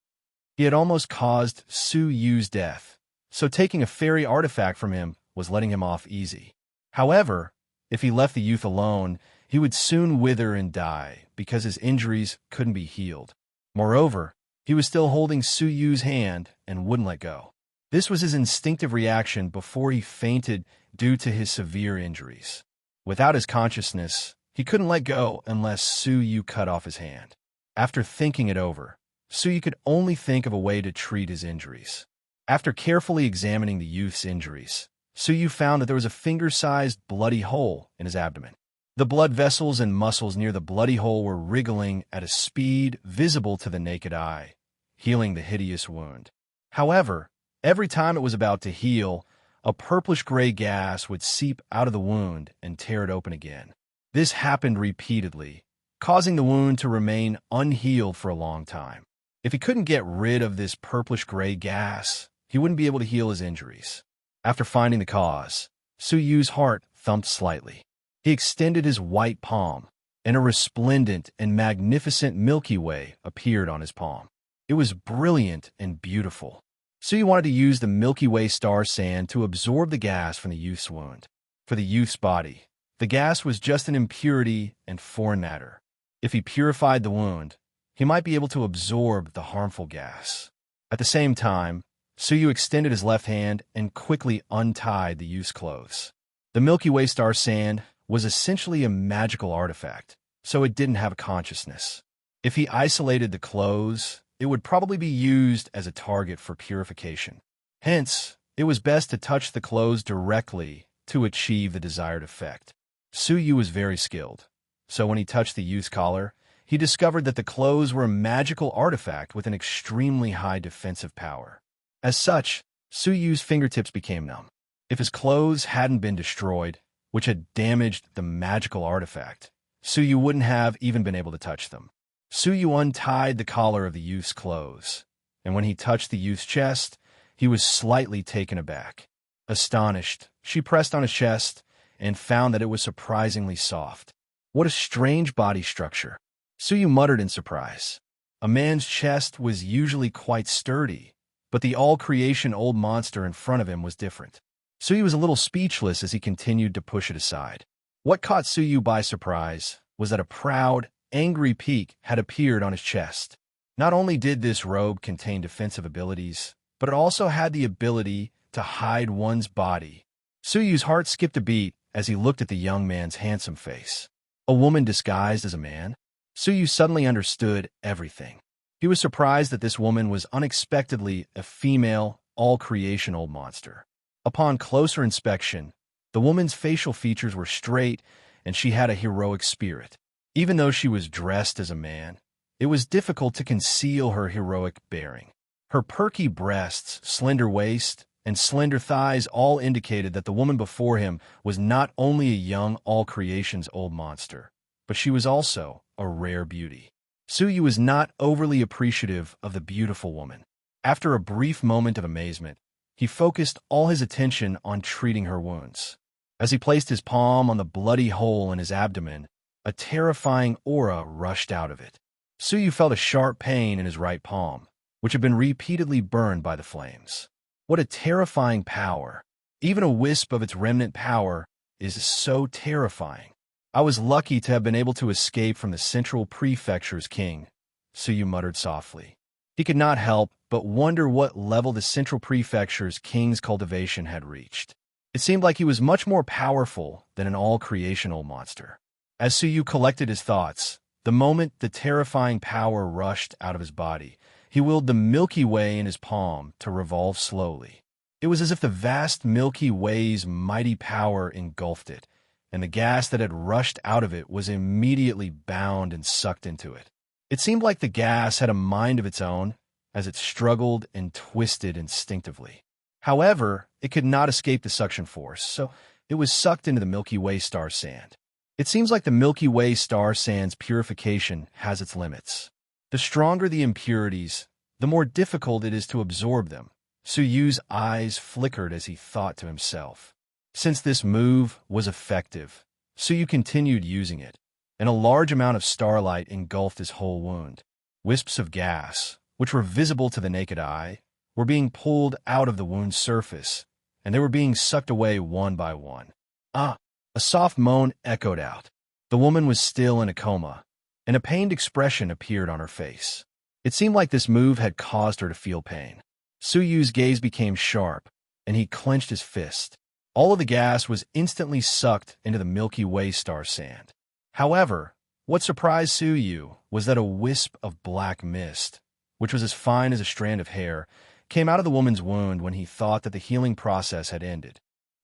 He had almost caused Su Yu's death, so taking a fairy artifact from him was letting him off easy. However, if he left the youth alone, he would soon wither and die because his injuries couldn't be healed. Moreover, he was still holding Su Yu's hand and wouldn't let go. This was his instinctive reaction before he fainted due to his severe injuries. Without his consciousness, he couldn't let go unless Su Yu cut off his hand. After thinking it over, Su Yu could only think of a way to treat his injuries. After carefully examining the youth's injuries, Su Yu found that there was a finger-sized bloody hole in his abdomen. The blood vessels and muscles near the bloody hole were wriggling at a speed visible to the naked eye, healing the hideous wound. However, every time it was about to heal, a purplish-gray gas would seep out of the wound and tear it open again. This happened repeatedly, causing the wound to remain unhealed for a long time. If he couldn't get rid of this purplish-gray gas, he wouldn't be able to heal his injuries. After finding the cause, Su Yu's heart thumped slightly. He extended his white palm, and a resplendent and magnificent Milky Way appeared on his palm. It was brilliant and beautiful. Su Yu wanted to use the Milky Way star sand to absorb the gas from the youth's wound. For the youth's body, the gas was just an impurity and foreign matter. If he purified the wound, he might be able to absorb the harmful gas. At the same time, Su Yu extended his left hand and quickly untied the youth's clothes. The Milky Way star sand was essentially a magical artifact, so it didn't have a consciousness. If he isolated the clothes, it would probably be used as a target for purification. Hence, it was best to touch the clothes directly to achieve the desired effect. Su Yu was very skilled, so when he touched the youth's collar, he discovered that the clothes were a magical artifact with an extremely high defensive power. As such, Su Yu's fingertips became numb. If his clothes hadn't been destroyed, which had damaged the magical artifact, Su Yu wouldn't have even been able to touch them. Su Yu untied the collar of the youth's clothes, and when he touched the youth's chest, he was slightly taken aback. Astonished, she pressed on his chest and found that it was surprisingly soft. What a strange body structure. Su Yu muttered in surprise. A man's chest was usually quite sturdy, but the all-creation old monster in front of him was different. Su Yu was a little speechless as he continued to push it aside. What caught Suyu by surprise was that a proud, angry peak had appeared on his chest. Not only did this robe contain defensive abilities, but it also had the ability to hide one's body. Suyu's heart skipped a beat as he looked at the young man's handsome face. A woman disguised as a man? Suyu suddenly understood everything. He was surprised that this woman was unexpectedly a female, all-creation old monster. Upon closer inspection, the woman's facial features were straight and she had a heroic spirit. Even though she was dressed as a man, it was difficult to conceal her heroic bearing. Her perky breasts, slender waist, and slender thighs all indicated that the woman before him was not only a young all-creation's old monster, but she was also a rare beauty. Suyu was not overly appreciative of the beautiful woman. After a brief moment of amazement, he focused all his attention on treating her wounds. As he placed his palm on the bloody hole in his abdomen, a terrifying aura rushed out of it. Suyu felt a sharp pain in his right palm, which had been repeatedly burned by the flames. What a terrifying power! Even a wisp of its remnant power is so terrifying. I was lucky to have been able to escape from the Central Prefecture's king, Suyu muttered softly. He could not help but wonder what level the Central Prefecture's king's cultivation had reached. It seemed like he was much more powerful than an all-creational monster. As Suyu collected his thoughts, the moment the terrifying power rushed out of his body, he willed the Milky Way in his palm to revolve slowly. It was as if the vast Milky Way's mighty power engulfed it, and the gas that had rushed out of it was immediately bound and sucked into it. It seemed like the gas had a mind of its own as it struggled and twisted instinctively. However, it could not escape the suction force, so it was sucked into the Milky Way star sand. It seems like the Milky Way star sand's purification has its limits. The stronger the impurities, the more difficult it is to absorb them. Suyu's eyes flickered as he thought to himself. Since this move was effective, Suyu continued using it, and a large amount of starlight engulfed his whole wound. Wisps of gas, which were visible to the naked eye, were being pulled out of the wound's surface, and they were being sucked away one by one. Ah! A soft moan echoed out. The woman was still in a coma, and a pained expression appeared on her face. It seemed like this move had caused her to feel pain. Suyu's gaze became sharp, and he clenched his fist. All of the gas was instantly sucked into the Milky Way star sand. However, what surprised Suyu was that a wisp of black mist, which was as fine as a strand of hair, came out of the woman's wound when he thought that the healing process had ended.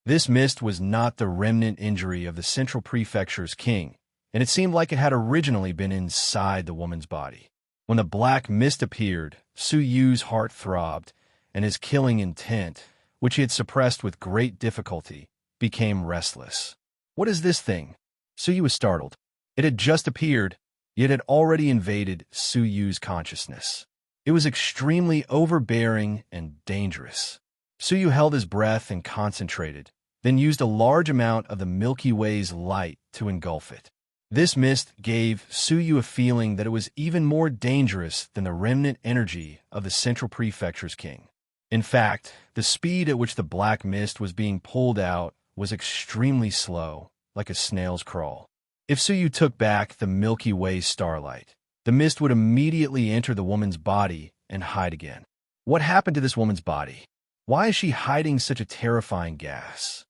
This mist was not the remnant injury of the Central Prefecture's king, and it seemed like it had originally been inside the woman's body. When the black mist appeared, Suyu's heart throbbed, and his killing intent, which he had suppressed with great difficulty, became restless. What is this thing? Suyu was startled. It had just appeared, yet had already invaded Suyu's consciousness. It was extremely overbearing and dangerous. Suyu held his breath and concentrated, then used a large amount of the Milky Way's light to engulf it. This mist gave Suyu a feeling that it was even more dangerous than the remnant energy of the Central Prefecture's king. In fact, the speed at which the black mist was being pulled out was extremely slow, like a snail's crawl. If Suyu took back the Milky Way starlight, the mist would immediately enter the woman's body and hide again. What happened to this woman's body? Why is she hiding such a terrifying gas?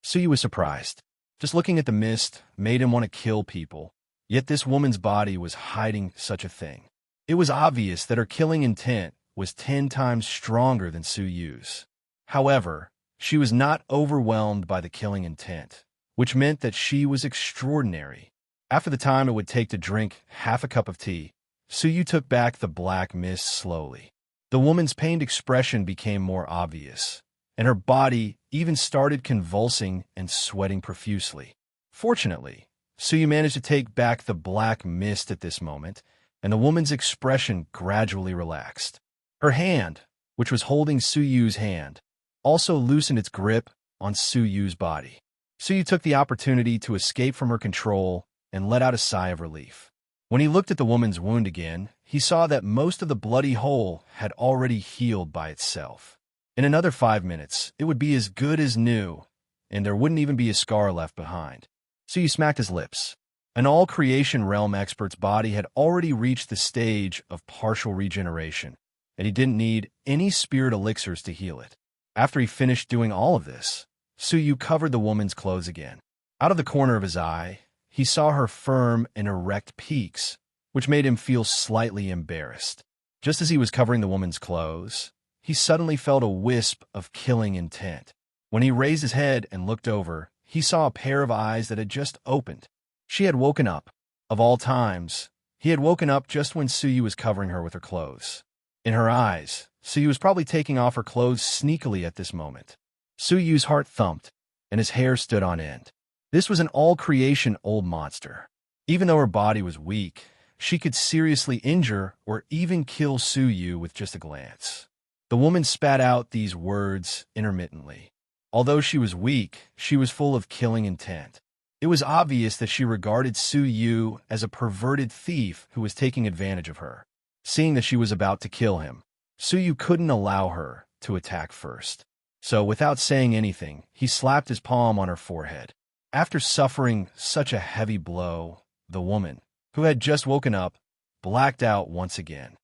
Suyu was surprised. Just looking at the mist made him want to kill people, yet this woman's body was hiding such a thing. It was obvious that her killing intent was 10 times stronger than Suyu's. However, she was not overwhelmed by the killing intent, which meant that she was extraordinary. After the time it would take to drink half a cup of tea, Suyu took back the black mist slowly. The woman's pained expression became more obvious, and her body even started convulsing and sweating profusely. Fortunately, Suyu managed to take back the black mist at this moment, and the woman's expression gradually relaxed. Her hand, which was holding Suyu's hand, also loosened its grip on Suyu's body. Suyu took the opportunity to escape from her control and let out a sigh of relief. When he looked at the woman's wound again, he saw that most of the bloody hole had already healed by itself. In another 5 minutes, it would be as good as new, and there wouldn't even be a scar left behind. Suyu smacked his lips. An all-creation realm expert's body had already reached the stage of partial regeneration, and he didn't need any spirit elixirs to heal it. After he finished doing all of this, Suyu covered the woman's clothes again. Out of the corner of his eye, he saw her firm and erect peaks, which made him feel slightly embarrassed. Just as he was covering the woman's clothes, he suddenly felt a wisp of killing intent. When he raised his head and looked over, he saw a pair of eyes that had just opened. She had woken up. Of all times, he had woken up just when Suyu was covering her with her clothes. In her eyes, Suyu was probably taking off her clothes sneakily at this moment. Suyu's heart thumped, and his hair stood on end. This was an all-creation old monster. Even though her body was weak, she could seriously injure or even kill Suyu with just a glance. The woman spat out these words intermittently. Although she was weak, she was full of killing intent. It was obvious that she regarded Suyu as a perverted thief who was taking advantage of her. Seeing that she was about to kill him, Suyu couldn't allow her to attack first. So, without saying anything, he slapped his palm on her forehead. After suffering such a heavy blow, the woman, who had just woken up, blacked out once again.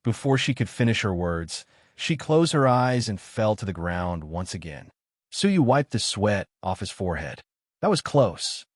Before she could finish her words, she closed her eyes and fell to the ground once again. Suyu wiped the sweat off his forehead. That was close.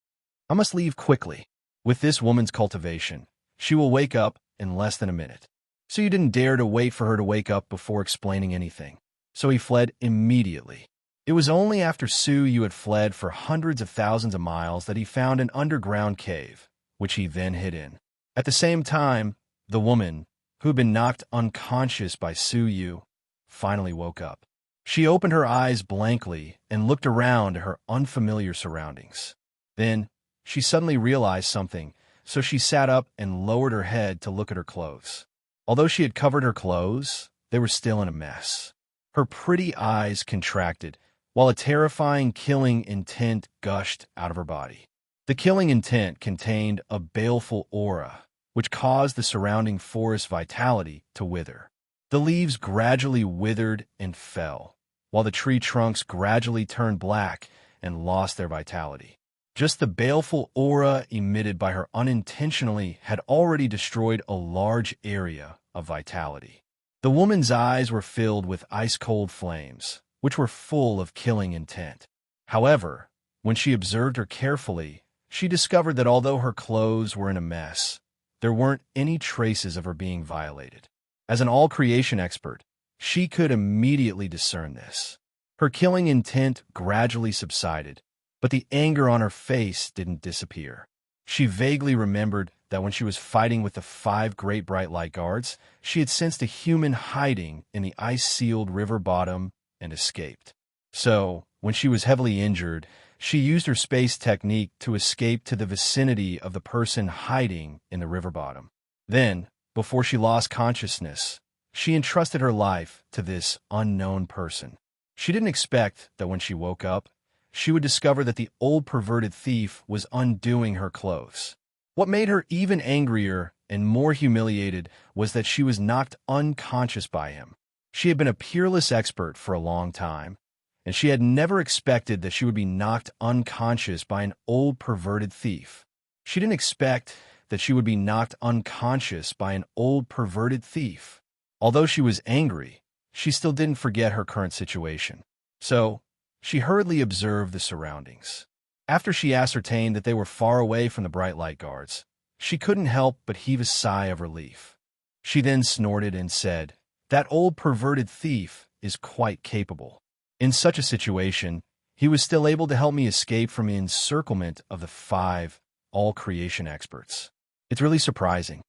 I must leave quickly. With this woman's cultivation, she will wake up in less than a minute. Suyu didn't dare to wait for her to wake up before explaining anything, so he fled immediately. It was only after Suyu had fled for hundreds of thousands of miles that he found an underground cave, which he then hid in. At the same time, the woman, who had been knocked unconscious by Suyu, finally woke up. She opened her eyes blankly and looked around at her unfamiliar surroundings. Then, she suddenly realized something, so she sat up and lowered her head to look at her clothes. Although she had covered her clothes, they were still in a mess. Her pretty eyes contracted, while a terrifying killing intent gushed out of her body. The killing intent contained a baleful aura, which caused the surrounding forest vitality to wither. The leaves gradually withered and fell, while the tree trunks gradually turned black and lost their vitality. Just the baleful aura emitted by her unintentionally had already destroyed a large area of vitality. The woman's eyes were filled with ice-cold flames, which were full of killing intent. However, when she observed her carefully, she discovered that although her clothes were in a mess, there weren't any traces of her being violated. As an all-creation expert, she could immediately discern this. Her killing intent gradually subsided, but the anger on her face didn't disappear. She vaguely remembered that when she was fighting with the 5 great bright light guards, she had sensed a human hiding in the ice-sealed river bottom and escaped. So, when she was heavily injured, she used her space technique to escape to the vicinity of the person hiding in the river bottom. Then, before she lost consciousness, she entrusted her life to this unknown person. She didn't expect that when she woke up, she would discover that the old perverted thief was undoing her clothes. What made her even angrier and more humiliated was that she was knocked unconscious by him. She had been a peerless expert for a long time, and she had never expected that she would be knocked unconscious by an old perverted thief. She didn't expect that she would be knocked unconscious by an old perverted thief. Although she was angry, she still didn't forget her current situation. So, she hurriedly observed the surroundings. After she ascertained that they were far away from the bright light guards, she couldn't help but heave a sigh of relief. She then snorted and said, "That old perverted thief is quite capable. In such a situation, he was still able to help me escape from the encirclement of the 5 all-creation experts. It's really surprising.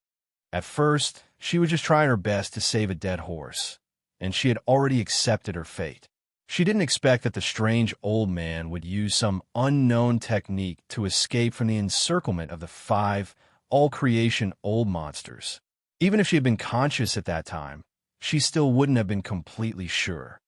At first, she was just trying her best to save a dead horse, and she had already accepted her fate. She didn't expect that the strange old man would use some unknown technique to escape from the encirclement of the 5 all-creation old monsters. Even if she had been conscious at that time, she still wouldn't have been completely sure.